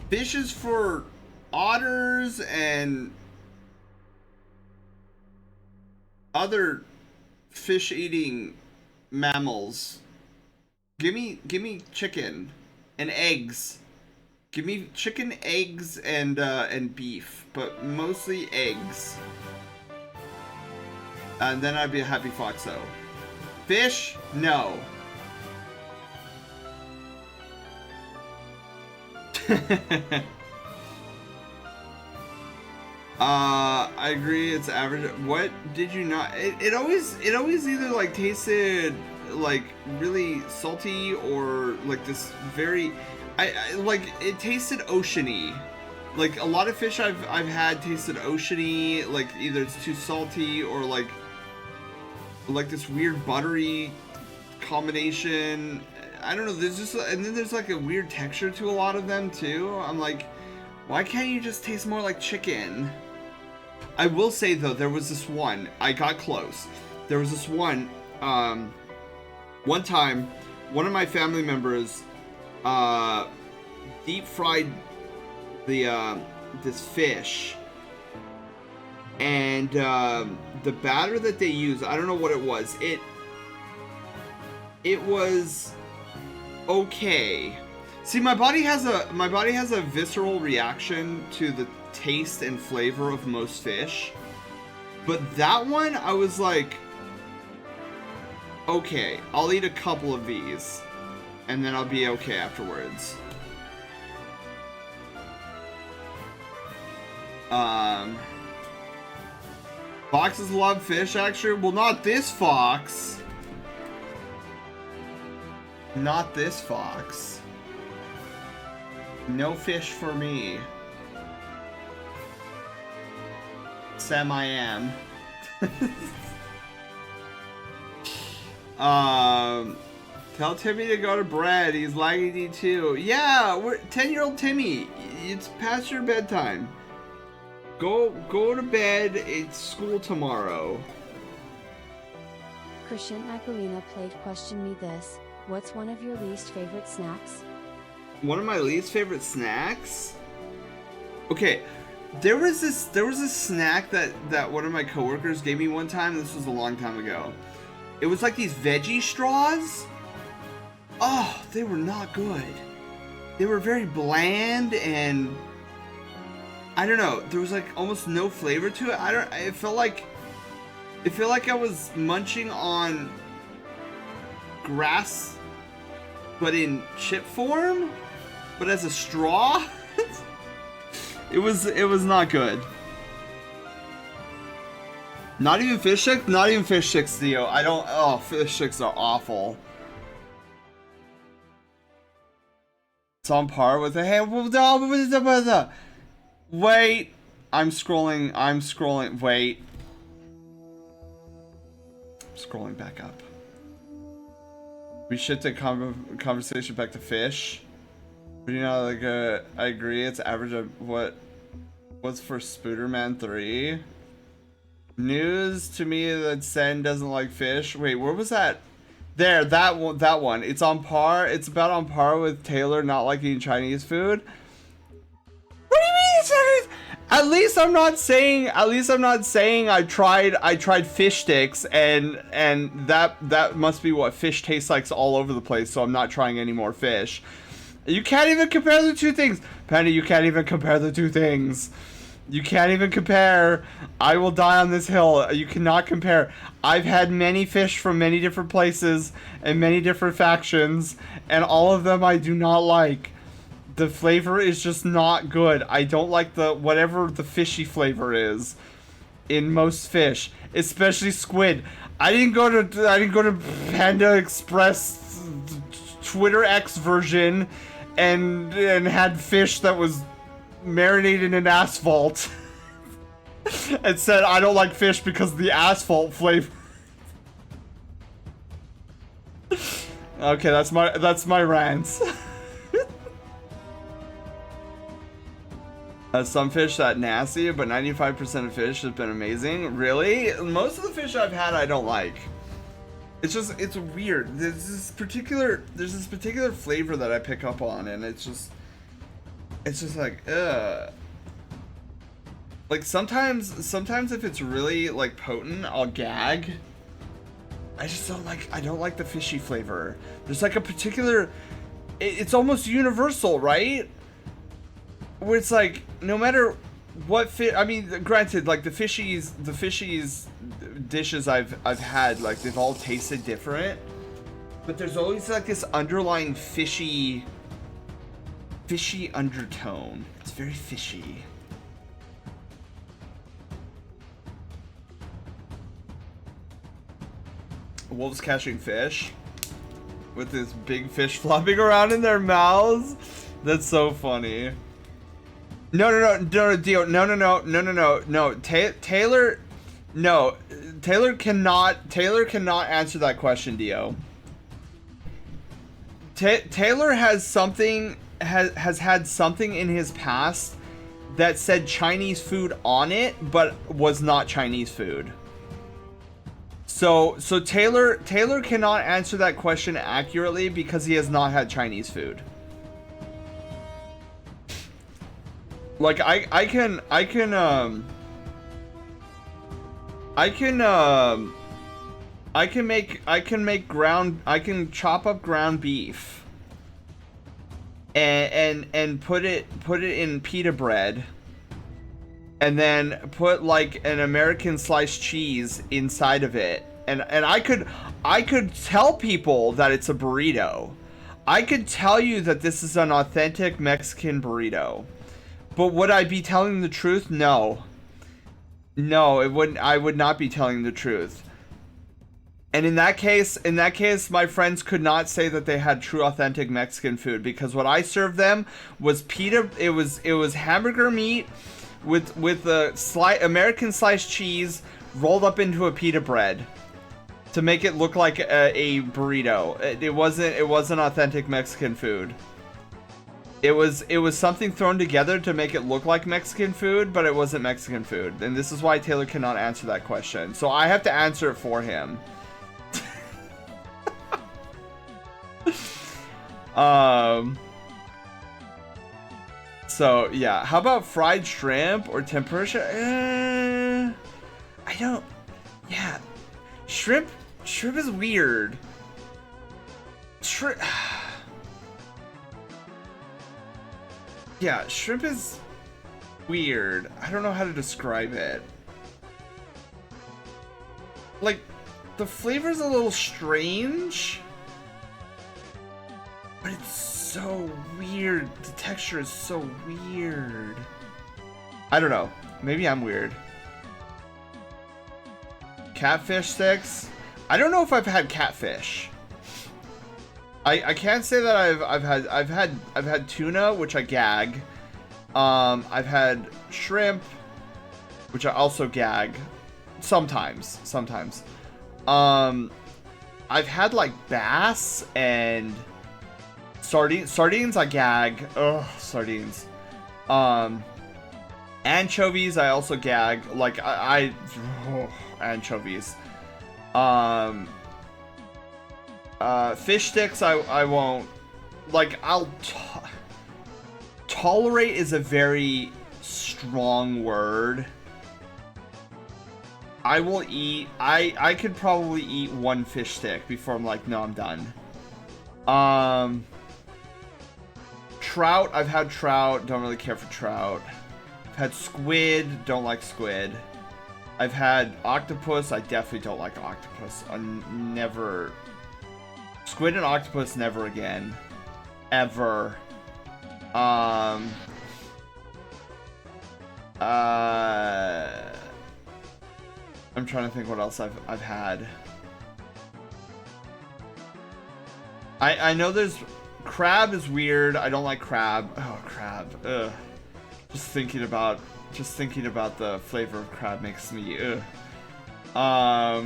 [SPEAKER 2] Fish is for otters and other fish-eating mammals. Give me chicken and eggs. Give me chicken, eggs, and beef, but mostly eggs. And then I'd be a happy foxo. Fish? No. I agree. It's average. What did you not? It always either like tasted like really salty or like this very. I like it tasted oceany. Like a lot of fish I've had tasted oceany. Like either it's too salty or like this weird buttery combination. I don't know. There's just, and then there's like a weird texture to a lot of them too. I'm like, why can't you just taste more like chicken? I will say though, there was this one. I got close. There was this one. One time, one of my family members deep fried this fish, and the batter that they use, I don't know what it was. It was okay. See, my body has a visceral reaction to the taste and flavor of most fish, but that one I was like, okay, I'll eat a couple of these and then I'll be okay afterwards. Foxes love fish, actually. Well, not this fox. Not this fox. No fish for me. Sam, I am. Tell Timmy to go to bed. He's lagging too. Yeah, we're 10-year-old Timmy. It's past your bedtime. Go to bed. It's school tomorrow.
[SPEAKER 1] Christian Macarena played Question Me This. What's one of your least favorite snacks?
[SPEAKER 2] One of my least favorite snacks? Okay, there was this snack that one of my coworkers gave me one time. This was a long time ago. It was like these veggie straws. Oh, they were not good. They were very bland and I don't know. There was like almost no flavor to it. It felt like I was munching on grass, but in chip form, but as a straw. It was not good. Not even fish sticks? Not even fish sticks, Theo. Fish sticks are awful. It's on par with the wait. I'm scrolling. Wait. I'm scrolling back up. We should take conversation back to fish. But you know, like, I agree. It's average of what's for Spooderman 3. News to me that Sen doesn't like fish. Wait, where was that? There, that one. It's on par. It's about on par with Taylor not liking Chinese food. What do you mean it's Chinese? At least I'm not saying I tried fish sticks and that must be what fish tastes like all over the place, so I'm not trying any more fish. You can't even compare the two things. Penny, you can't even compare the two things. You can't even compare. I will die on this hill. You cannot compare. I've had many fish from many different places and many different factions, and all of them I do not like. The flavor is just not good. I don't like whatever the fishy flavor is in most fish, especially squid. I didn't go to Panda Express Twitter X version and had fish that was marinated in asphalt and said I don't like fish because of the asphalt flavor. Okay, that's my rants. Some fish that nasty, but 95% of fish has been amazing. Really? Most of the fish I've had I don't like. It's just, it's weird. There's this particular flavor that I pick up on, and it's just like, ugh. Like sometimes if it's really like potent, I'll gag. I just don't like the fishy flavor. There's like a particular, it's almost universal, right? Where it's like, no matter what I mean, granted, like the fishies dishes I've had, like they've all tasted different, but there's always like this underlying fishy undertone. It's very fishy. Wolves catching fish with this big fish flopping around in their mouths. That's so funny. No, Dio. No. Taylor cannot answer that question, Dio. Taylor has had something in his past that said Chinese food on it, but was not Chinese food. So Taylor cannot answer that question accurately because he has not had Chinese food. Like I can chop up ground beef and put it in pita bread, and then put like an American sliced cheese inside of it, and I could tell people that it's a burrito. I could tell you that this is an authentic Mexican burrito. But would I be telling the truth? No. No, it wouldn't. I would not be telling the truth. And in that case, my friends could not say that they had true authentic Mexican food, because what I served them was pita. It was hamburger meat with a American sliced cheese rolled up into a pita bread to make it look like a burrito. It wasn't authentic Mexican food. It was something thrown together to make it look like Mexican food, but it wasn't Mexican food. And this is why Taylor cannot answer that question. So I have to answer it for him. So yeah, how about fried shrimp or tempura? I don't. Yeah, shrimp is weird. Yeah, shrimp is weird. I don't know how to describe it. Like, the flavor's a little strange, but it's so weird. The texture is so weird. I don't know. Maybe I'm weird. Catfish sticks? I don't know if I've had catfish. I can't say that I've had tuna, which I gag. I've had shrimp, which I also gag. Sometimes. I've had like bass and sardines I gag. Ugh, sardines. Anchovies I also gag. Like anchovies. Fish sticks I won't. Like, tolerate is a very strong word. I will eat, I could probably eat one fish stick before I'm like, no, I'm done. Trout, I've had trout, don't really care for trout. I've had squid, don't like squid. I've had octopus, I definitely don't like octopus. Never. Squid and octopus, never again. Ever. I'm trying to think what else I've had. I know there's crab is weird. I don't like crab. Oh, crab. Ugh. Just thinking about the flavor of crab makes me ugh.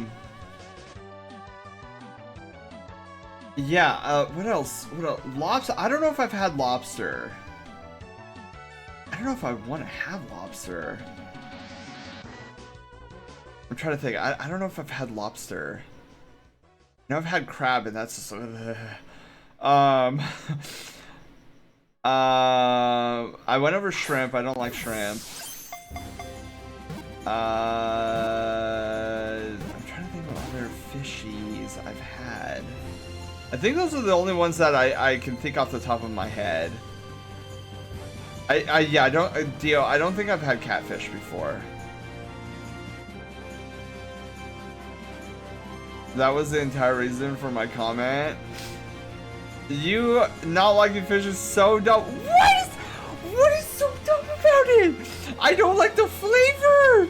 [SPEAKER 2] Yeah, what else? Lobster? I don't know if I've had lobster. I don't know if I want to have lobster. I'm trying to think. I don't know if I've had lobster. No, I've had crab, and that's just. I went over shrimp. I don't like shrimp. I'm trying to think of other fishies I've had. I think those are the only ones that I can think off the top of my head. Yeah, Dio, I don't think I've had catfish before. That was the entire reason for my comment. You not liking fish is so dumb. What is so dumb about it? I don't like the flavor.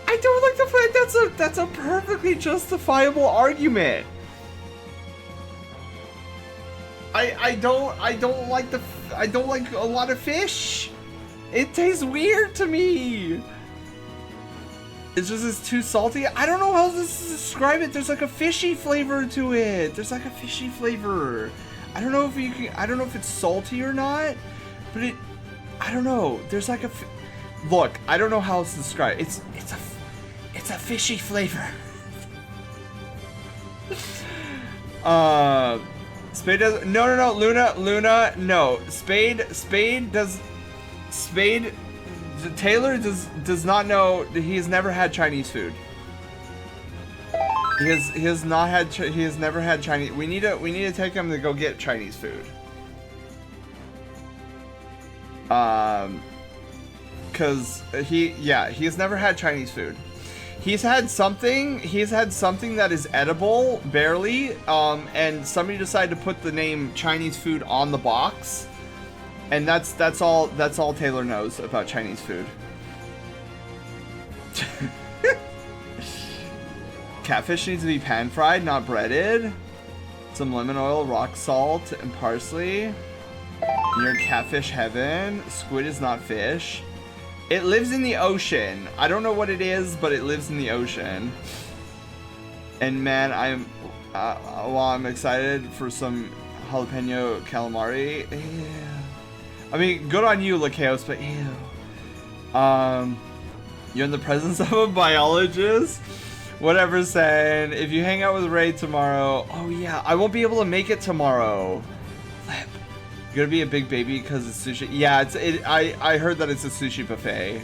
[SPEAKER 2] I don't like the flavor. That's a perfectly justifiable argument. I don't like a lot of fish. It tastes weird to me. It's too salty. I don't know how else to describe it. There's like a fishy flavor to it. There's like a fishy flavor. I don't know if you can. I don't know if it's salty or not, but I don't know. There's like a. Look, I don't know how else to describe it. It's a fishy flavor. Spade does no Luna no Spade does Spade. Taylor does not know that he has never had Chinese food. He has never had Chinese. We need to take him to go get Chinese food. Cause he has never had Chinese food. He's had something that is edible, barely, and somebody decided to put the name Chinese food on the box. And that's all Taylor knows about Chinese food. Catfish needs to be pan fried, not breaded. Some lemon oil, rock salt, and parsley. You're in catfish heaven. Squid is not fish. It lives in the ocean. I don't know what it is, but it lives in the ocean. And man, I'm excited for some jalapeno calamari. Ew. I mean, good on you, Lakeos, but ew. You're in the presence of a biologist? Whatever, saying. If you hang out with Ray tomorrow... Oh, yeah. I won't be able to make it tomorrow. Flip. You're gonna be a big baby because it's sushi. Yeah, I heard that it's a sushi buffet.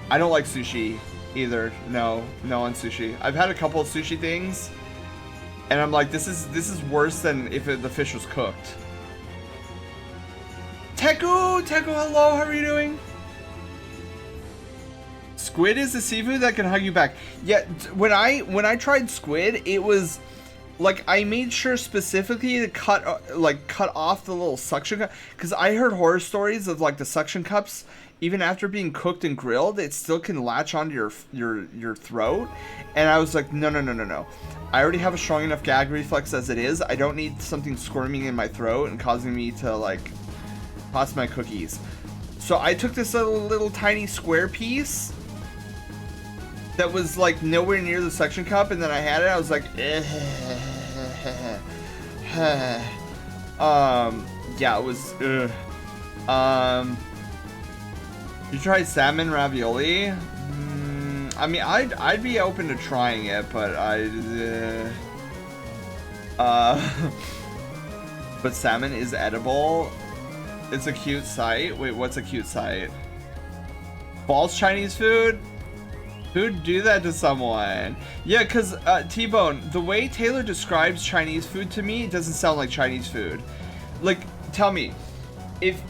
[SPEAKER 2] I don't like sushi either. No on sushi. I've had a couple of sushi things. And I'm like, this is worse than if the fish was cooked. Teku, hello, how are you doing? Squid is the seafood that can hug you back. Yeah, when I tried squid, it was like I made sure specifically to cut off the little suction cup, because I heard horror stories of like the suction cups, even after being cooked and grilled, it still can latch onto your throat. And I was like, no. I already have a strong enough gag reflex as it is. I don't need something squirming in my throat and causing me to like toss my cookies. So I took this little tiny square piece that was like nowhere near the suction cup, and then I had it. I was like, yeah, it was. You tried salmon ravioli? I mean, I'd be open to trying it, but but salmon is edible. It's a cute site. Wait, what's a cute site? False Chinese food? Who'd do that to someone? Yeah, because T-Bone, the way Taylor describes Chinese food to me, it doesn't sound like Chinese food. Like, tell me, if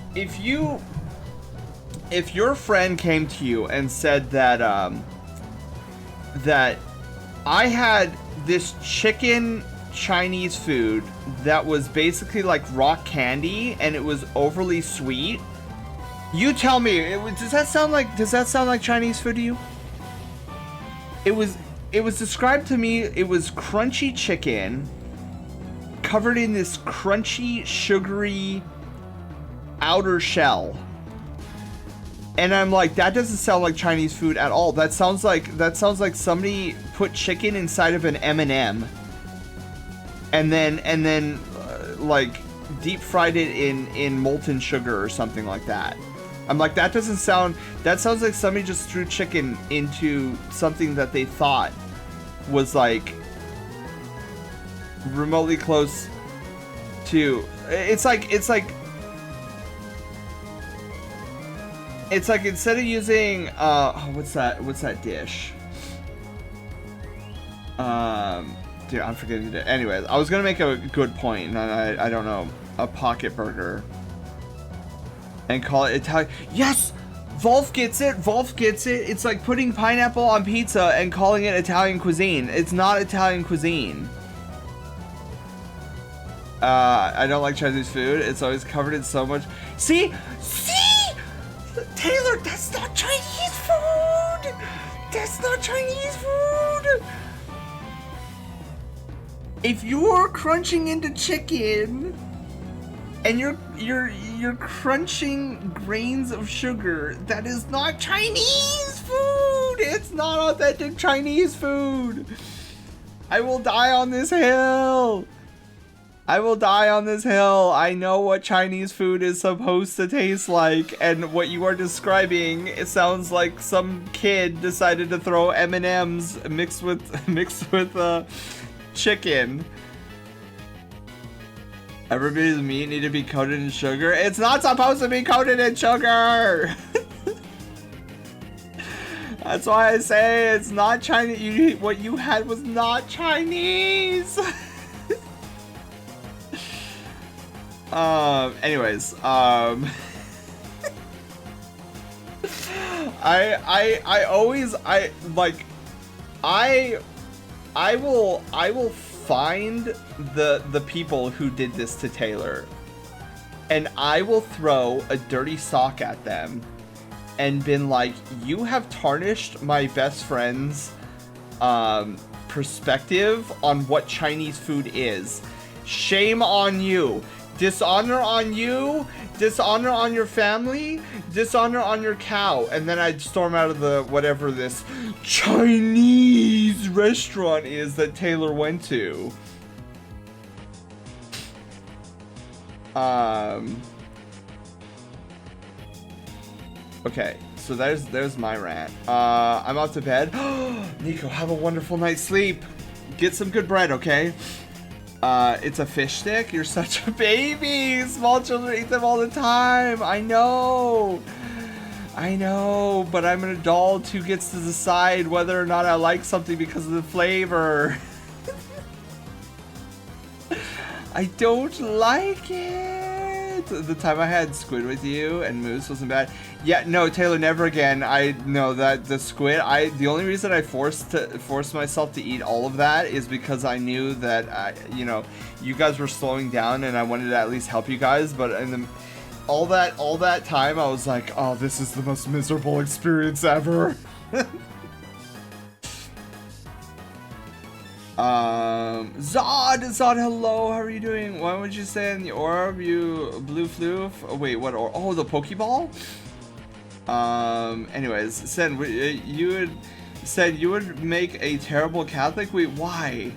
[SPEAKER 2] your friend came to you and said that that I had this chicken Chinese food that was basically like rock candy and it was overly sweet, you tell me, does that sound like Chinese food to you? It was described to me, it was crunchy chicken covered in this crunchy, sugary outer shell. And I'm like, that doesn't sound like Chinese food at all. That sounds like somebody put chicken inside of an M&M and then like deep fried it in molten sugar or something like that. I'm like, that doesn't sound, that sounds like somebody just threw chicken into something that they thought was like remotely close to, it's like instead of using, what's that dish? Dude, I'm forgetting it. Anyways, I was gonna make a good point, and I don't know, a pocket burger. And call it Italian. Yes! Wolf gets it. Wolf gets it. It's like putting pineapple on pizza and calling it Italian cuisine. It's not Italian cuisine. I don't like Chinese food. It's always covered in so much. See? Taylor, that's not Chinese food! That's not Chinese food! If you're crunching into chicken and you're crunching grains of sugar, that is not Chinese food! It's not authentic Chinese food! I will die on this hill! I will die on this hill. I know what Chinese food is supposed to taste like, and what you are describing, it sounds like some kid decided to throw M&Ms mixed with chicken. Everybody's meat need to be coated in sugar. It's not supposed to be coated in sugar. That's why I say it's not Chinese. What you had was not Chinese. Anyways, I will find the people who did this to Taylor, and I will throw a dirty sock at them and been like, you have tarnished my best friend's perspective on what Chinese food is. Shame on you. Dishonor on you, dishonor on your family, dishonor on your cow. And then I'd storm out of the whatever this Chinese restaurant is that Taylor went to. Okay, so there's my rant. I'm off to bed. Nico, have a wonderful night's sleep. Get some good bread, okay? It's a fish stick? You're such a baby! Small children eat them all the time! I know, but I'm an adult who gets to decide whether or not I like something because of the flavor. I don't like it! The time I had squid with you and moose wasn't bad. Yeah, no, Taylor, never again. I know that the squid, the only reason I forced myself to eat all of that is because I knew that, you know, you guys were slowing down and I wanted to at least help you guys, but all that time I was like, oh, this is the most miserable experience ever. Zod, hello, how are you doing? Why would you say in the orb you blue floof? Oh, wait, what orb? Oh, the Pokeball? Anyways, Sen, you said you would make a terrible Catholic? Wait, why?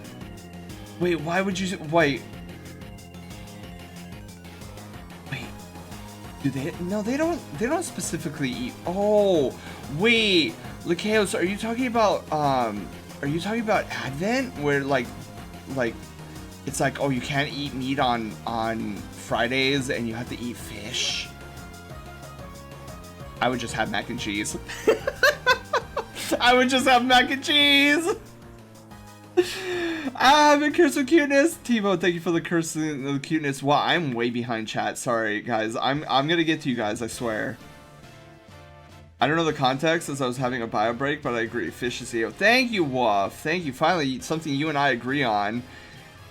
[SPEAKER 2] Wait, why would you, wait. Do they, no, they don't specifically eat, oh, wait, Lakeos, are you talking about Advent, where like, it's like, oh, you can't eat meat on Fridays and you have to eat fish? I would just have mac and cheese. I would just have mac and cheese. I've been cursed with cuteness. Timo, thank you for the curse of the cuteness. Wow, I'm way behind chat. Sorry, guys. I'm gonna get to you guys, I swear. I don't know the context as I was having a bio break, but I agree. Fish is EO. Thank you, Woof. Thank you. Finally, something you and I agree on.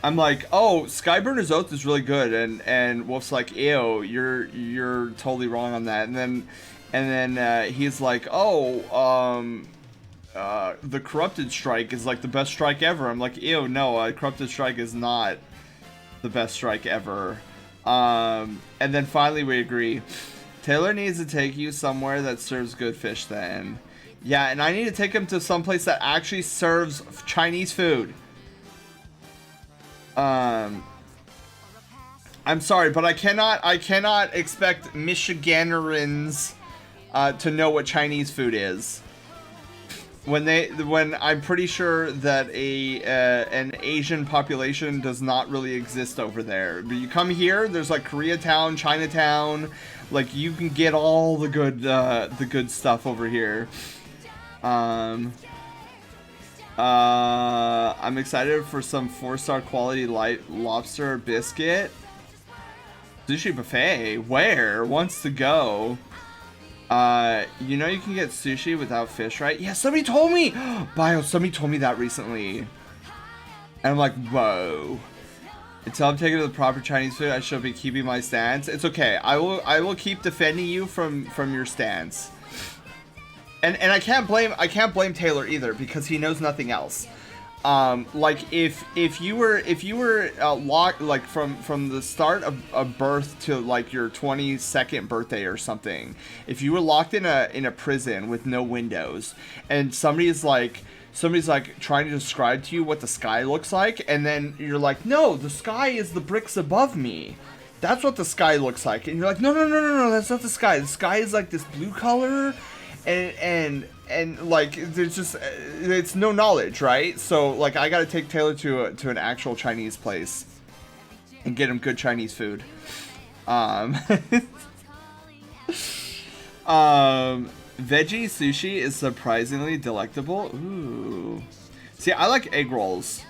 [SPEAKER 2] I'm like, oh, Skyburner's Oath is really good, and Wolf's like, ew, you're totally wrong on that. And then he's like, oh, the Corrupted Strike is like the best strike ever. I'm like, ew, no, Corrupted Strike is not the best strike ever. And then finally we agree. Taylor needs to take you somewhere that serves good fish then. Yeah, and I need to take him to some place that actually serves Chinese food. I'm sorry, but I cannot expect Michiganerans to know what Chinese food is. When I'm pretty sure that an Asian population does not really exist over there. But you come here, there's like Koreatown, Chinatown, like you can get all the good stuff over here. I'm excited for some 4-star quality light lobster biscuit. Sushi buffet. Where? Wants to go. You know you can get sushi without fish, right? Yeah, somebody told me. Somebody told me that recently. And I'm like, whoa. Until I'm taking to the proper Chinese food, I shall be keeping my stance. It's okay. I will keep defending you from your stance. And I can't blame Taylor either because he knows nothing else. Like if you were locked like from the start of birth to like your 22nd birthday or something, if you were locked in a prison with no windows and somebody's like trying to describe to you what the sky looks like, and then you're like, no, the sky is the bricks above me. That's what the sky looks like. And you're like, no, that's not the sky. The sky is like this blue color. And like there's just it's no knowledge, right? So like I gotta take Taylor to an actual Chinese place and get him good Chinese food. Veggie sushi is surprisingly delectable. Ooh, see, I like egg rolls.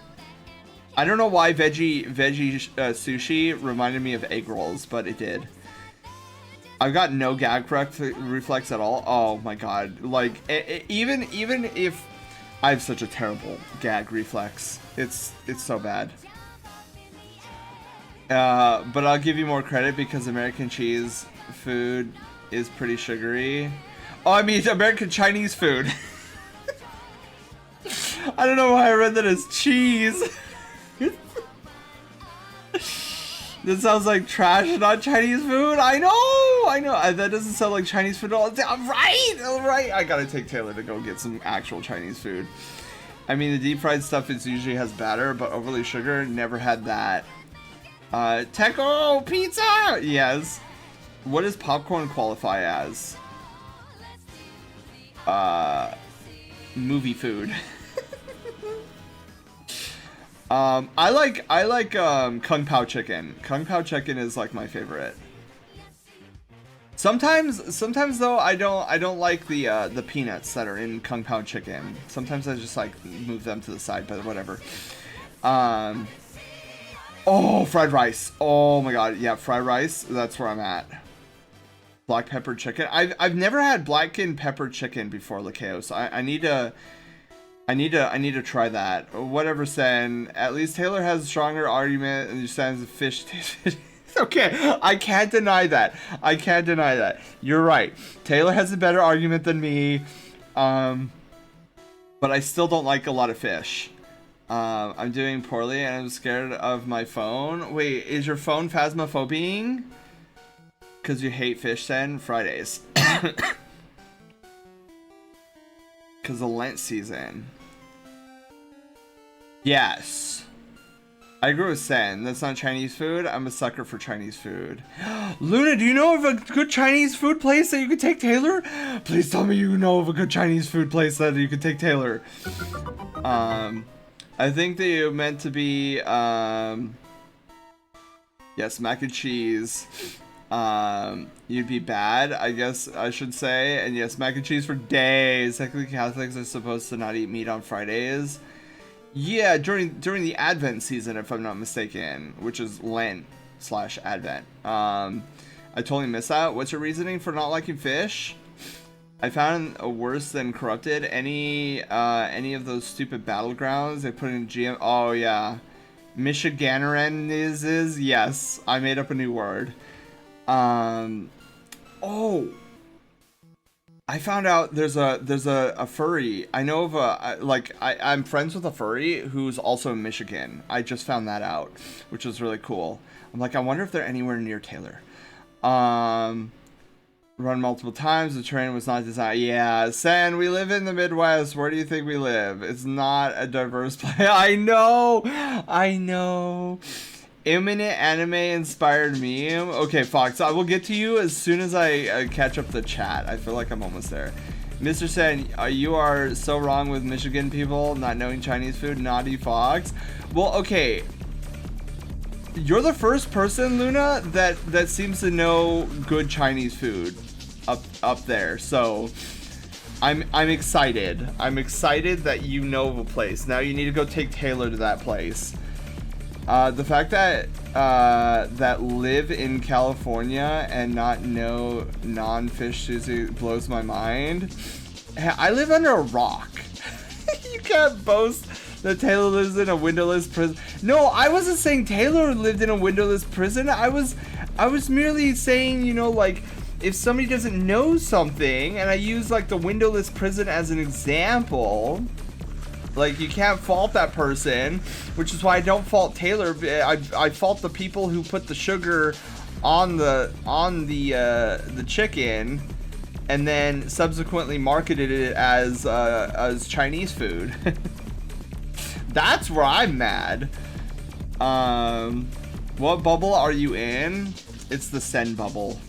[SPEAKER 2] I don't know why veggie sushi reminded me of egg rolls, but it did. I've got no gag reflex at all. Oh my god. Like, even if I have such a terrible gag reflex, it's so bad. But I'll give you more credit because American cheese food is pretty sugary. Oh, I mean, American Chinese food. I don't know why I read that as cheese. That sounds like trash, not Chinese food. I know. That doesn't sound like Chinese food at all. All right. I gotta take Taylor to go get some actual Chinese food. I mean, the deep fried stuff usually has batter, but overly sugar, never had that. Teco pizza. Yes. What does popcorn qualify as? Movie food. I like Kung Pao chicken. Kung Pao chicken is like my favorite. Sometimes though I don't like the peanuts that are in Kung Pao chicken. Sometimes I just like move them to the side, but whatever. Oh, fried rice. Oh my god, yeah, fried rice. That's where I'm at. Black pepper chicken. I've never had black and pepper chicken before, Lakeo, so I need to try that. Whatever, Sen. At least Taylor has a stronger argument and understands the fish taste. Okay, I can't deny that. You're right. Taylor has a better argument than me. But I still don't like a lot of fish. I'm doing poorly and I'm scared of my phone. Wait, is your phone phasmophobic? Because you hate fish, Sen? Fridays. Because of Lent season. Yes. I agree with Sen. That's not Chinese food. I'm a sucker for Chinese food. Luna, do you know of a good Chinese food place that you could take Taylor? Please tell me you know of a good Chinese food place that you could take Taylor. I think that you meant to be, yes, mac and cheese. You'd be bad, I guess I should say. And yes, mac and cheese for days. Technically, Catholics are supposed to not eat meat on Fridays. Yeah, during the Advent season, if I'm not mistaken, which is Lent/Advent. I totally missed that. What's your reasoning for not liking fish? I found a worse than corrupted. Any of those stupid battlegrounds they put in GM. Oh yeah, Michiganeran is yes. I made up a new word. Oh, I found out there's a furry. I know of I'm friends with a furry who's also in Michigan. I just found that out, which was really cool. I'm like, I wonder if they're anywhere near Taylor. Run multiple times. The train was not designed. Yeah, San, we live in the Midwest. Where do you think we live? It's not a diverse place. I know. Imminent anime inspired meme. Okay, Fox, I will get to you as soon as I catch up the chat. I feel like I'm almost there. Mr. Sen, you are so wrong with Michigan people not knowing Chinese food. Naughty Fox. Well, okay. You're the first person, Luna, that seems to know good Chinese food up there. So I'm excited. I'm excited that you know of a place. Now you need to go take Taylor to that place. The fact that that live in California and not know non-fish sushi blows my mind. I live under a rock. You can't boast that Taylor lives in a windowless prison. No, I wasn't saying Taylor lived in a windowless prison. I was merely saying, you know, like, if somebody doesn't know something, and I use like the windowless prison as an example, like, you can't fault that person, which is why I don't fault Taylor. I fault the people who put the sugar on the chicken and then subsequently marketed it as Chinese food. That's where I'm mad. What bubble are you in? It's the Sen bubble.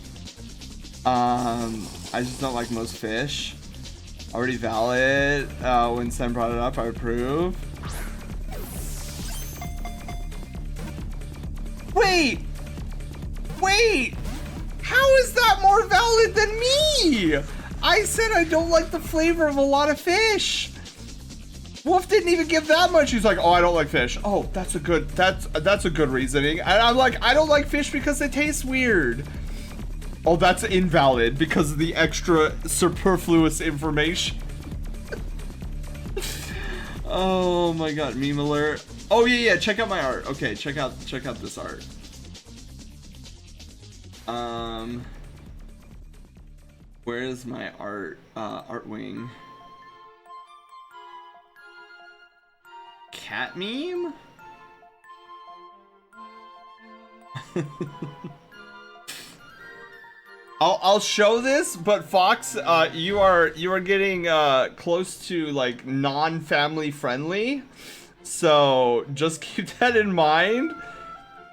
[SPEAKER 2] I just don't like most fish. Already valid. When Sen brought it up, I approve. Wait! How is that more valid than me? I said I don't like the flavor of a lot of fish. Wolf didn't even give that much. He's like, oh, I don't like fish. Oh, that's a good reasoning. And I'm like, I don't like fish because they taste weird. Oh, that's invalid because of the extra superfluous information. Oh my god, meme alert. Oh yeah, check out my art. Okay, check out this art. Where is my art wing? Cat meme? I'll show this, but Fox, you are getting close to like non-family friendly, so just keep that in mind.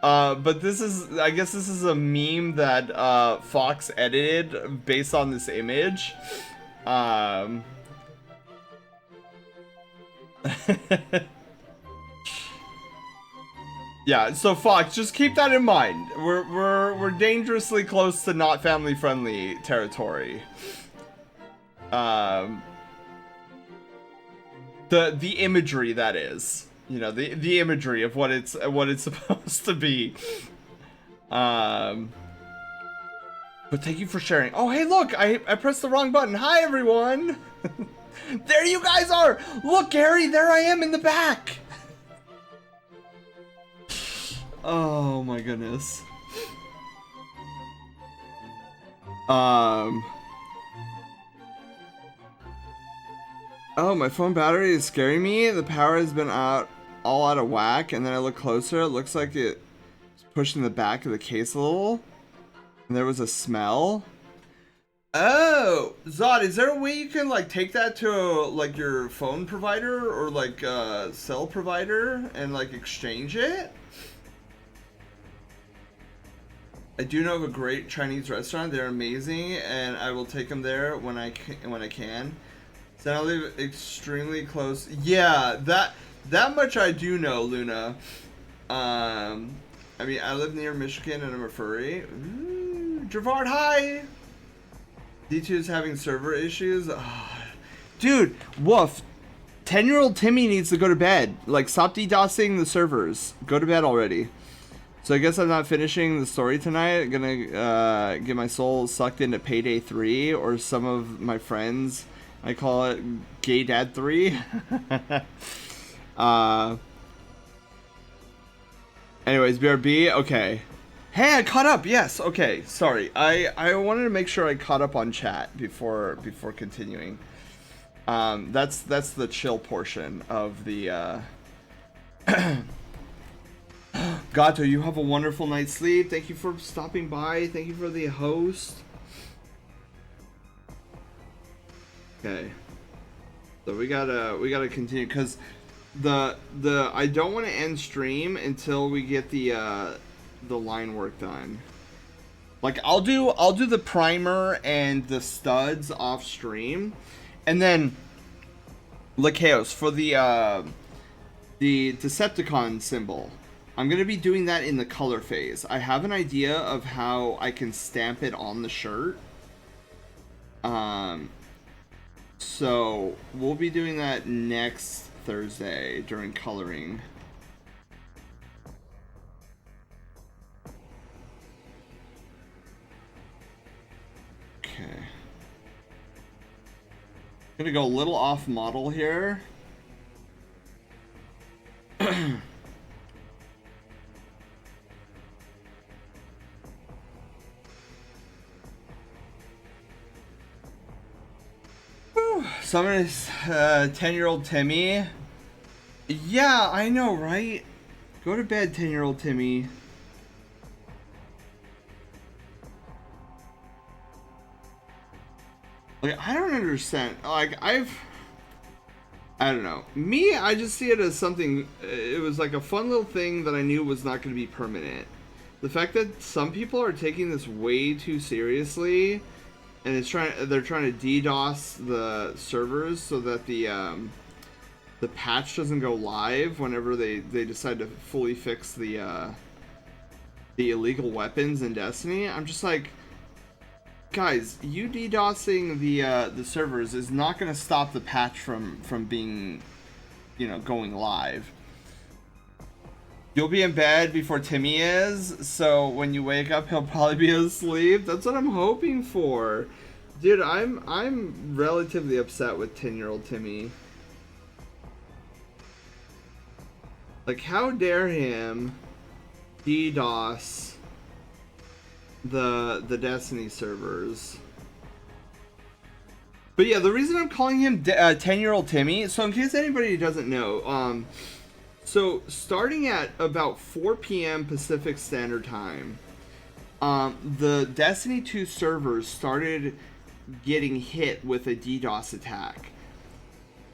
[SPEAKER 2] But I guess this is a meme that Fox edited based on this image. Yeah, so Fox, just keep that in mind. We're dangerously close to not family friendly territory. The imagery, that is, you know, the imagery of what it's supposed to be. But thank you for sharing. Oh, hey, look, I pressed the wrong button. Hi, everyone. There you guys are. Look, Gary, there I am in the back. Oh my goodness. Oh, my phone battery is scaring me. The power has been all out of whack, and then I look closer. It looks like it's pushing the back of the case a little. And there was a smell. Oh, Zod, is there a way you can like take that to like your phone provider or like cell provider and like exchange it? I do know of a great Chinese restaurant. They're amazing, and I will take them there when I can. So I live extremely close. Yeah, that much I do know, Luna. I mean, I live near Michigan, and I'm a furry. Ooh, Javard, hi. D2 is having server issues. Oh, dude, woof. 10-year-old Timmy needs to go to bed. Like, stop DDoSing the servers. Go to bed already. So I guess I'm not finishing the story tonight. I'm gonna get my soul sucked into Payday 3, or some of my friends, I call it Gay Dad 3. Anyways, BRB, okay. Hey, I caught up. Yes, okay. Sorry, I wanted to make sure I caught up on chat before continuing. That's the chill portion of the. Gato, you have a wonderful night's sleep. Thank you for stopping by. Thank you for the host. Okay. So we gotta continue, because the I don't want to end stream until we get the line work done. Like I'll do the primer and the studs off stream, and then Chaos for the Decepticon symbol. I'm gonna be doing that in the color phase. I have an idea of how I can stamp it on the shirt. So we'll be doing that next Thursday during coloring. Okay. Gonna go a little off model here. Someone is 10-year-old Timmy. Yeah, I know, right? Go to bed, 10-year-old Timmy. Like, I don't understand. Like, I don't know. Me, I just see it as something, it was like a fun little thing that I knew was not going to be permanent. The fact that some people are taking this way too seriously, and they're trying to DDoS the servers so that the patch doesn't go live whenever they decide to fully fix the illegal weapons in Destiny. I'm just like, guys, you DDoSing the servers is not going to stop the patch from being, going live. You'll be in bed before Timmy is, so when you wake up, he'll probably be asleep. That's what I'm hoping for. Dude, I'm relatively upset with 10-year-old Timmy. Like, how dare him DDoS the Destiny servers. But yeah, the reason I'm calling him 10-year-old Timmy, so in case anybody doesn't know, so starting at about 4 p.m. Pacific Standard Time, the Destiny 2 servers started getting hit with a DDoS attack.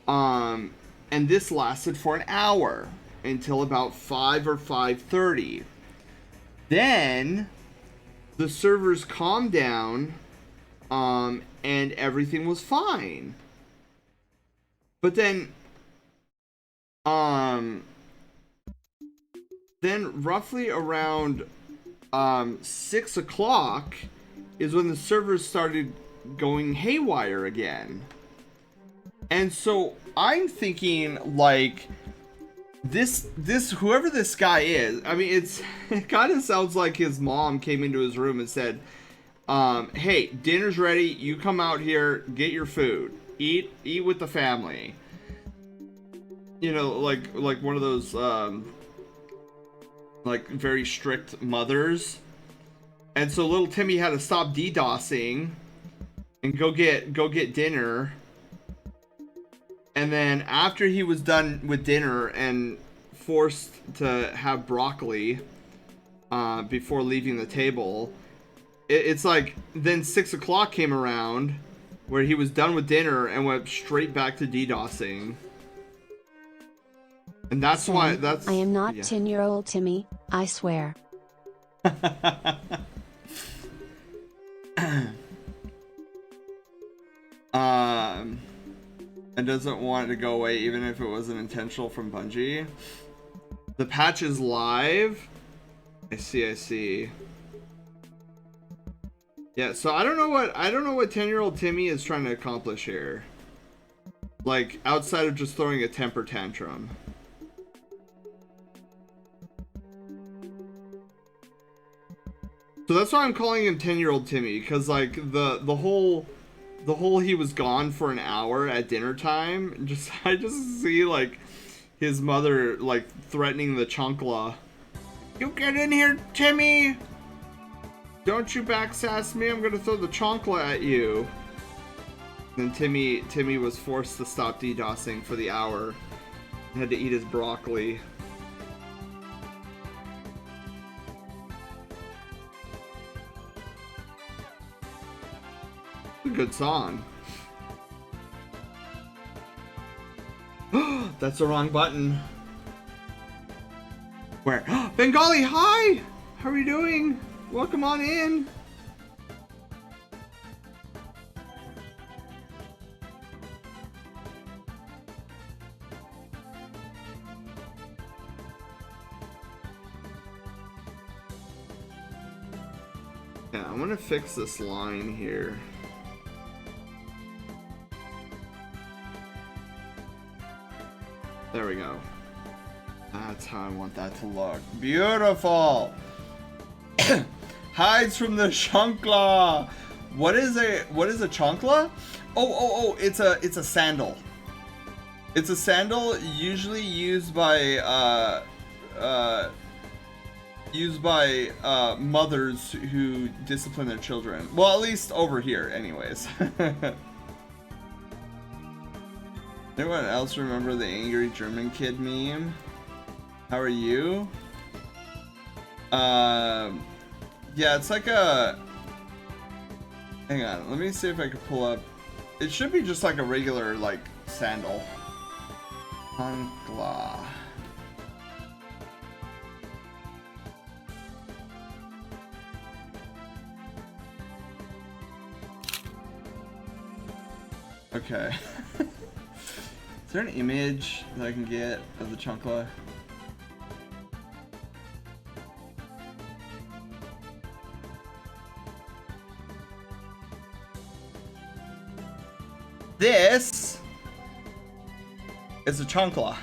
[SPEAKER 2] And this lasted for an hour until about 5 or 5:30. Then the servers calmed down, and everything was fine. But then roughly around 6 o'clock is when the servers started going haywire again. And so I'm thinking, like, this whoever this guy is, I mean, it kind of sounds like his mom came into his room and said, hey, dinner's ready, you come out here, get your food, eat with the family. Like one of those like very strict mothers. And so little Timmy had to stop DDoSing and go get dinner. And then after he was done with dinner and forced to have broccoli before leaving the table, it's like then 6 o'clock came around where he was done with dinner and went straight back to DDoSing. And that's why
[SPEAKER 1] I am not 10-year-old Timmy, I swear.
[SPEAKER 2] And doesn't want it to go away even if it wasn't intentional from Bungie. The patch is live. I see. Yeah, so I don't know what 10-year-old Timmy is trying to accomplish here. Like, outside of just throwing a temper tantrum. So that's why I'm calling him 10-year-old Timmy, because like the whole he was gone for an hour at dinner time, I just see like his mother like threatening the chancla. You get in here, Timmy! Don't you backsass me, I'm gonna throw the chancla at you. Then Timmy was forced to stop DDoSing for the hour. Had to eat his broccoli. It's a good song. That's the wrong button. Where? Bengali, hi! How are you doing? Welcome on in. Yeah, I want to fix this line here. There we go. That's how I want that to look. Beautiful! Hides from the chancla. What is a chancla? Oh, it's a sandal. It's a sandal usually used by mothers who discipline their children. Well, at least over here, anyways. Anyone else remember the angry German kid meme? How are you? Yeah, it's like a... Hang on, let me see if I can pull up... It should be just like a regular, like, sandal. Chancla. Okay. Is there an image that I can get of the chancla? This is a chancla.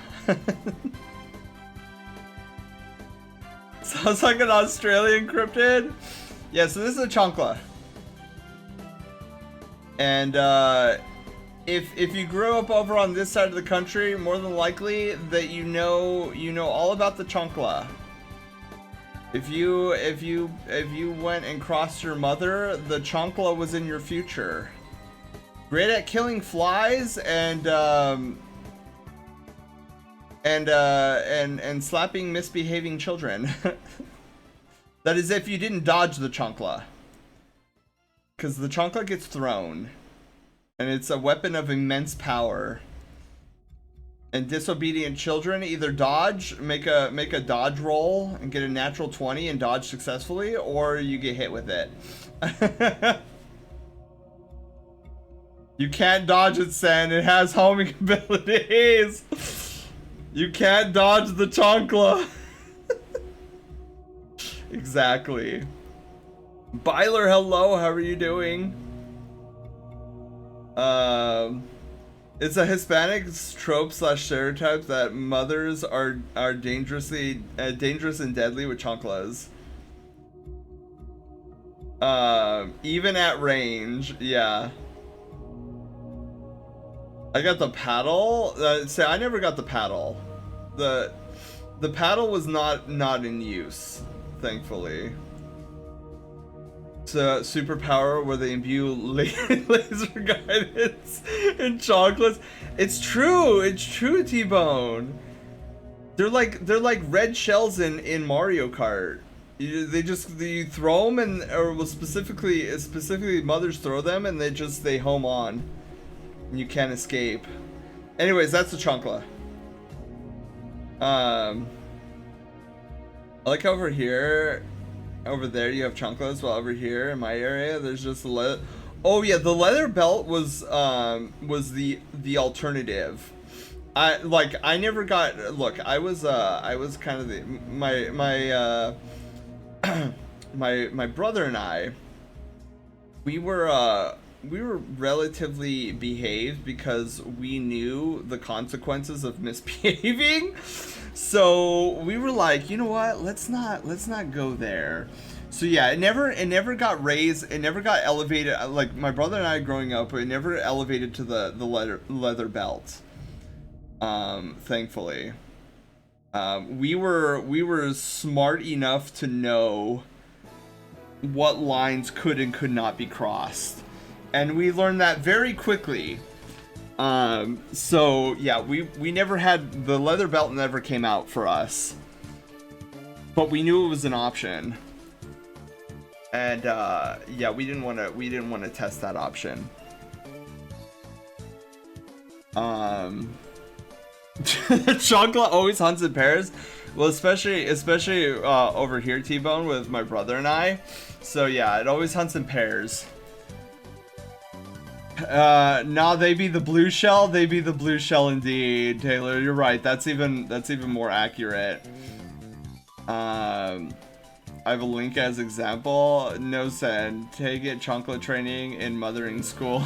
[SPEAKER 2] Sounds like an Australian cryptid. Yeah, so this is a chancla. And if you grew up over on this side of the country, more than likely that you know all about the chancla. If you went and crossed your mother, the chancla was in your future. Great at killing flies and slapping misbehaving children. That is if you didn't dodge the chancla. Because the chancla gets thrown. And it's a weapon of immense power. And disobedient children either dodge, make a dodge roll and get a natural 20 and dodge successfully, or you get hit with it. You can't dodge it, Sen. It has homing abilities. You can't dodge the chancla. Exactly. Byler, hello. How are you doing? It's a Hispanic trope / stereotype that mothers are dangerous and deadly with chanclas. Even at range, yeah. I got the paddle. Say, I never got the paddle. The paddle was not in use, thankfully. It's a superpower where they imbue laser guidance in chocolates. It's true, T-Bone. They're like red shells in Mario Kart. You throw them specifically mothers throw them and they home on. And you can't escape. Anyways, that's the chancla. I like over here, over there you have chanclas, while over here in my area there's just the leather. Oh yeah, the leather belt was the alternative. I never got. Look, I was kind of my brother and I. We were relatively behaved because we knew the consequences of misbehaving. So we were like, you know what? Let's not go there. So yeah, it never got raised. It never got elevated. Like my brother and I growing up, it never elevated to the leather belt. Thankfully, we were smart enough to know what lines could and could not be crossed. And we learned that very quickly. So yeah, we never had the leather belt. Never came out for us, but we knew it was an option. And yeah, we didn't want to test that option. Chocolate always hunts in pairs. Well, especially over here, T-Bone, with my brother and I. So yeah, it always hunts in pairs. Nah, they be the blue shell. They be the blue shell indeed, Taylor. You're right. That's even more accurate. I have a link as example. No send. Take it chocolate training in mothering school.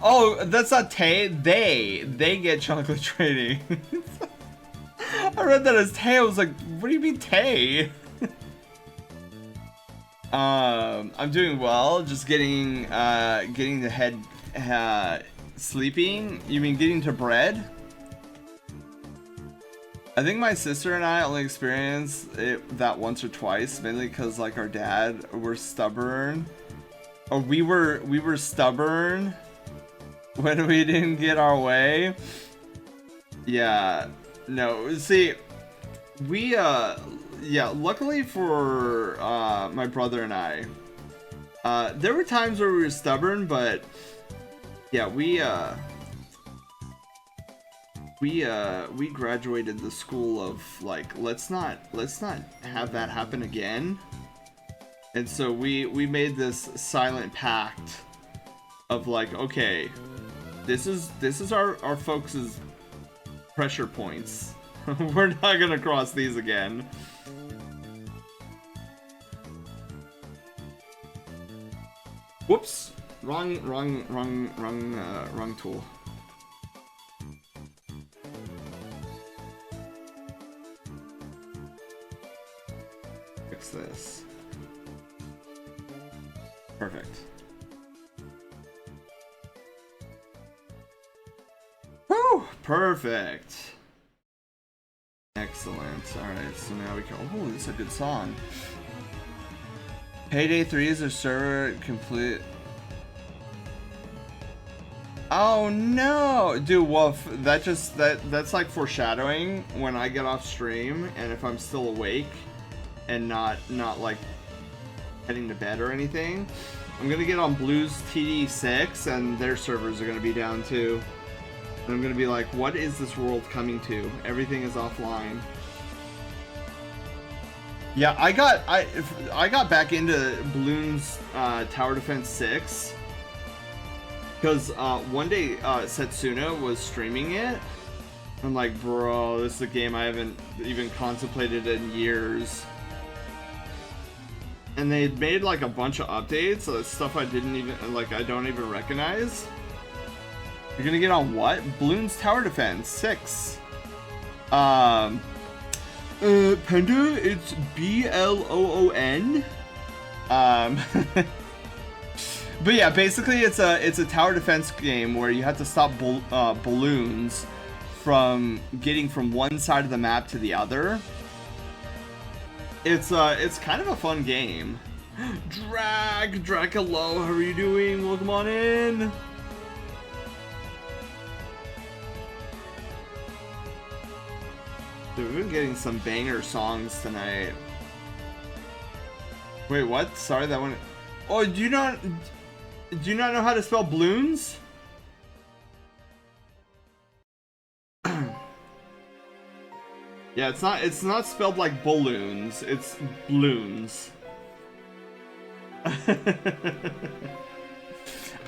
[SPEAKER 2] Oh, that's not Tay. They get chocolate training. I read that as Tay. I was like, what do you mean Tay? I'm doing well. Just getting the head sleeping. You mean getting to bed? I think my sister and I only experienced that once or twice, mainly because like our dad were stubborn, or we were stubborn when we didn't get our way. Yeah, no. See, we yeah. Luckily for my brother and I, there were times where we were stubborn, but yeah, we graduated the school of like let's not have that happen again, and so we made this silent pact of like, okay, this is our folks' pressure points. We're not gonna cross these again. Whoops, wrong tool. This. Perfect. Woo! Perfect. Excellent. Alright, so now we can. Oh, this is a good song. Payday 3 is a server complete. Oh no! Dude, Wolf, that's like foreshadowing when I get off stream and if I'm still awake and not like heading to bed or anything, I'm gonna get on Blues TD6 and their servers are gonna be down too. And I'm gonna be like, what is this world coming to? Everything is offline. Yeah, I got back into Bloons Tower Defense 6 because one day Setsuna was streaming it. I'm like, bro, this is a game I haven't even contemplated in years. And they made like a bunch of updates, so stuff I didn't even like. I don't even recognize. You're gonna get on what? Bloons Tower Defense 6. Panda, it's BLOON. But yeah, basically it's a tower defense game where you have to stop balloons from getting from one side of the map to the other. It's kind of a fun game. Drag, hello, how are you doing? Welcome on in. Dude, we've been getting some banger songs tonight. Wait, what? Sorry, that one. Oh, do you not know how to spell balloons? Yeah, it's not spelled like balloons. It's balloons.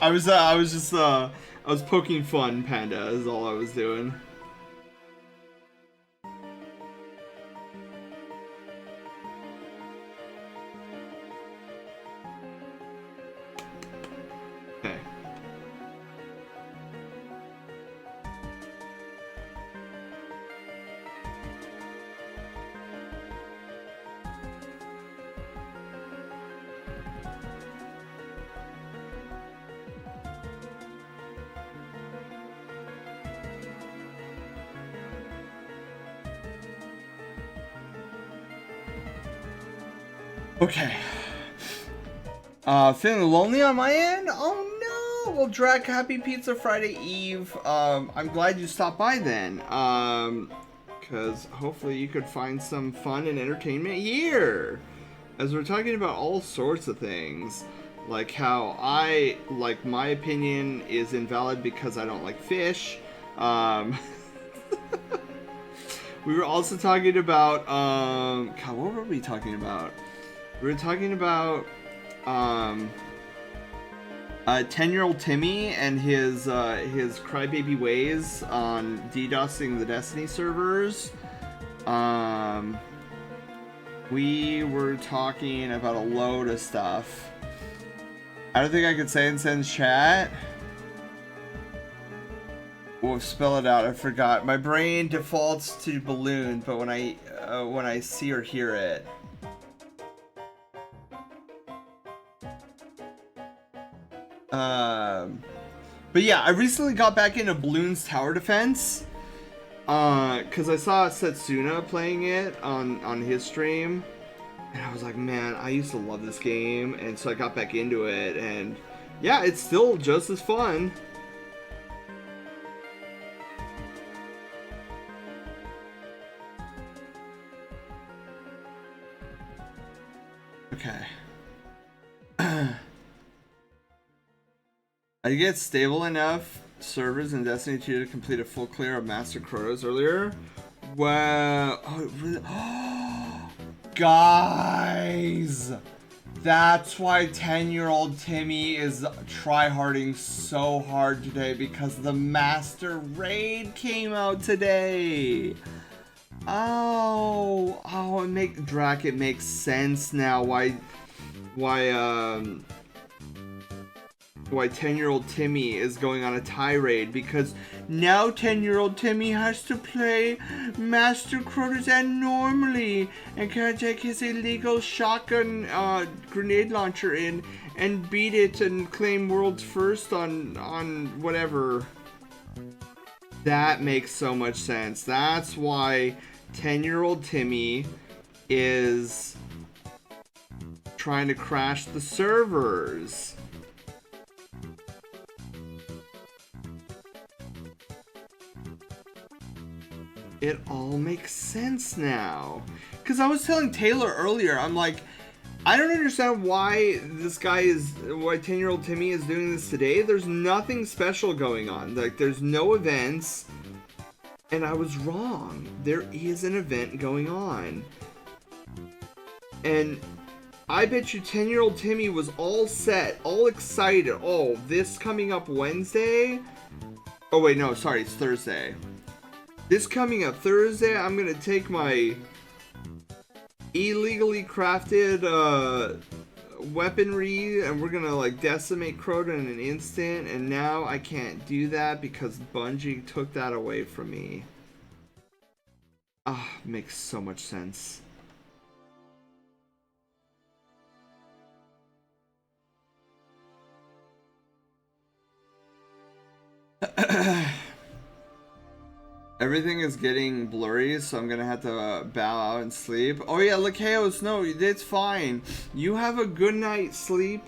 [SPEAKER 2] I was poking fun, Panda, is all I was doing. Okay. Okay. Feeling lonely on my end? Oh no! Well, Drac, happy Pizza Friday Eve. I'm glad you stopped by then. Because hopefully you could find some fun and entertainment here. As we're talking about all sorts of things. Like how my opinion is invalid because I don't like fish. We were also talking about God, what were we talking about? We were talking about 10-year-old Timmy and his crybaby ways on DDoSing the Destiny servers. We were talking about a load of stuff. I don't think I could say in Sen's chat. We'll spell it out. I forgot. My brain defaults to balloon, but when I see or hear it. But yeah, I recently got back into Bloons Tower Defense. Cause I saw Setsuna playing it on his stream. And I was like, man, I used to love this game. And so I got back into it. And yeah, it's still just as fun. Okay. I get stable enough servers in Destiny 2 to complete a full clear of Master Crotos earlier. Wow. Oh, really? Guys! That's why 10-year-old Timmy is tryharding so hard today, because the Master Raid came out today. Oh, it makes sense now why 10-year-old Timmy is going on a tirade, because now 10-year-old Timmy has to play Master Crotos and normally and can't take his illegal shotgun grenade launcher in and beat it and claim world's first on whatever. That makes so much sense. That's why 10-year-old Timmy is trying to crash the servers. It all makes sense now. Because I was telling Taylor earlier, I'm like, I don't understand why 10-year-old Timmy is doing this today. There's nothing special going on. Like, there's no events. And I was wrong. There is an event going on. And I bet you 10-year-old Timmy was all set, all excited. Oh, this coming up Wednesday? Oh, wait, no, sorry, it's Thursday. This coming up Thursday, I'm gonna take my illegally crafted weaponry and we're gonna like decimate Crota in an instant, and now I can't do that because Bungie took that away from me. Ah, makes so much sense. Everything is getting blurry, so I'm gonna have to bow out and sleep. Oh yeah, Lakeos, no, it's fine. You have a good night's sleep.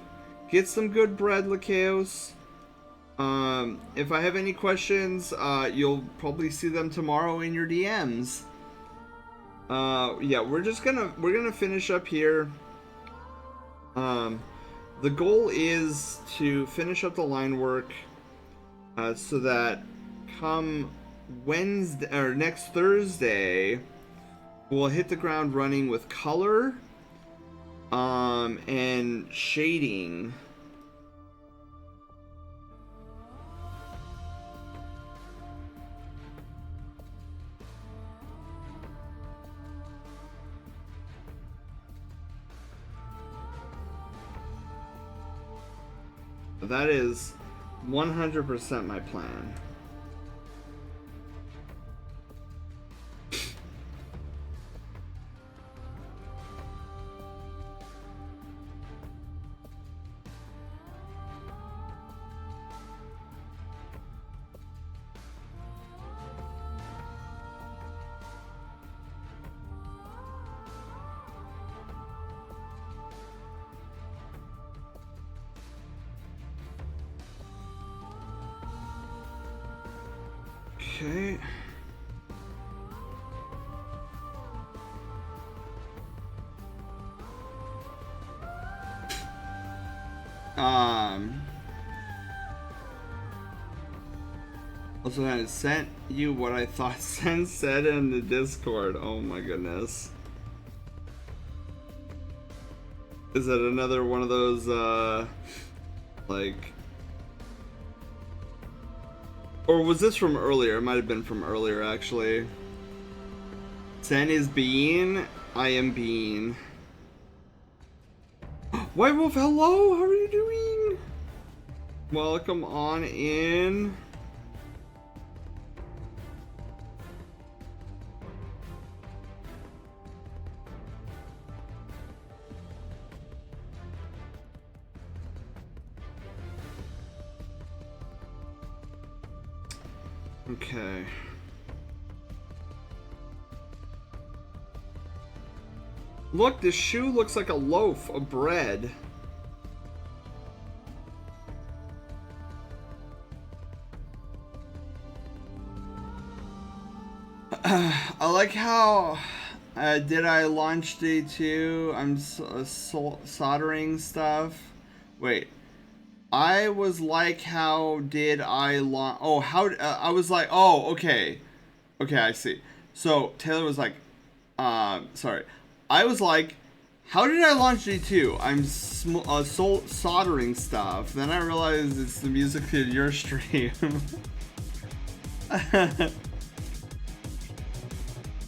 [SPEAKER 2] Get some good bread, Lakeos. If I have any questions, you'll probably see them tomorrow in your DMs. Yeah, we're gonna finish up here. The goal is to finish up the line work, so that come Wednesday or next Thursday we'll hit the ground running with color and shading. That is 100% my plan. Okay. Also, I sent you what I thought Sen said in the Discord. Oh my goodness. Is it another one of those, like... Or was this from earlier? It might have been from earlier, actually. Sen is Bean. I am Bean. White Wolf, hello! How are you doing? Welcome on in. Okay. Look, this shoe looks like a loaf of bread. I like how did I launch day 2? I'm soldering stuff. Wait. I was like, how did I launch? Oh, how I was like, oh, okay. Okay, I see. So Taylor was like, sorry. I was like, how did I launch G2? I'm soldering stuff. Then I realized it's the music to your stream.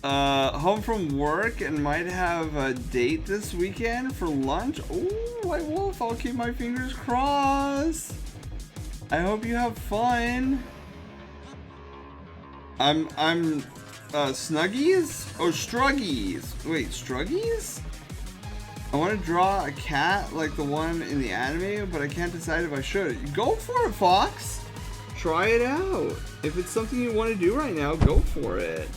[SPEAKER 2] Home from work and might have a date this weekend for lunch. Ooh, White Wolf, I'll keep my fingers crossed. I hope you have fun. I'm Snuggies? Oh, Struggies. Wait, Struggies? I want to draw a cat like the one in the anime, but I can't decide if I should. Go for it, Fox. Try it out. If it's something you want to do right now, go for it.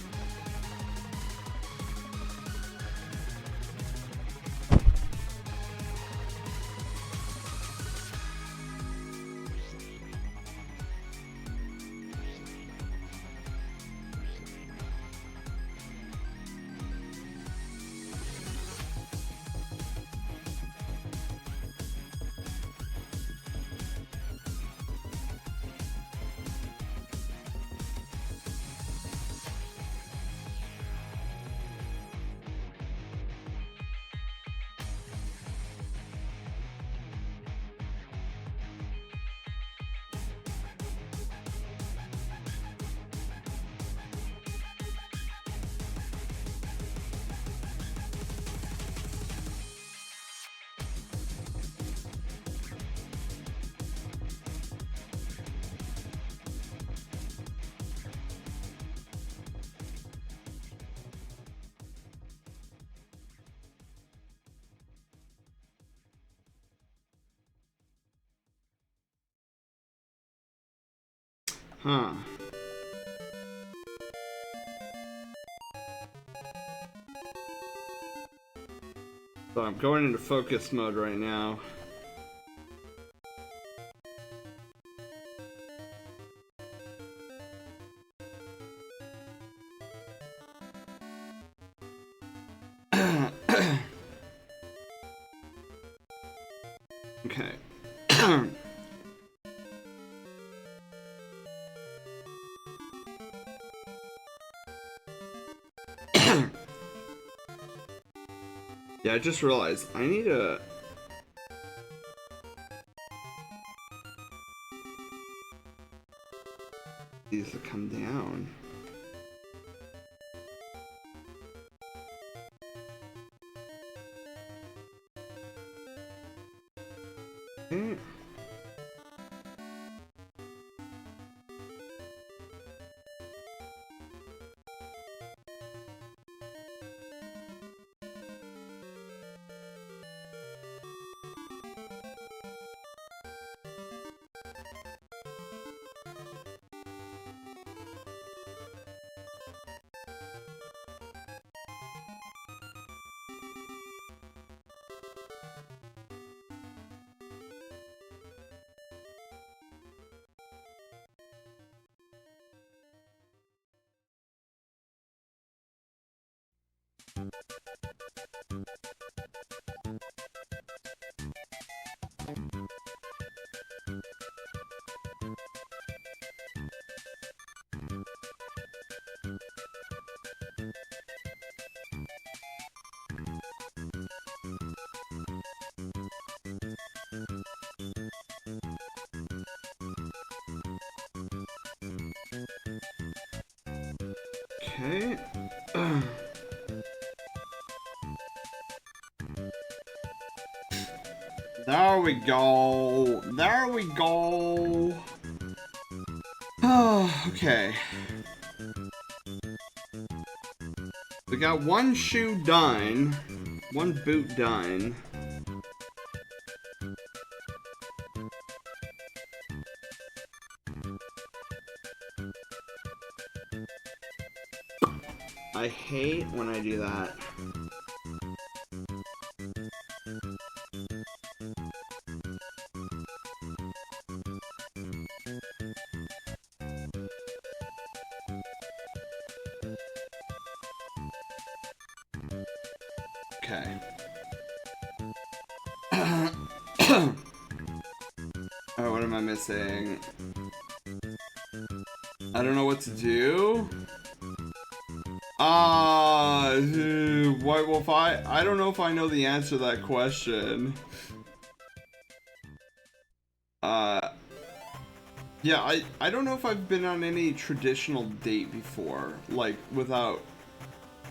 [SPEAKER 2] Huh. So I'm going into focus mode right now. Okay. Yeah, I just realized I need these to come down. Okay. Okay. There we go. There we go. Oh, okay. We got one shoe done. One boot done. I hate when I do that. Okay. Alright, what am I missing? I don't know what to do. What well, if I don't know if I know the answer to that question. Yeah, I don't know if I've been on any traditional date before, like without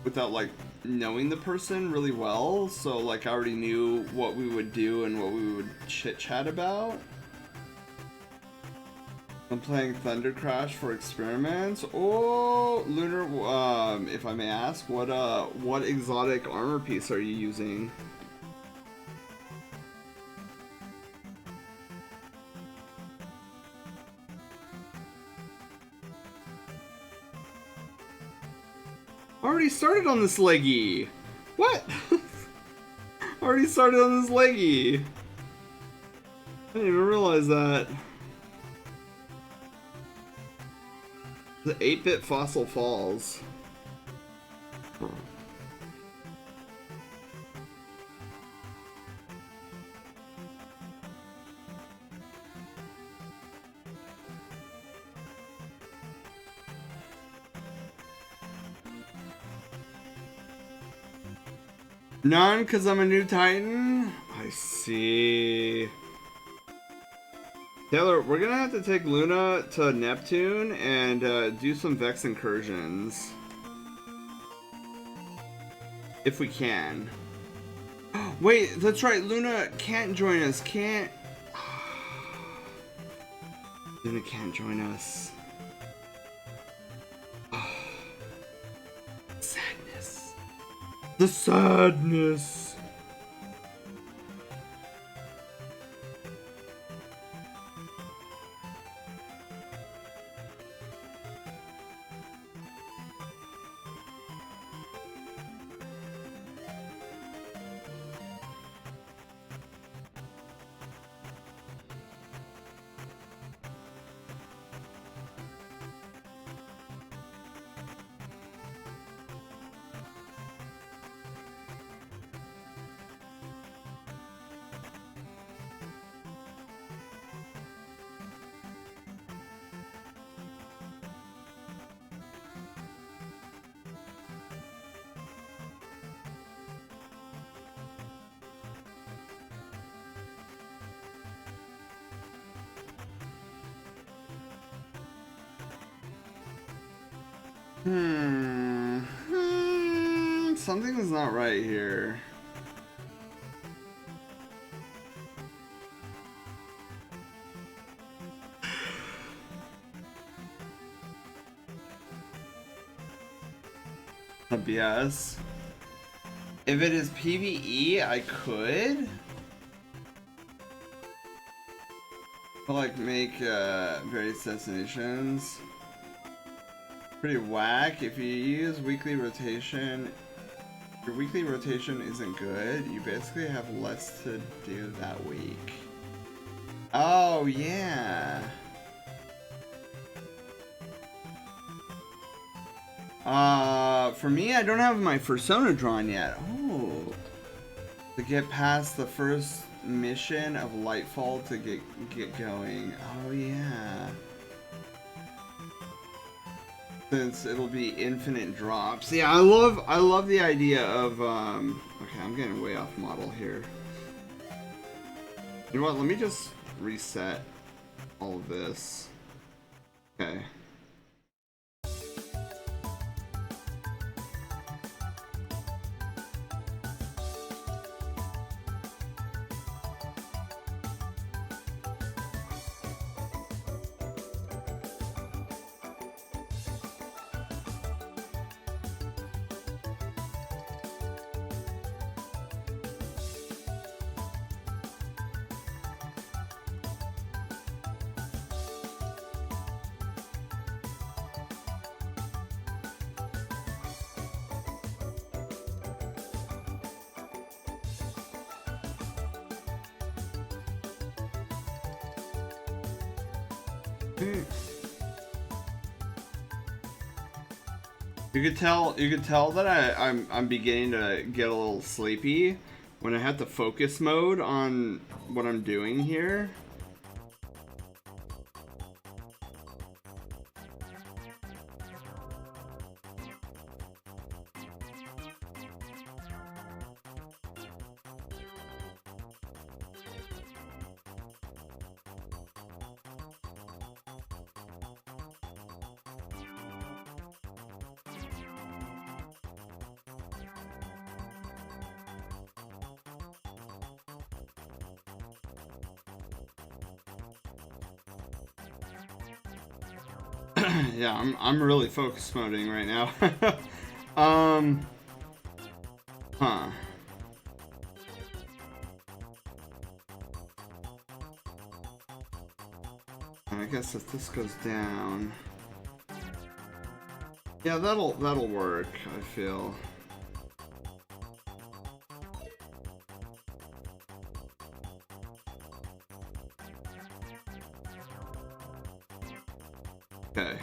[SPEAKER 2] like knowing the person really well, so like I already knew what we would do and what we would chit chat about. I'm playing Thunder Crash for experiments. Oh, Lunar, if I may ask, what exotic armor piece are you using? Already started on this leggy. What? Already started on this leggy. I didn't even realize that. The 8-bit Fossil Falls. None, because I'm a new Titan? I see. Taylor, we're gonna have to take Luna to Neptune and do some Vex incursions. If we can. Wait, that's right, Luna can't join us, can't... Luna can't join us. Sadness. The sadness. Something is not right here. BS. If it is PvE, I could. But like make various destinations. Pretty whack. If you use weekly rotation, your weekly rotation isn't good. You basically have less to do that week. Oh yeah. For me, I don't have my persona drawn yet. Oh. To get past the first mission of Lightfall to get going. Oh yeah. Since it'll be infinite drops. Yeah, I love the idea of okay, I'm getting way off model here. You know what? Let me just reset all of this. Okay. You could tell that I'm beginning to get a little sleepy when I have the focus mode on what I'm doing here. Yeah, I'm really focus moding right now. Huh. I guess if this goes down, yeah, that'll work, I feel. Okay.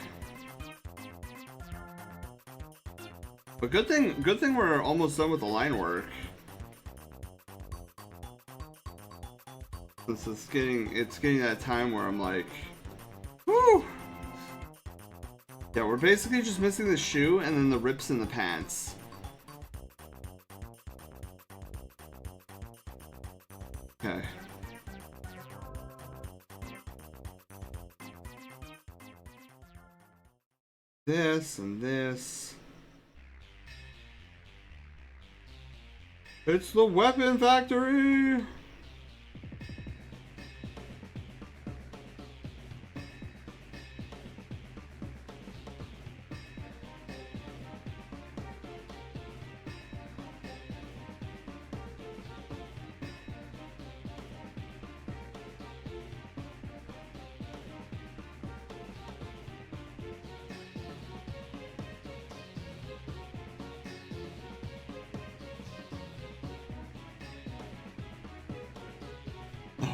[SPEAKER 2] But good thing we're almost done with the line work. Since it's getting that time where I'm like, woo! Yeah, we're basically just missing the shoe and then the rips in the pants. Okay. This and this. It's the weapon factory!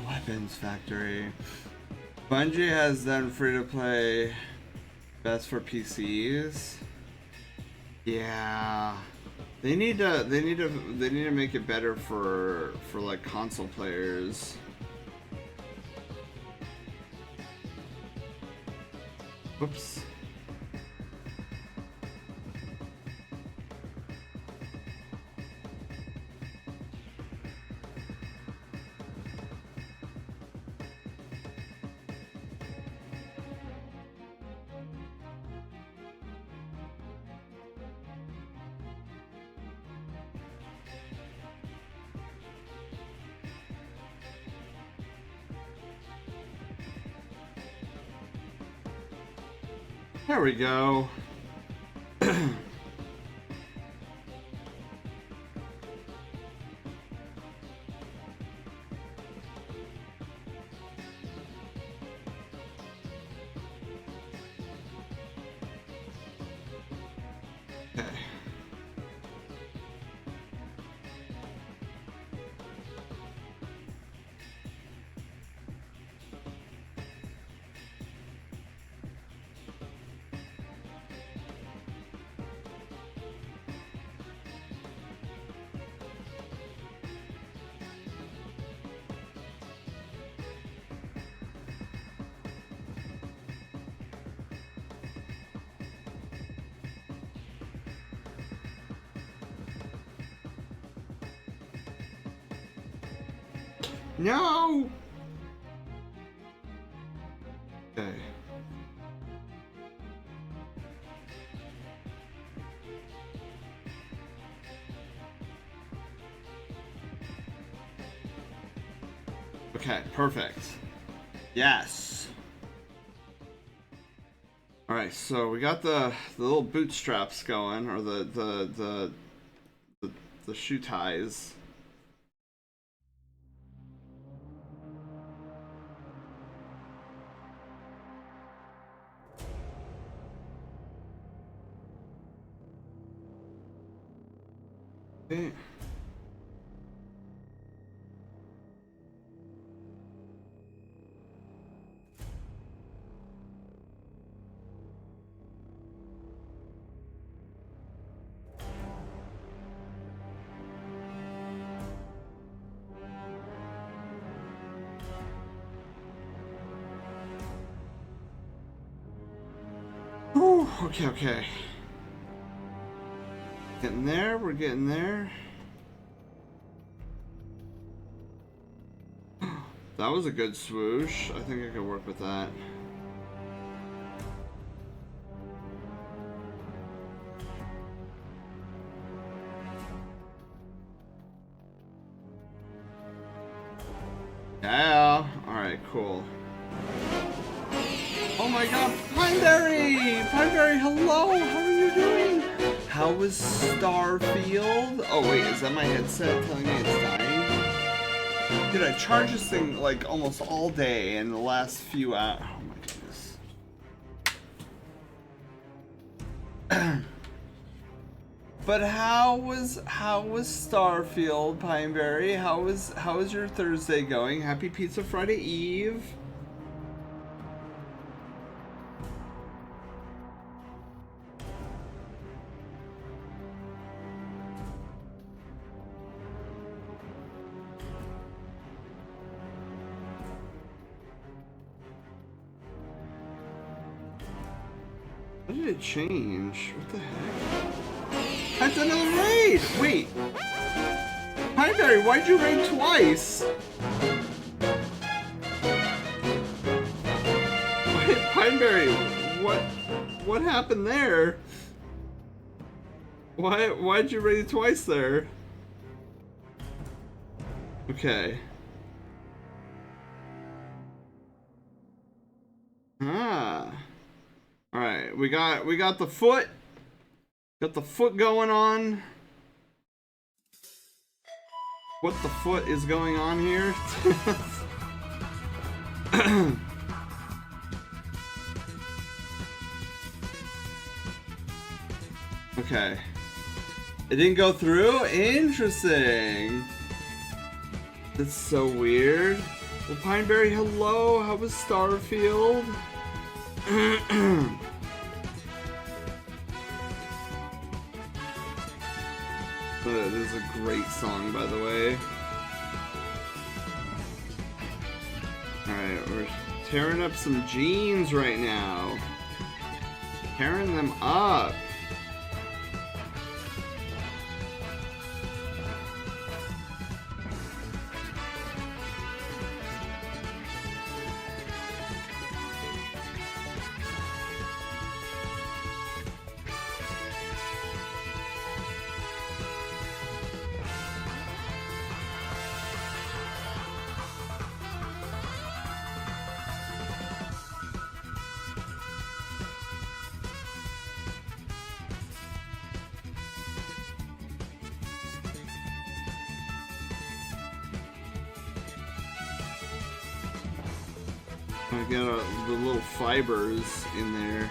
[SPEAKER 2] Weapons Factory. Bungie has done free to play best for PCs. Yeah. They need to make it better for like console players. Whoops. There we go. No! Okay, perfect. Yes. All right, so we got the little bootstraps going, or the shoe ties. Okay. Whew, okay. Getting there, we're getting there. That was a good swoosh. I think I could work with that. Yeah. Alright, cool. Oh my god, Pineberry! Pineberry, hello! How are you doing? How was Starfield? Oh wait, is that my headset telling me it's dying? Dude, I charged this thing like almost all day in the last few hours. Oh my goodness. But how was Starfield, Pineberry? How was your Thursday going? Happy Pizza Friday Eve. What did it change? What the heck? That's another raid! Wait! Pineberry, why'd you raid twice? Wait, Pineberry, what happened there? Why'd you raid twice there? Okay. Ah. Alright, we got the foot. Got the foot going on. What the foot is going on here? Okay. It didn't go through? Interesting. That's so weird. Well, Pineberry, hello. How was Starfield? This is a great song, by the way. Alright, we're tearing up some jeans right now. Tearing them up. I got the little fibers in there.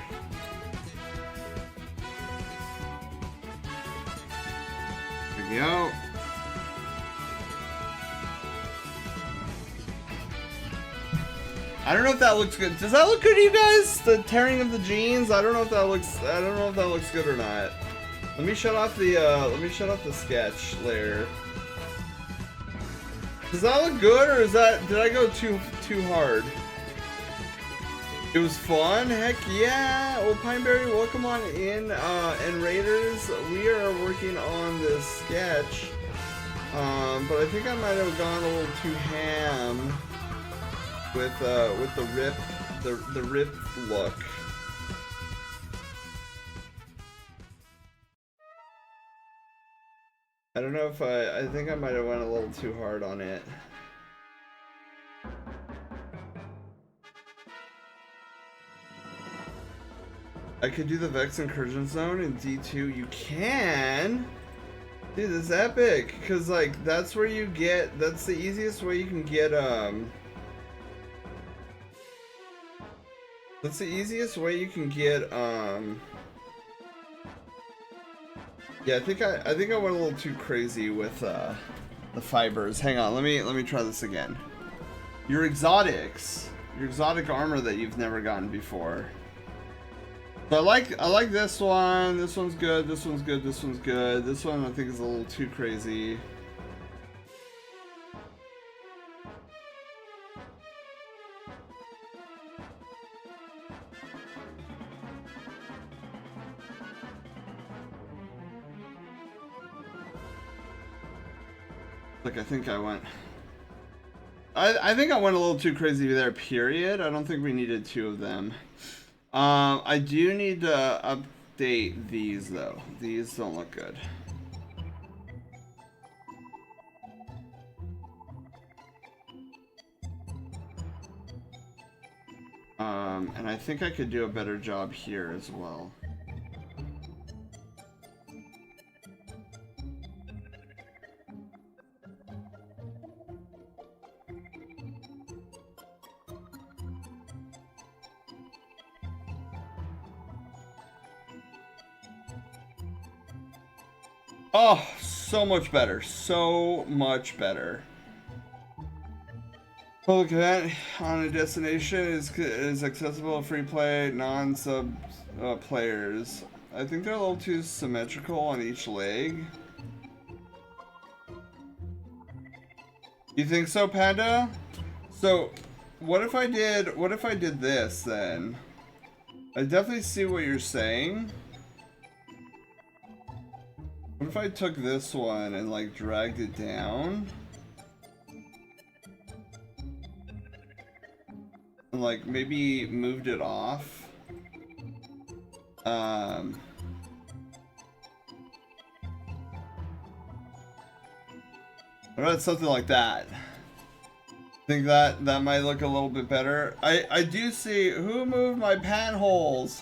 [SPEAKER 2] There we go. I don't know if that looks good. Does that look good to you guys? The tearing of the jeans? I don't know if that looks good or not. Let me shut off the sketch layer. Does that look good, or did I go too hard? It was fun, heck yeah! Well, Pineberry, welcome on in, and Raiders, we are working on this sketch, but I think I might have gone a little too ham with the rip look. I don't know if I think I might have went a little too hard on it. I could do the Vex Incursion Zone in D2. You can? Dude, this is epic. Because, like, that's where you get... That's the easiest way you can get, That's the easiest way you can get, Yeah, I think I went a little too crazy with, the fibers. Hang on, let me try this again. Your exotics. Your exotic armor that you've never gotten before. So I like this one. This one's good. This one's good. This one's good. This one I think is a little too crazy. Like I think I went I think I went a little too crazy there, period. I don't think we needed two of them. I do need to update these though. These don't look good. And I think I could do a better job here as well. Oh, so much better. So much better. Public event on a destination is accessible to free play, non-sub players. I think they're a little too symmetrical on each leg. You think so, Panda? So, what if I did this then? I definitely see what you're saying. What if I took this one and like dragged it down? And like maybe moved it off? What about something like that? Think that might look a little bit better. I do see who moved my panholes.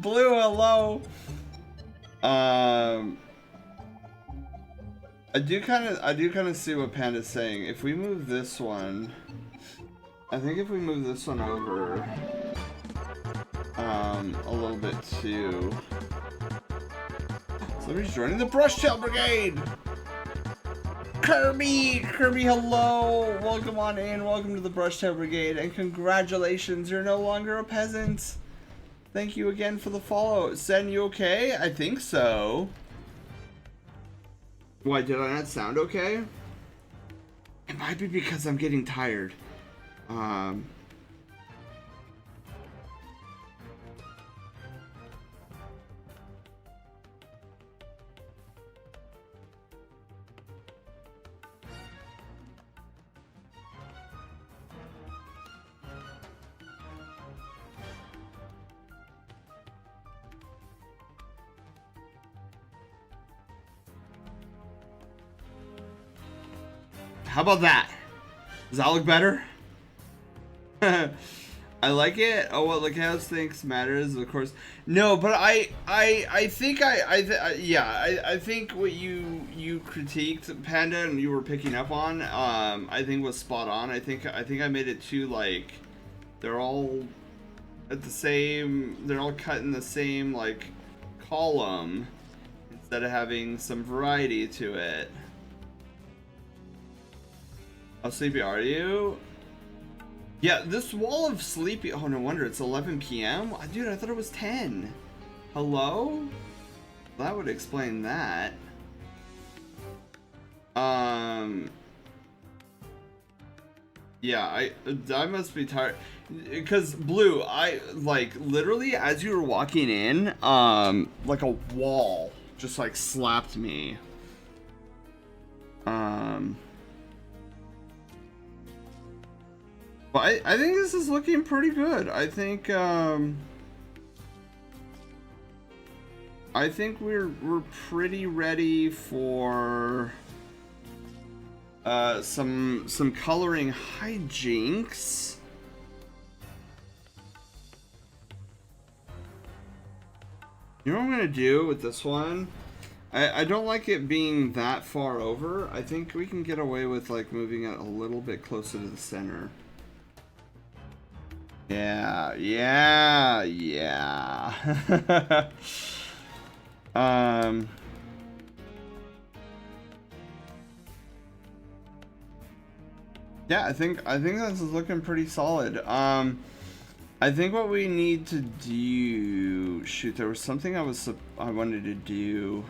[SPEAKER 2] Blue, hello. I do kind of see what Panda's saying. If we move this one, I think if we move this one over a little bit too. Somebody's joining the Brushtail Brigade. Kirby, hello. Welcome on in. Welcome to the Brushtail Brigade, and congratulations, you're no longer a peasant. Thank you again for the follow. Sen, you okay? I think so. Why, did I not sound okay? It might be because I'm getting tired. How about that? Does that look better? I like it. Oh, what like how thinks matters, of course. No, but I think I think what you critiqued, Panda, and you were picking up on, I think was spot on. I think I made it too like they're all at the same. They're all cut in the same like column instead of having some variety to it. How sleepy are you? Yeah, this wall of sleepy. Oh, no wonder it's 11 p.m. Dude, I thought it was 10. Hello? That would explain that. Yeah, I must be tired. Because Blue, I like literally as you were walking in, like a wall just like slapped me. But I think this is looking pretty good. I think we're pretty ready for some coloring hijinks. You know what I'm gonna do with this one? I don't like it being that far over. I think we can get away with like moving it a little bit closer to the center. Yeah, yeah, yeah. um Yeah, I think this is looking pretty solid. I think what we need to do, shoot, there was something I wanted to do.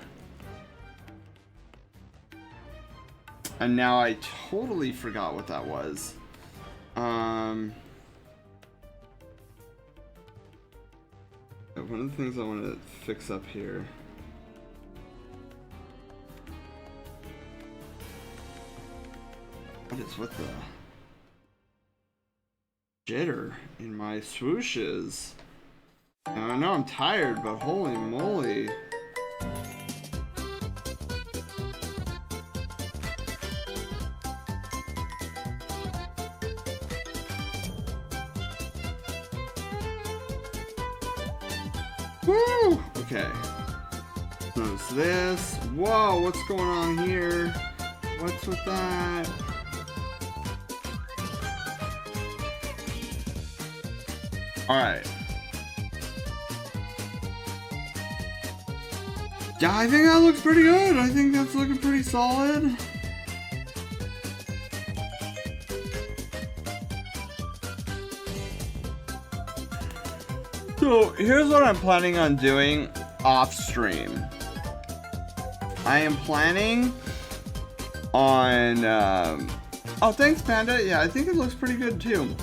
[SPEAKER 2] And now I totally forgot what that was. One of the things I want to fix up here. What is with the jitter in my swooshes? I know I'm tired, but holy moly. Woo! Okay. Notice this. Whoa, what's going on here? What's with that? Alright. Yeah, I think that looks pretty good. I think that's looking pretty solid. So, here's what I'm planning on doing off stream. I am planning on, oh, thanks, Panda. Yeah, I think it looks pretty good, too.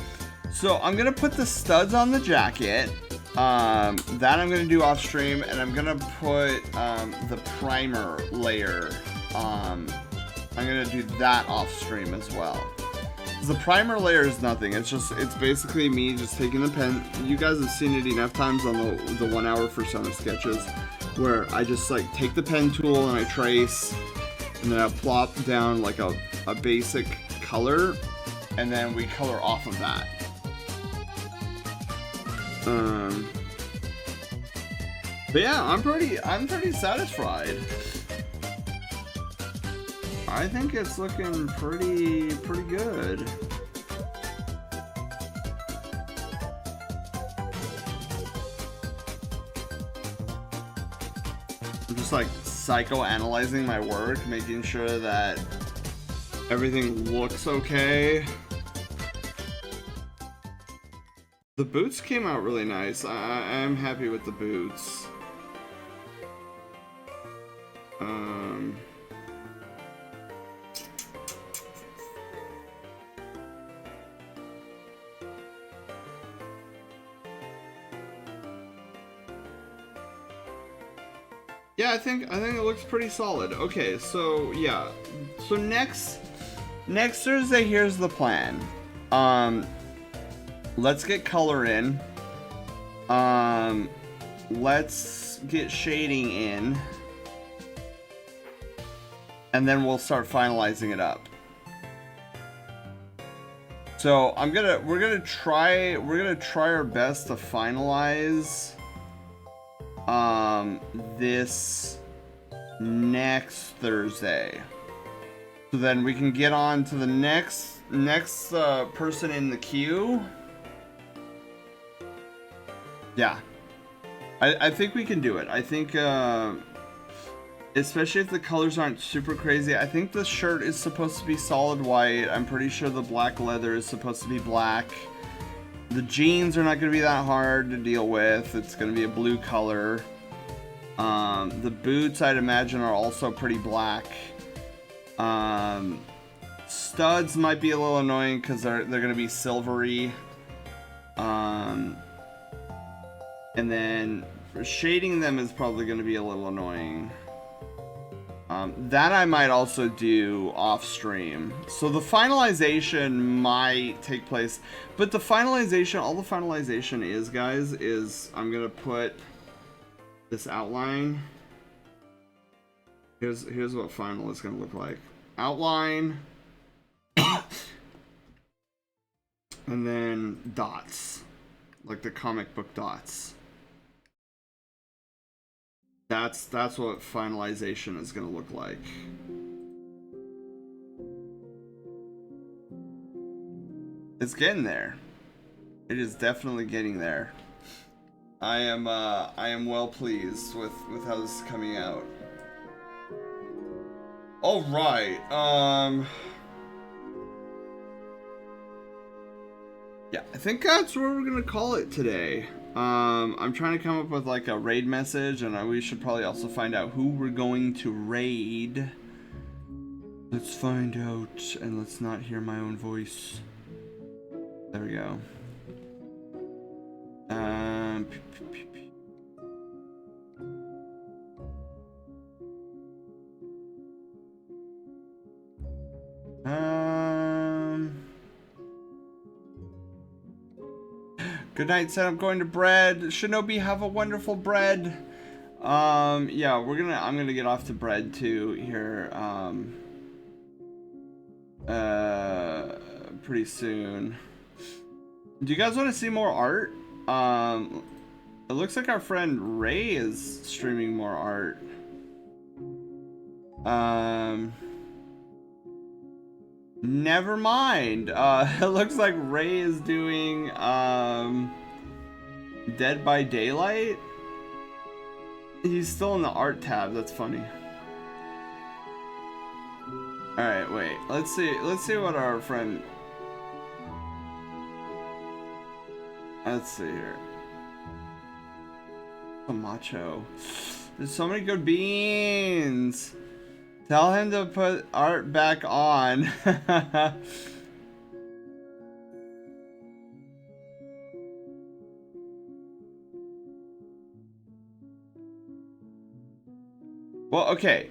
[SPEAKER 2] So, I'm going to put the studs on the jacket. That I'm going to do off stream. And I'm going to put, the primer layer. I'm going to do that off stream as well. The primer layer is nothing. It's basically me just taking the pen. You guys have seen it enough times on the 1 hour for Summer Sketches, where I just like take the pen tool and I trace, and then I plop down like a basic color, and then we color off of that. But yeah, I'm pretty satisfied. I think it's looking pretty good. I'm just like psychoanalyzing my work, making sure that everything looks okay. The boots came out really nice. I'm happy with the boots. Yeah, I think it looks pretty solid. Okay, so yeah. So next Thursday, here's the plan. Let's get color in. Let's get shading in. And then we'll start finalizing it up. So we're gonna try our best to finalize this next Thursday. So then we can get on to the next person in the queue. Yeah. I think we can do it. I think especially if the colors aren't super crazy. I think the shirt is supposed to be solid white. I'm pretty sure the black leather is supposed to be black. The jeans are not going to be that hard to deal with. It's going to be a blue color. The boots, I'd imagine, are also pretty black. Studs might be a little annoying because they're going to be silvery. And then shading them is probably going to be a little annoying. That I might also do off stream. So the finalization might take place, but the finalization, all the finalization is, guys, is I'm gonna put this outline. Here's what final is gonna look like. Outline, and then dots, like the comic book dots. That's what finalization is gonna look like. It's getting there. It is definitely getting there. I am well pleased with how this is coming out. All right. Yeah, I think that's where we're gonna call it today. I'm trying to come up with like a raid message, and we should probably also find out who we're going to raid. Let's find out, and let's not hear my own voice. There we go. Good night, said I'm going to bread. Shinobi, have a wonderful bread. Yeah, I'm gonna get off to bread too here, pretty soon. Do you guys want to see more art? It looks like our friend Ray is streaming more art. Never mind. It looks like Ray is doing, Dead by Daylight. He's still in the art tab. That's funny. All right, wait. Let's see what our friend. Let's see here. Oh, macho. There's so many good beans. Tell him to put art back on. Well, okay.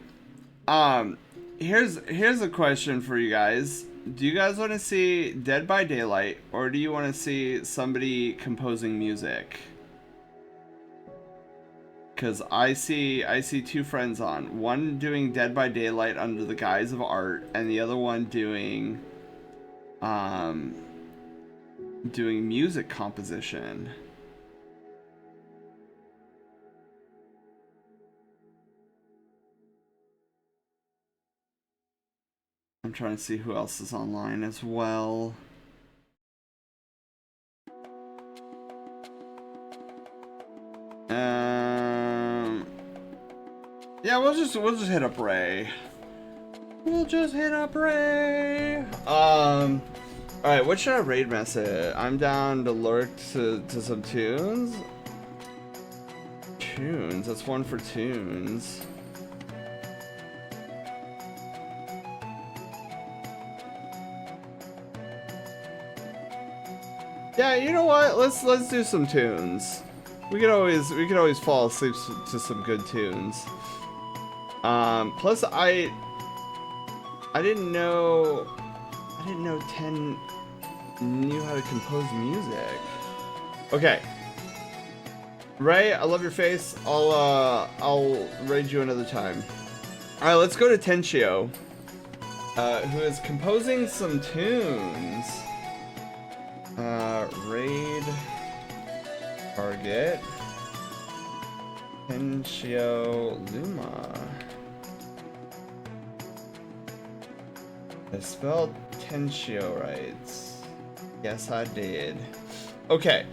[SPEAKER 2] Here's a question for you guys. Do you guys want to see Dead by Daylight, or do you want to see somebody composing music? Because I see two friends on. One doing Dead by Daylight under the guise of art, and the other one doing music composition. I'm trying to see who else is online as well. Yeah, we'll just hit up Ray. We'll just hit up Ray. Alright, what should I raid message? I'm down to lurk to some tunes. Tunes, that's one for tunes. Yeah, you know what? Let's do some tunes. We could always fall asleep to some good tunes. Plus I didn't know 10 knew how to compose music. Okay. Ray, I love your face. I'll raid you another time. All right, let's go to Tenshio, who is composing some tunes. Raid target Tenshio Luma. I spelled Tenshio right. Yes, I did. Okay,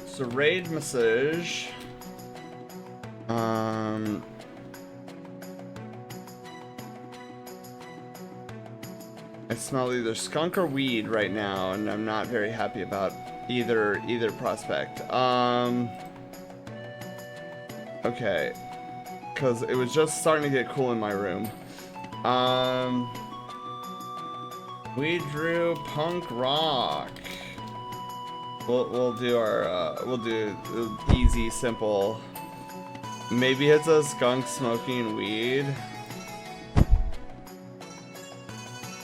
[SPEAKER 2] so raid message. I smell either skunk or weed right now, and I'm not very happy about either prospect. Okay, because it was just starting to get cool in my room. We drew punk rock. We'll do easy, simple. Maybe it's a skunk smoking weed.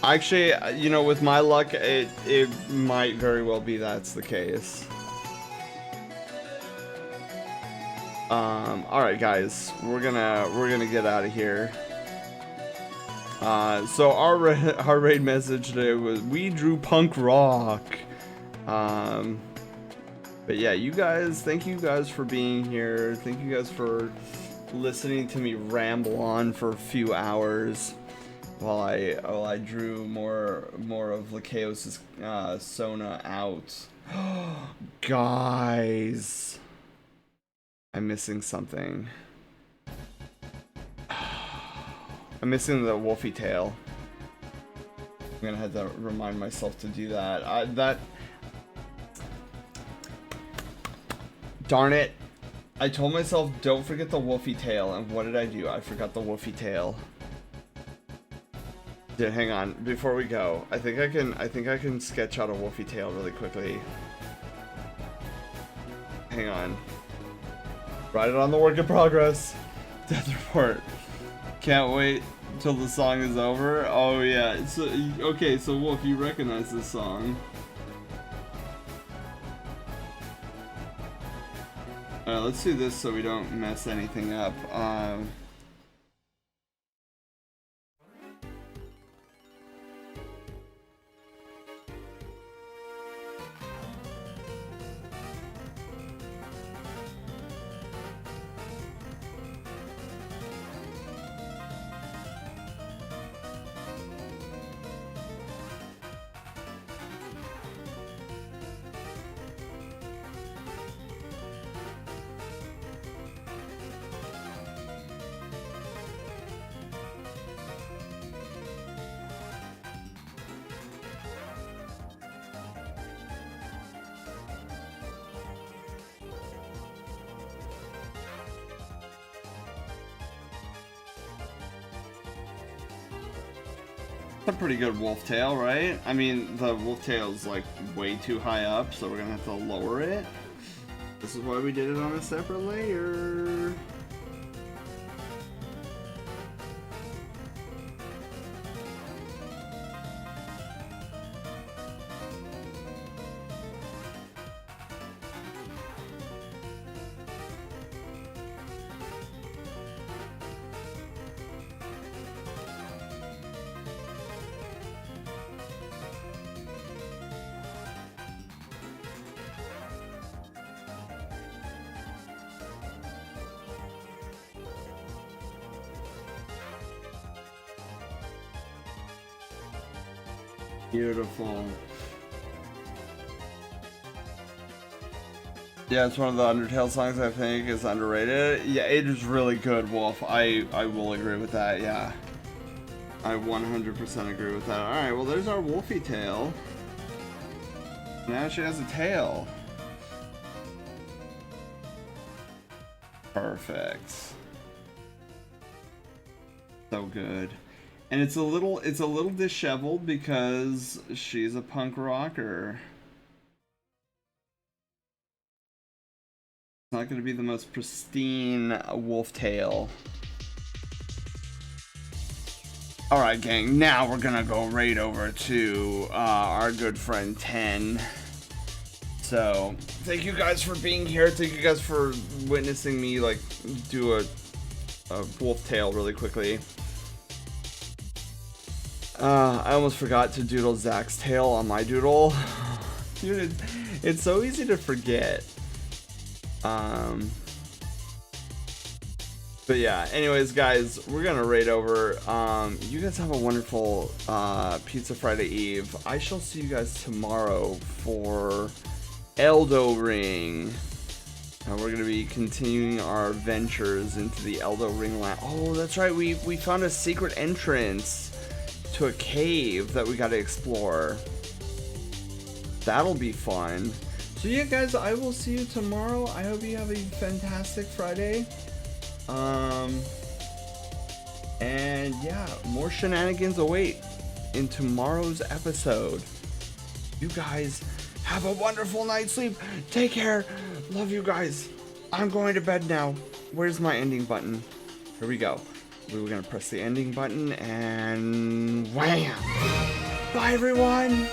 [SPEAKER 2] Actually, you know, with my luck, it might very well be that's the case. All right, guys, we're gonna get out of here. So our raid message today was we drew punk rock. But yeah, you guys, thank you guys for being here. Thank you guys for listening to me ramble on for a few hours while I drew more of Lakeos' Sona out. Guys, I'm missing something. I'm missing the wolfy tail. I'm gonna have to remind myself to do that. Darn it. I told myself don't forget the wolfy tail, and what did I do? I forgot the wolfy tail. Dude, hang on. Before we go, I think I can sketch out a wolfy tail really quickly. Hang on. Write it on the work in progress. Death report. Can't wait till the song is over. Oh yeah. So okay, so Wolf, you recognize this song. Alright, let's do this so we don't mess anything up. A pretty good wolf tail, right? I mean, the wolf tail is like way too high up, so we're gonna have to lower it. This is why we did it on a separate layer. Beautiful. Yeah, it's one of the Undertale songs I think is underrated. Yeah, it is really good, Wolf. I will agree with that, yeah. I 100% agree with that. Alright, well there's our wolfy tail. Now she has a tail. Perfect. So good. And it's a little disheveled because she's a punk rocker. It's not going to be the most pristine wolf tail. Alright gang, now we're gonna go right over to our good friend 10. So, thank you guys for being here. Thank you guys for witnessing me like do a wolf tail really quickly. I almost forgot to doodle Zach's tail on my doodle. Dude, it's so easy to forget. But yeah, anyways guys, we're gonna raid over. You guys have a wonderful Pizza Friday Eve. I shall see you guys tomorrow for Eldo Ring. And we're gonna be continuing our ventures into the Eldo Ring land. Oh, that's right, we found a secret entrance to a cave that we gotta explore. That'll be fun. So yeah guys, I will see you tomorrow. I hope you have a fantastic Friday. And yeah, more shenanigans await in tomorrow's episode. You guys have a wonderful night's sleep. Take care. Love you guys. I'm going to bed now. Where's my ending button? Here we go. We were gonna press the ending button and wham! Bye everyone!